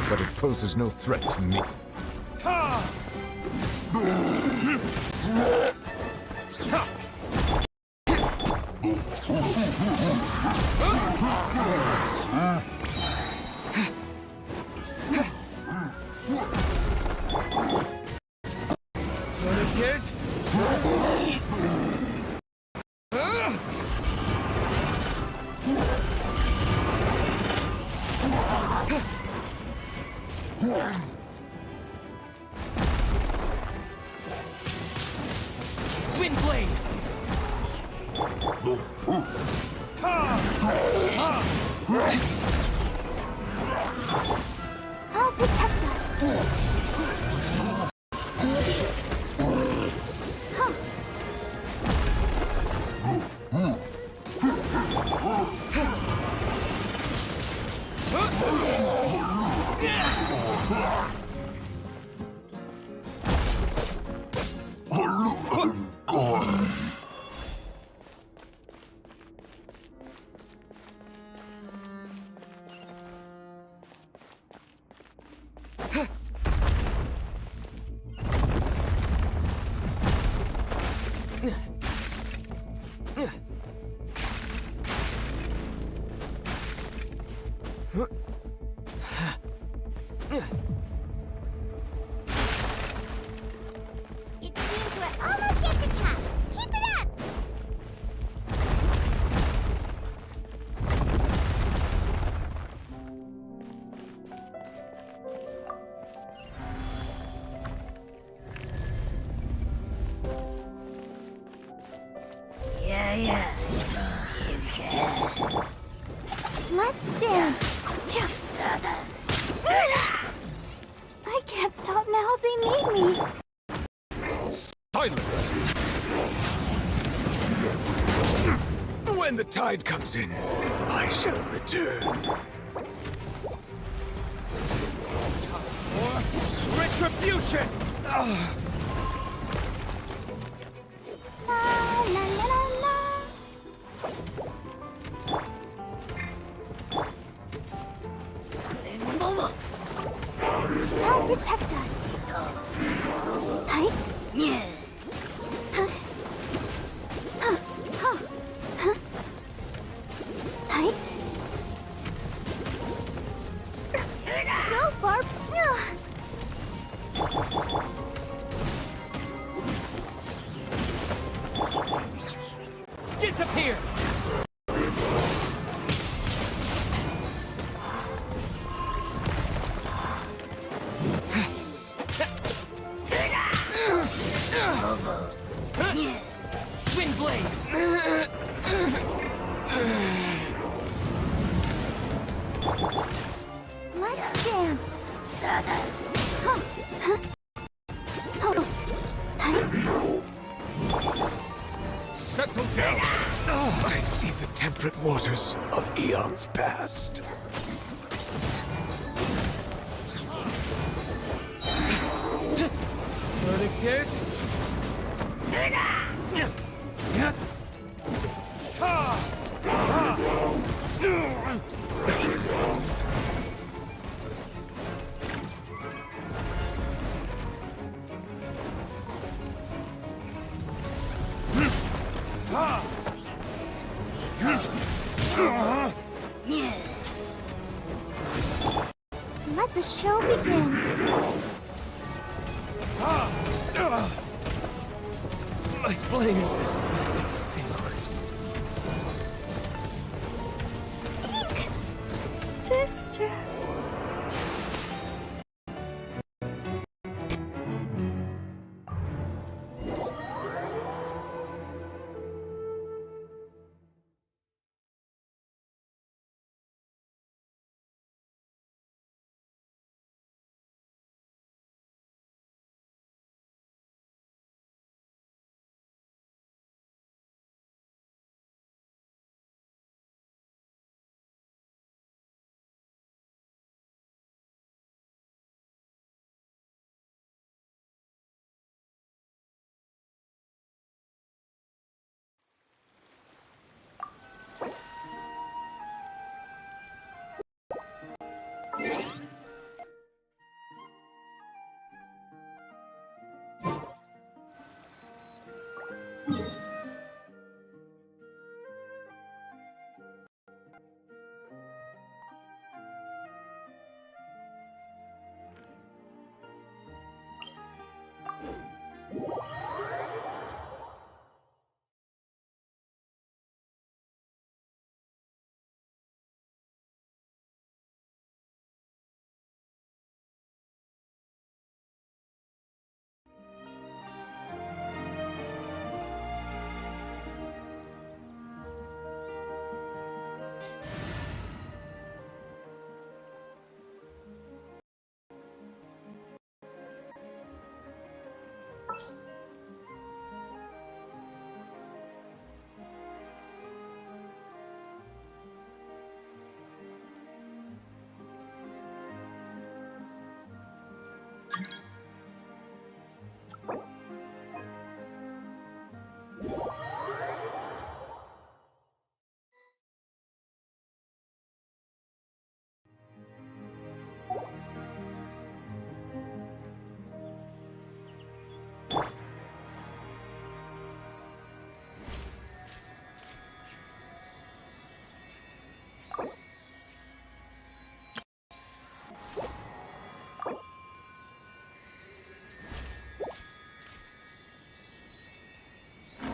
But it poses no threat to me. Windblade! I'll protect us. Let's dance. I can't stop now. They need me. Silence! When the tide comes in, I shall return. Retribution! La la la la la. Help protect us. Hi. Hi. Go, Barb. Disappear! Twin blade! Let's dance. Settle down. I see the temperate waters of eons past. Verdict is... Let the show begin. My flame is extinguished. Sister.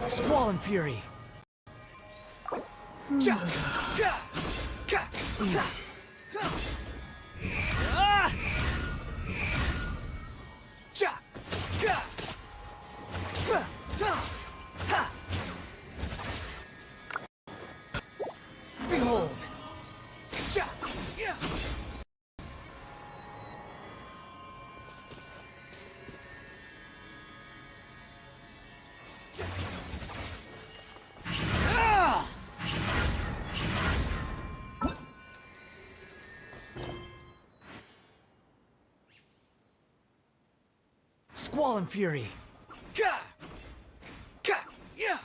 Squall Fury. squall and fury. Ka! Ka! Yeah!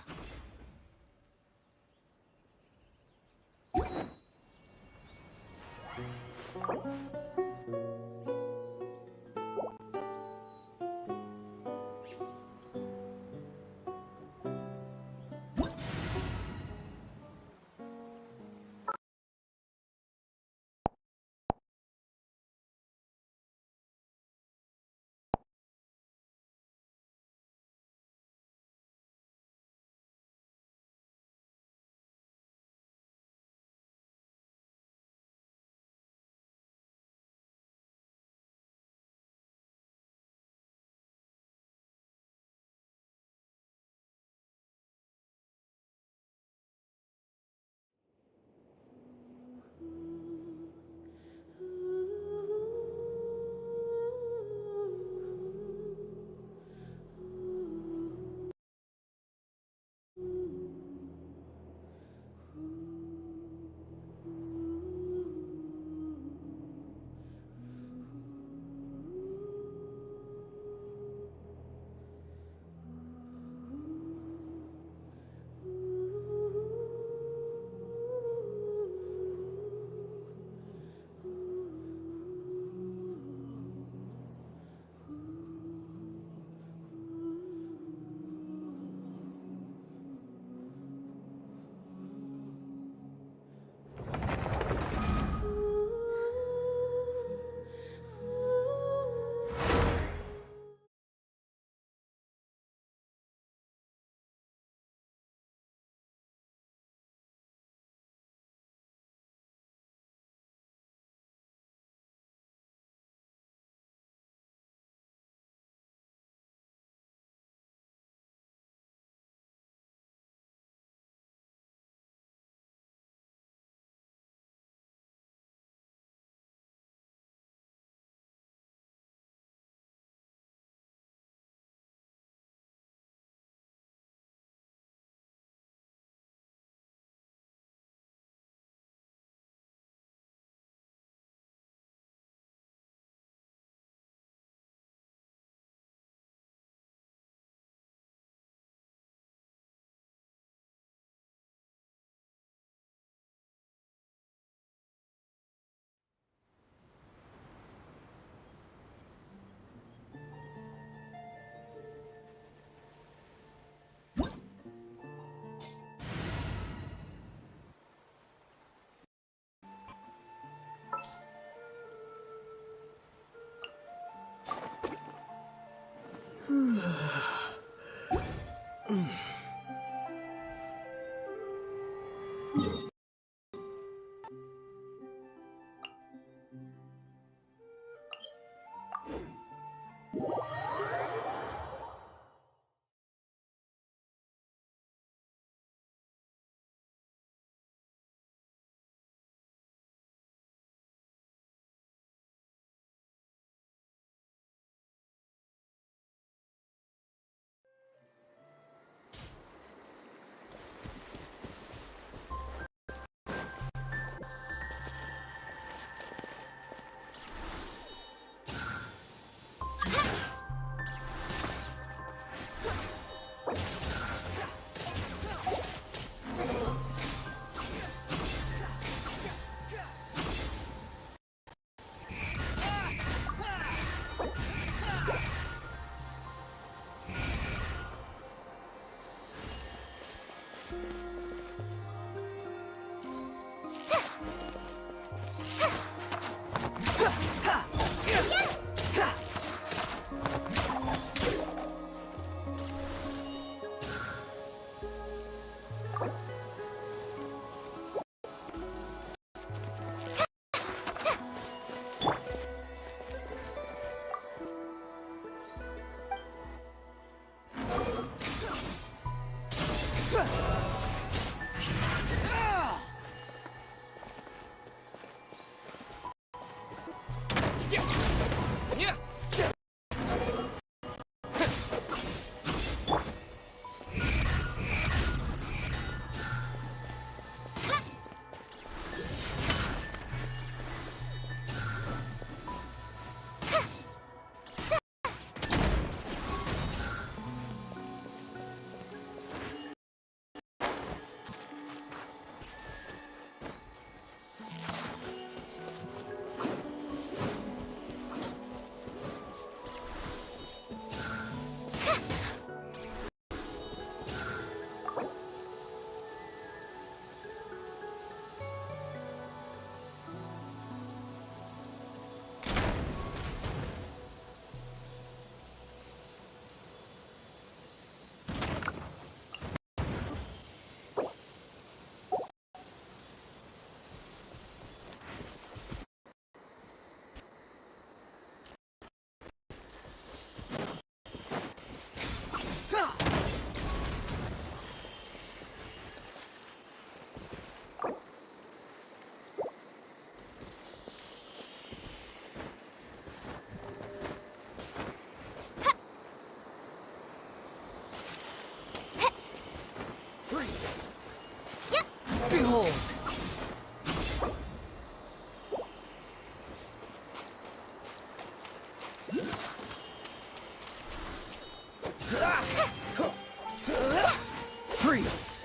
Freeze!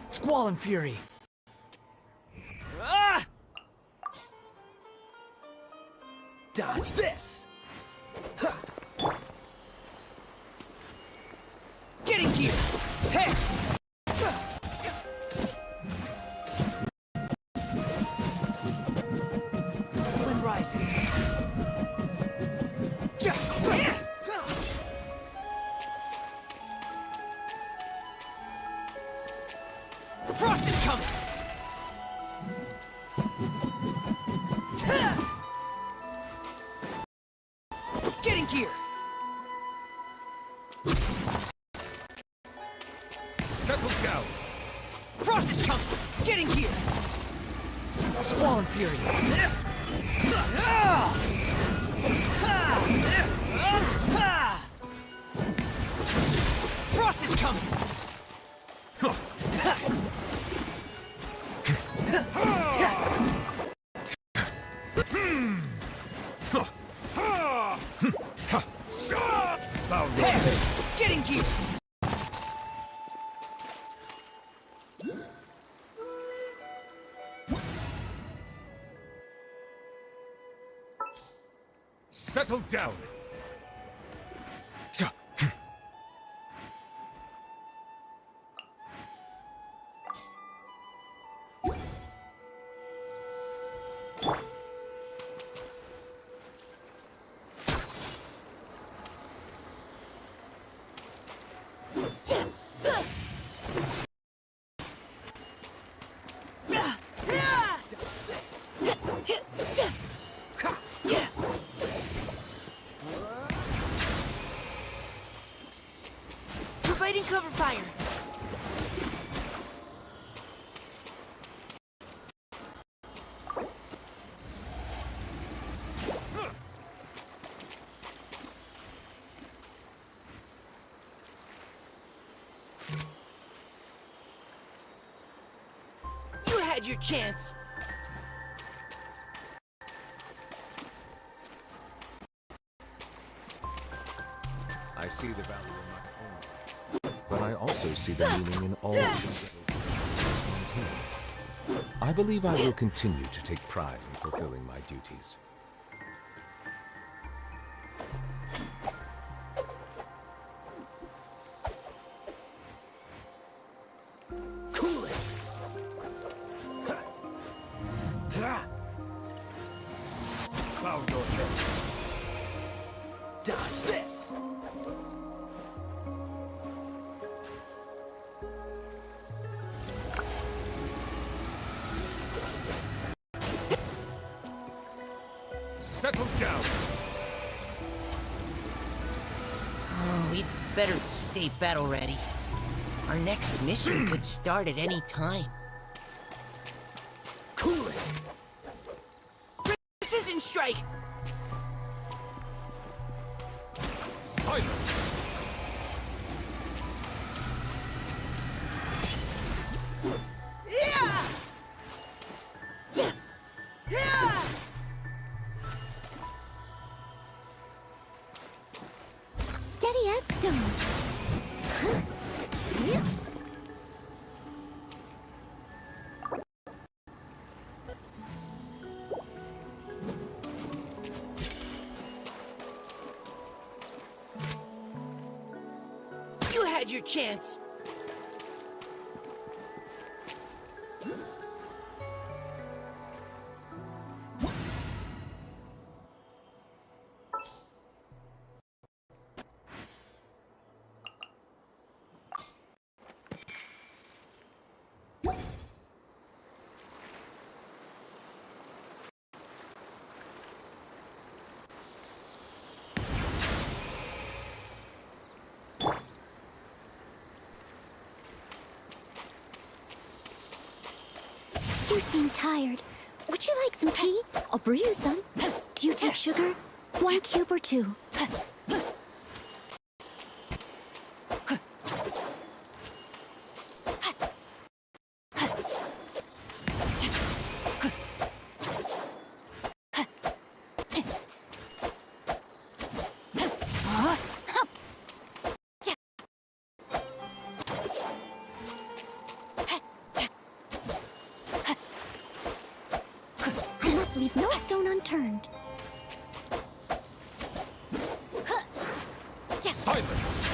Squall and Fury! Dodge this! Get in gear! Hey! Wind rises. Frost is coming! Get in gear! Settle down! Frost is coming! Get in gear! Squall and Fury! Frost is coming! Get in gear! Settle down! Providing cover fire. You had your chance. I see the value in my own, but I also see the meaning in all things that contain. I believe I will continue to take pride in fulfilling my duties. Cool it. Bow your head. Dodge this! Settle down! Oh, we'd better stay battle ready. Our next mission could start at any time. Cool it! Precision strike! Silence! Yeah! Yeah! Steady as stone. You had your chance. You seem tired. Would you like some tea? I'll brew you some. Do you take sugar? 1 cube or 2? leave no stone unturned. Silence!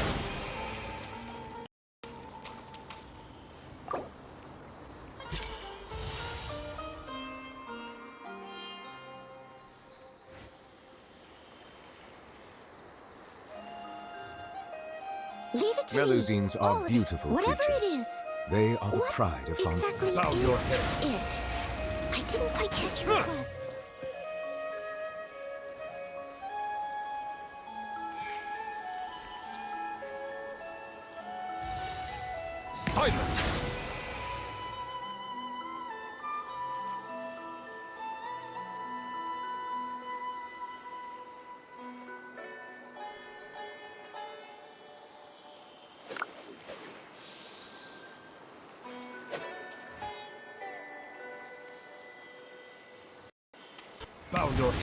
Leave it to me. Melusines are All of it. beautiful Whatever creatures. it is. They are the What pride of Fontaine. exactly Bow is your head. it? I didn't quite catch your request. Silence! Bow your head.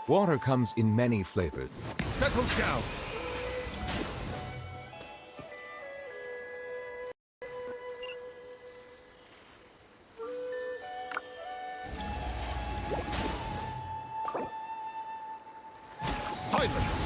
Water comes in many flavors. Settle down! Silence!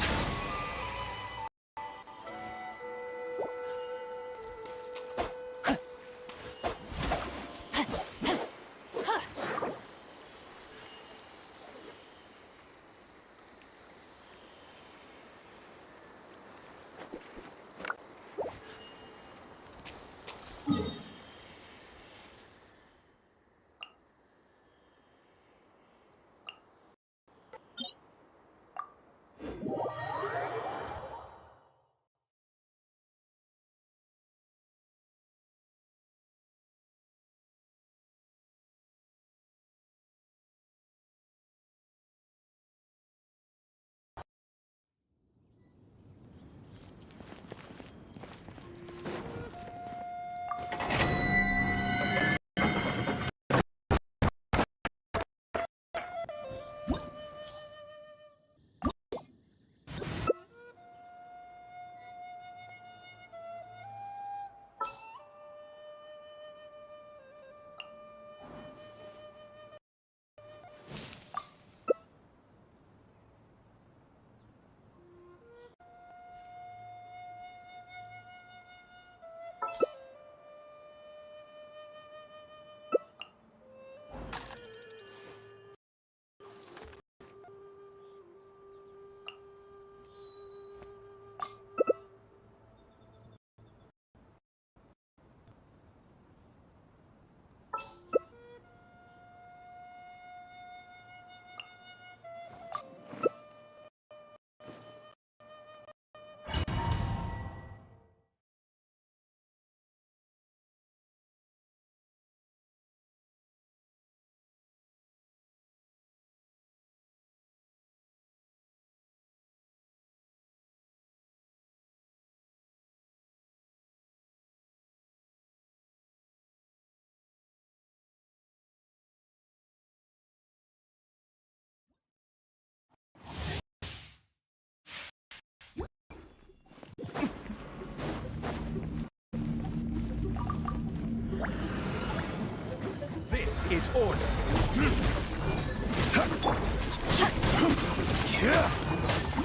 This is order.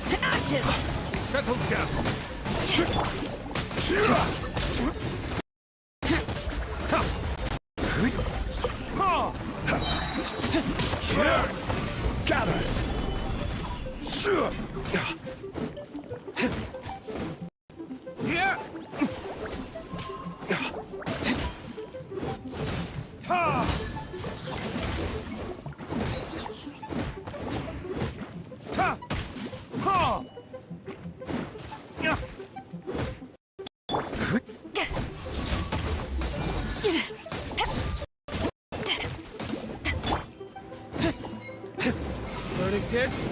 To ashes! Settle down. Gather. Verdict is...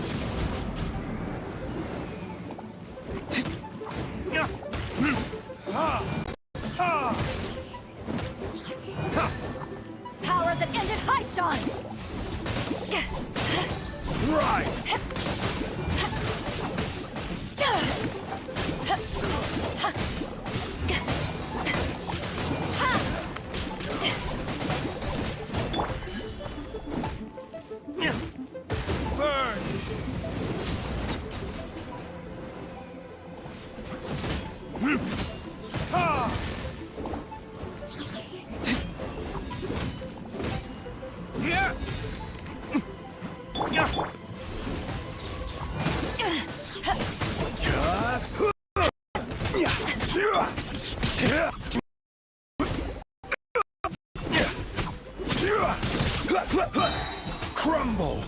Crumble!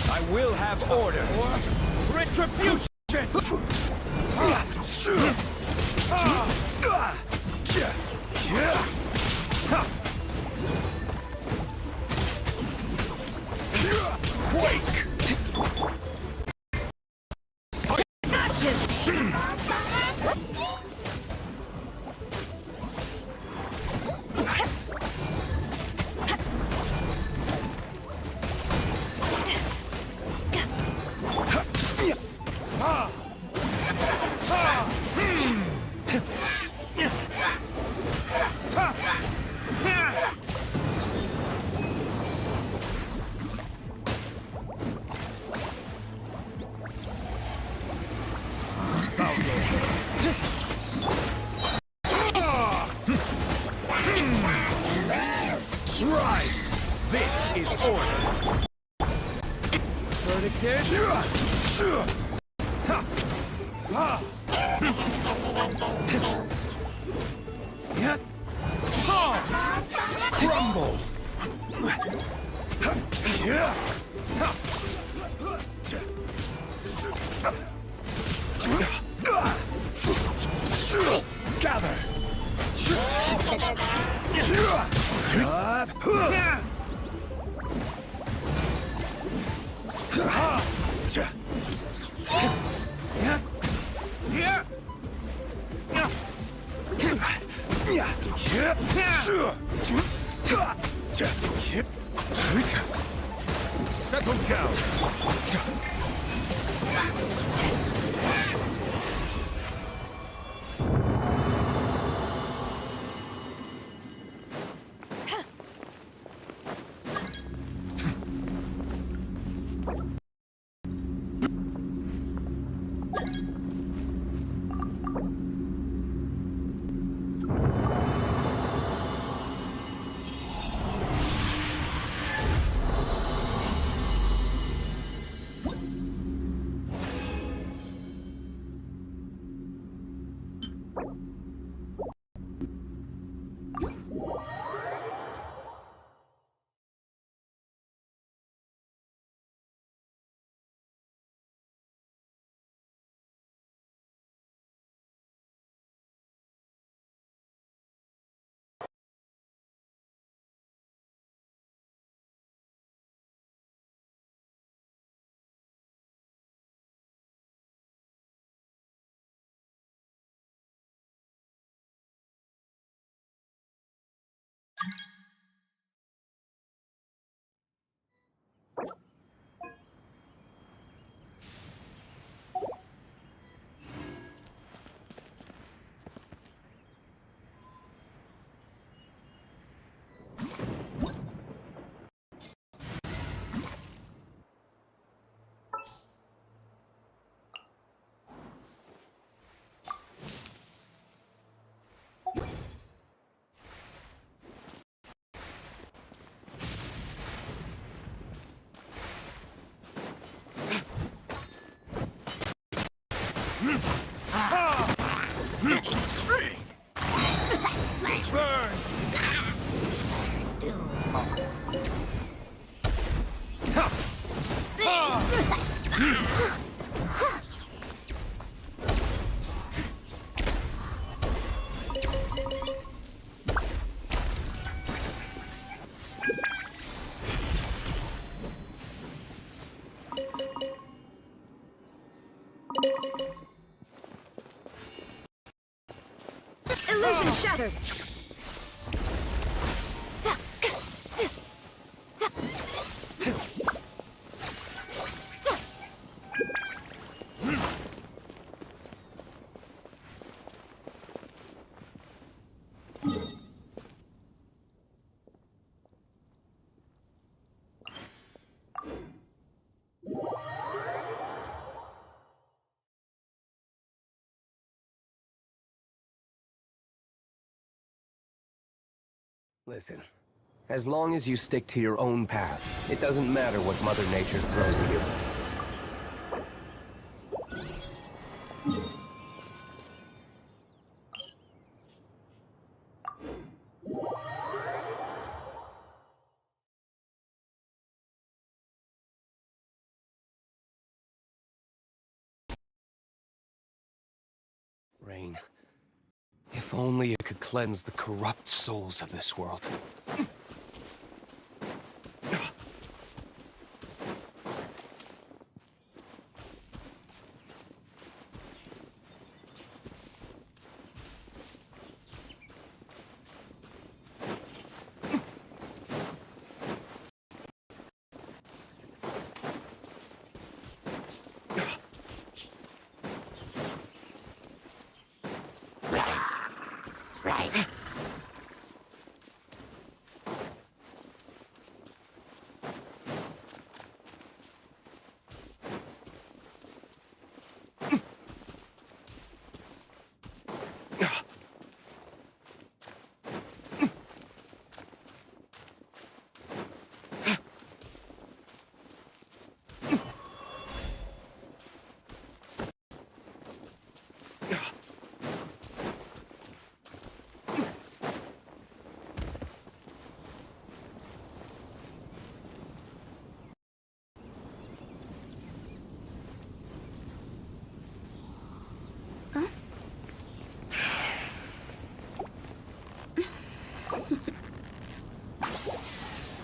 I will have order. Retribution! Quake! Rise! This is order. Verdict is... Crumble! Gather! Settle down. Illusion shattered! Listen, as long as you stick to your own path, it doesn't matter what Mother Nature throws at you. Rain. If only it could cleanse the corrupt souls of this world.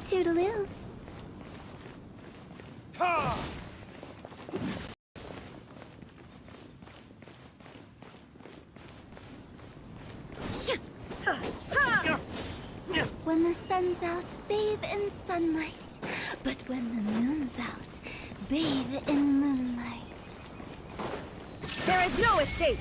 Toodaloo. When the sun's out, bathe in sunlight. But when the moon's out, bathe in moonlight. There is no escape!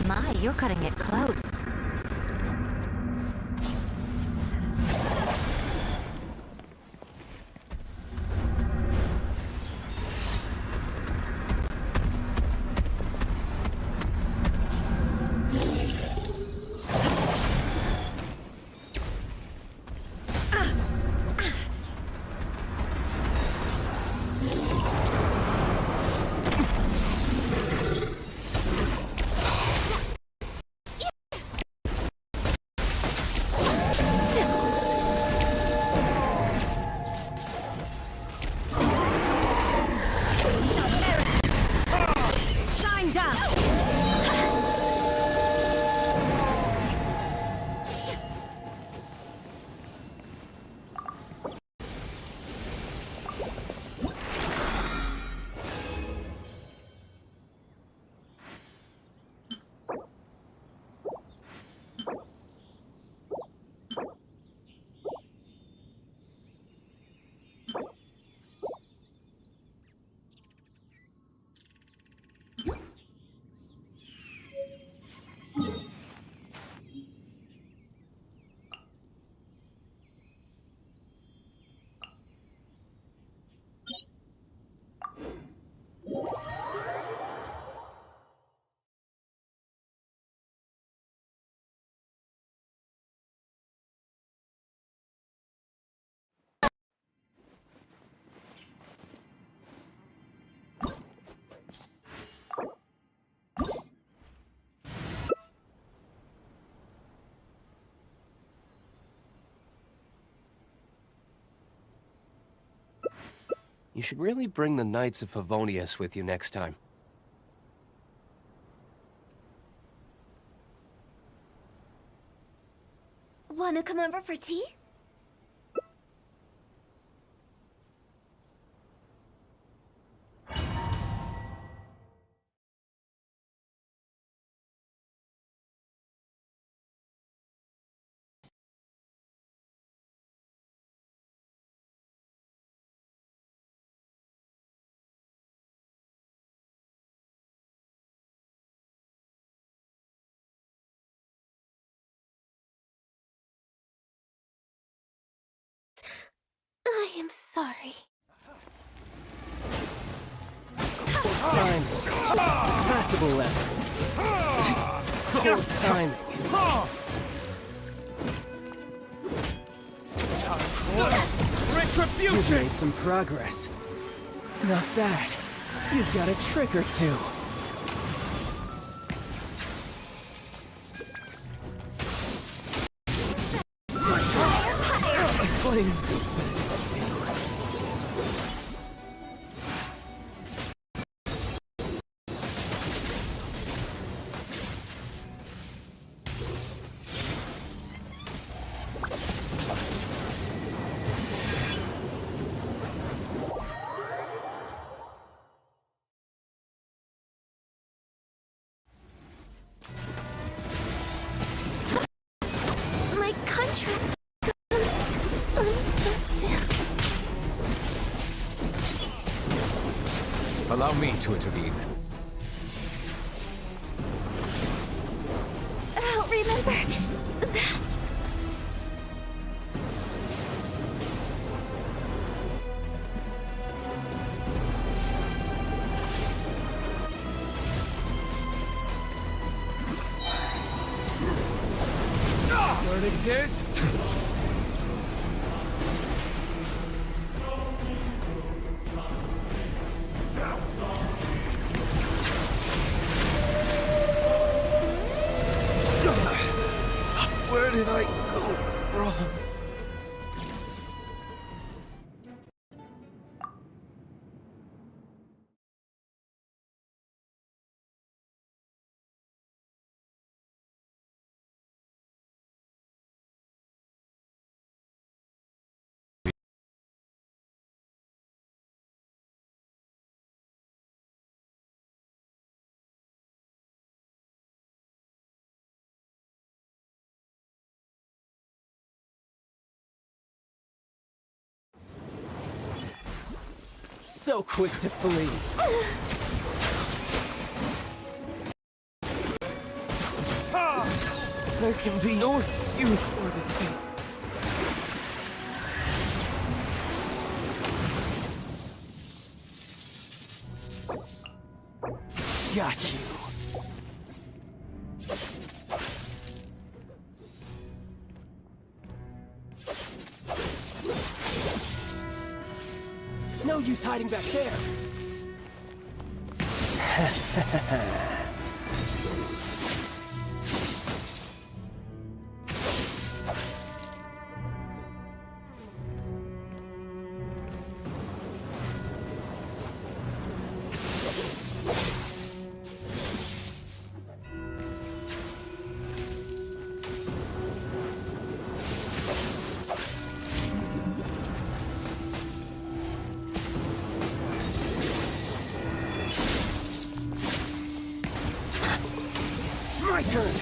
My, you're cutting it close. You should really bring the Knights of Favonius with you next time. Wanna come over for tea? I am sorry. Time. Passable effort. Good timing. Retribution! You've made some progress. Not bad. You've got a trick or two. Flame. My contract Allow me to intervene. I'll remember that. Verdict is... Where did I go wrong? So quick to flee. There can be no excuse for the thing. Got you. No use hiding back there. My turn.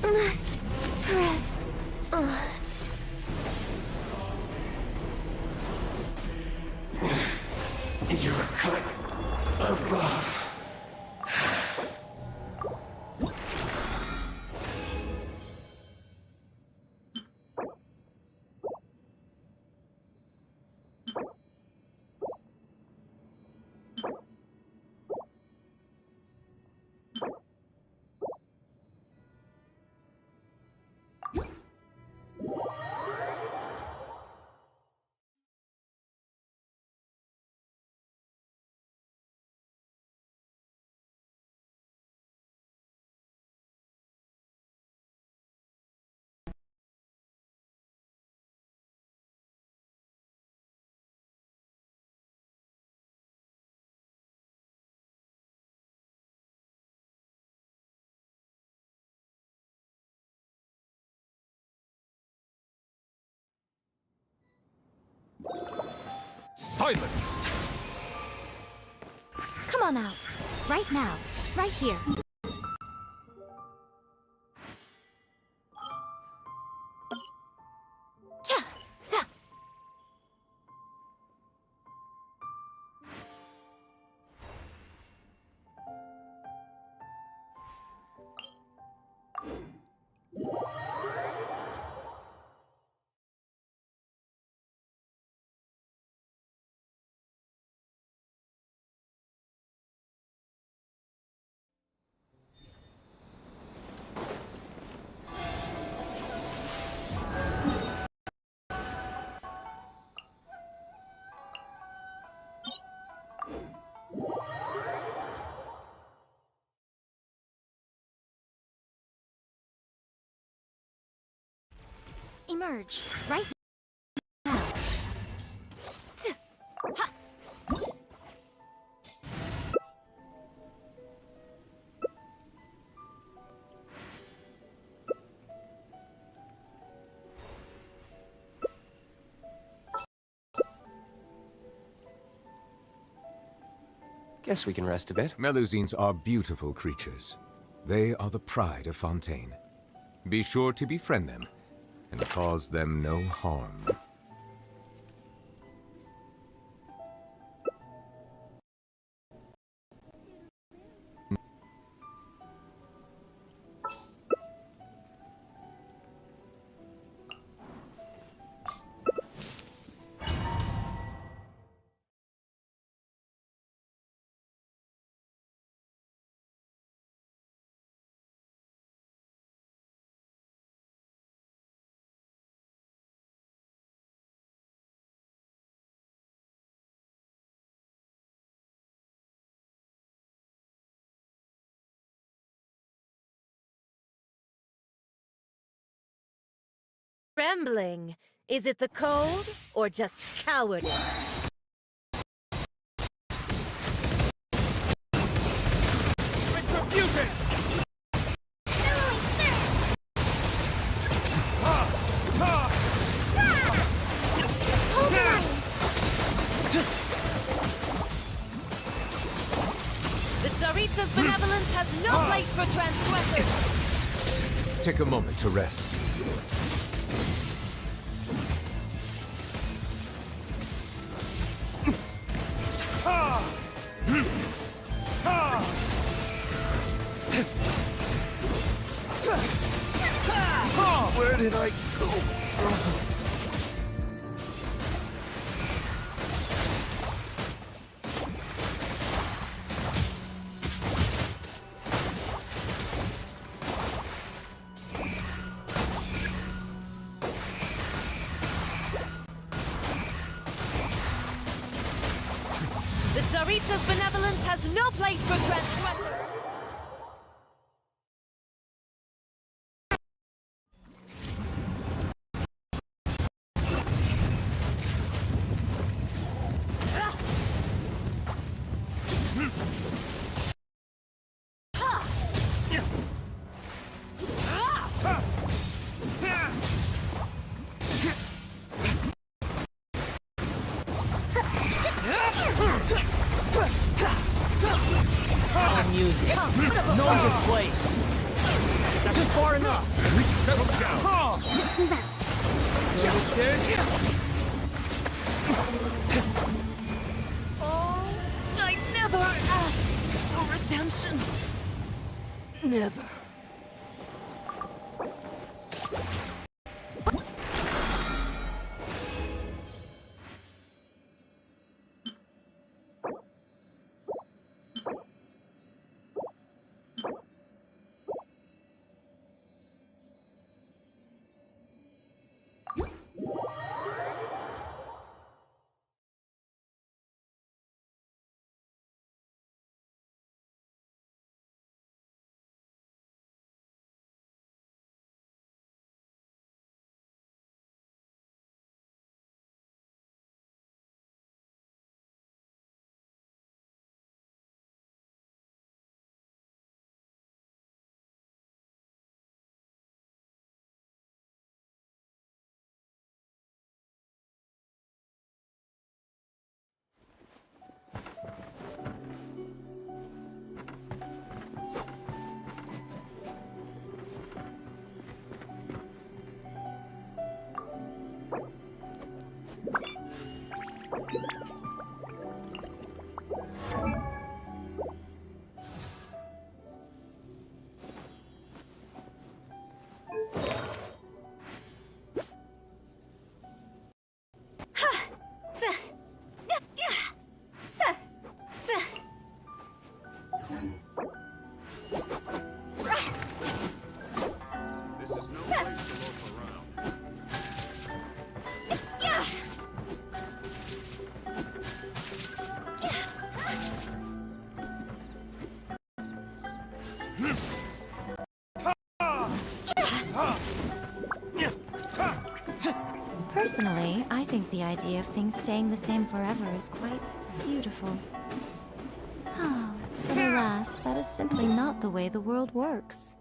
Must press on. You're cut above. Silence! Come on out. Right now. Right here. Emerge. Right now. Ha! Guess we can rest a bit. Melusines are beautiful creatures. They are the pride of Fontaine. Be sure to befriend them and cause them no harm. Trembling. Is it the cold or just cowardice? Retribution! The Tsaritsa's benevolence has no place for transgressors! Take a moment to rest. Where did I go? The Tsaritsa's benevolence has no place for transgressors! Music. Know your place. That's far enough. Settle down. Let's move out. Oh, I never asked for redemption. Never. Personally, I think the idea of things staying the same forever is quite beautiful. Oh, but alas, that is simply not the way the world works.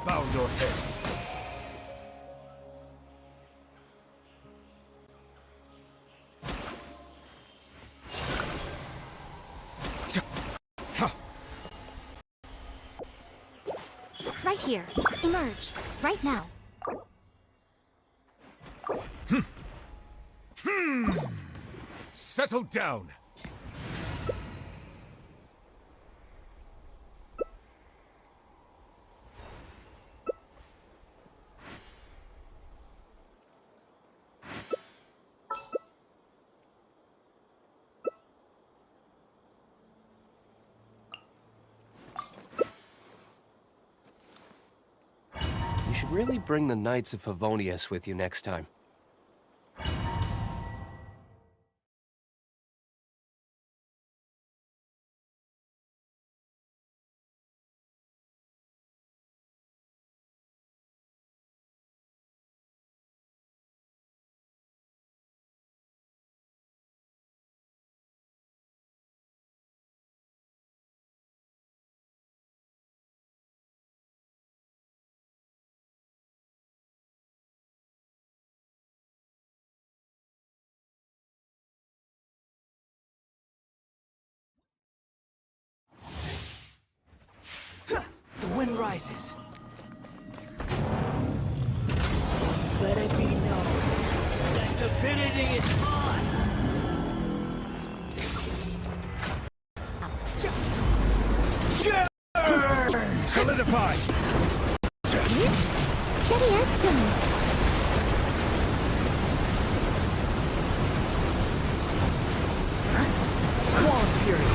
Bow your head. Right here. Emerge. Right now. Settle down. You should really bring the Knights of Favonius with you next time. The wind rises. Let it be known that divinity is on! Solidify! Steady as stone. Squall Fury!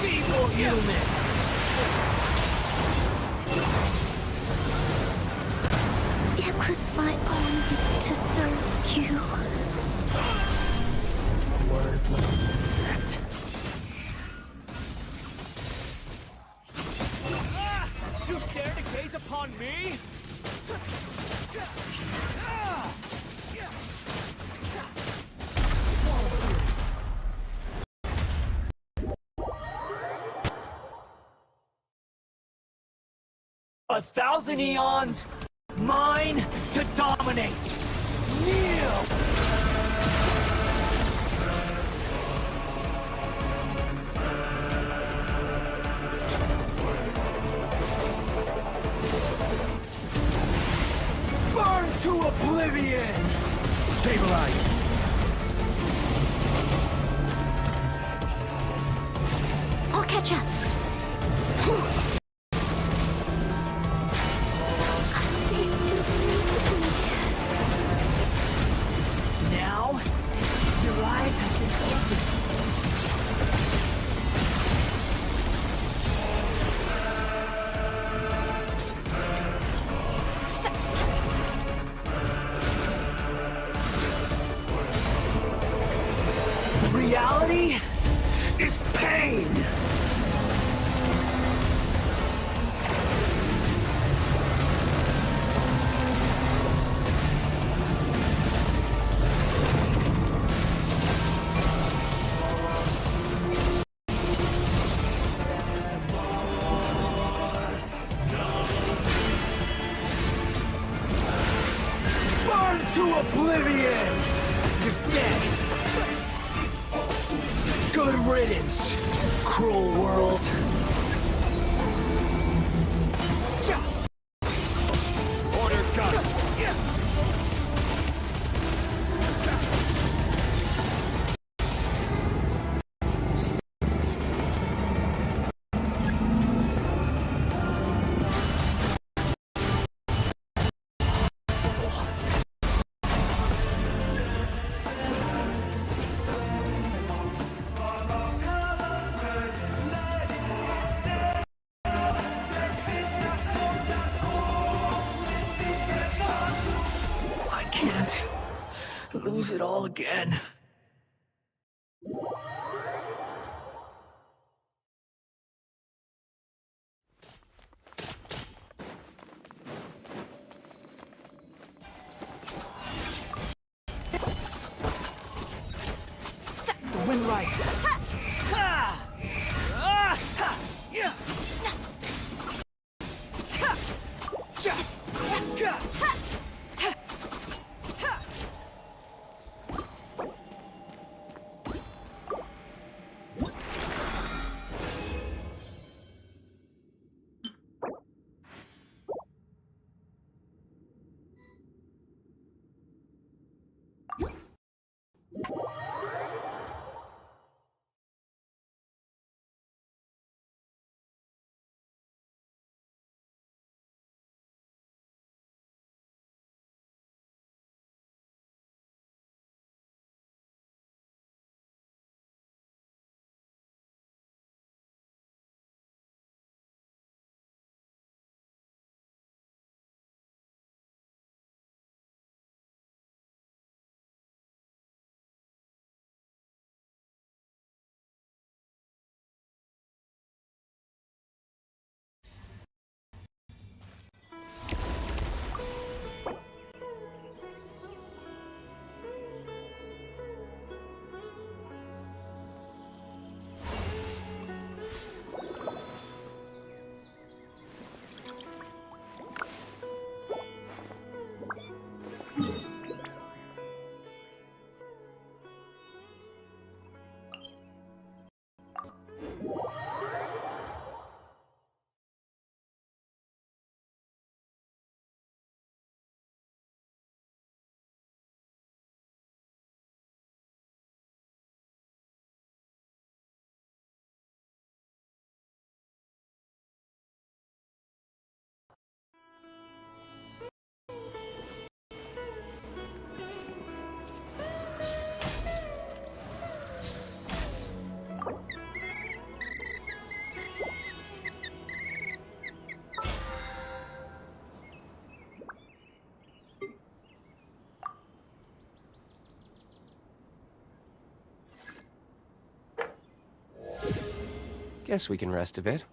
Be more human! It was my honor to serve you. Wordless insect. You dare to gaze upon me? A thousand eons, mine to dominate. Kneel! Burn to oblivion! Stabilize! I'll catch up. They still need me. Now, your eyes have been opened. Reality is pain! Burn to oblivion! You're dead! Good riddance, cruel world. Order got. Lose it all again. The wind rises. Guess we can rest a bit.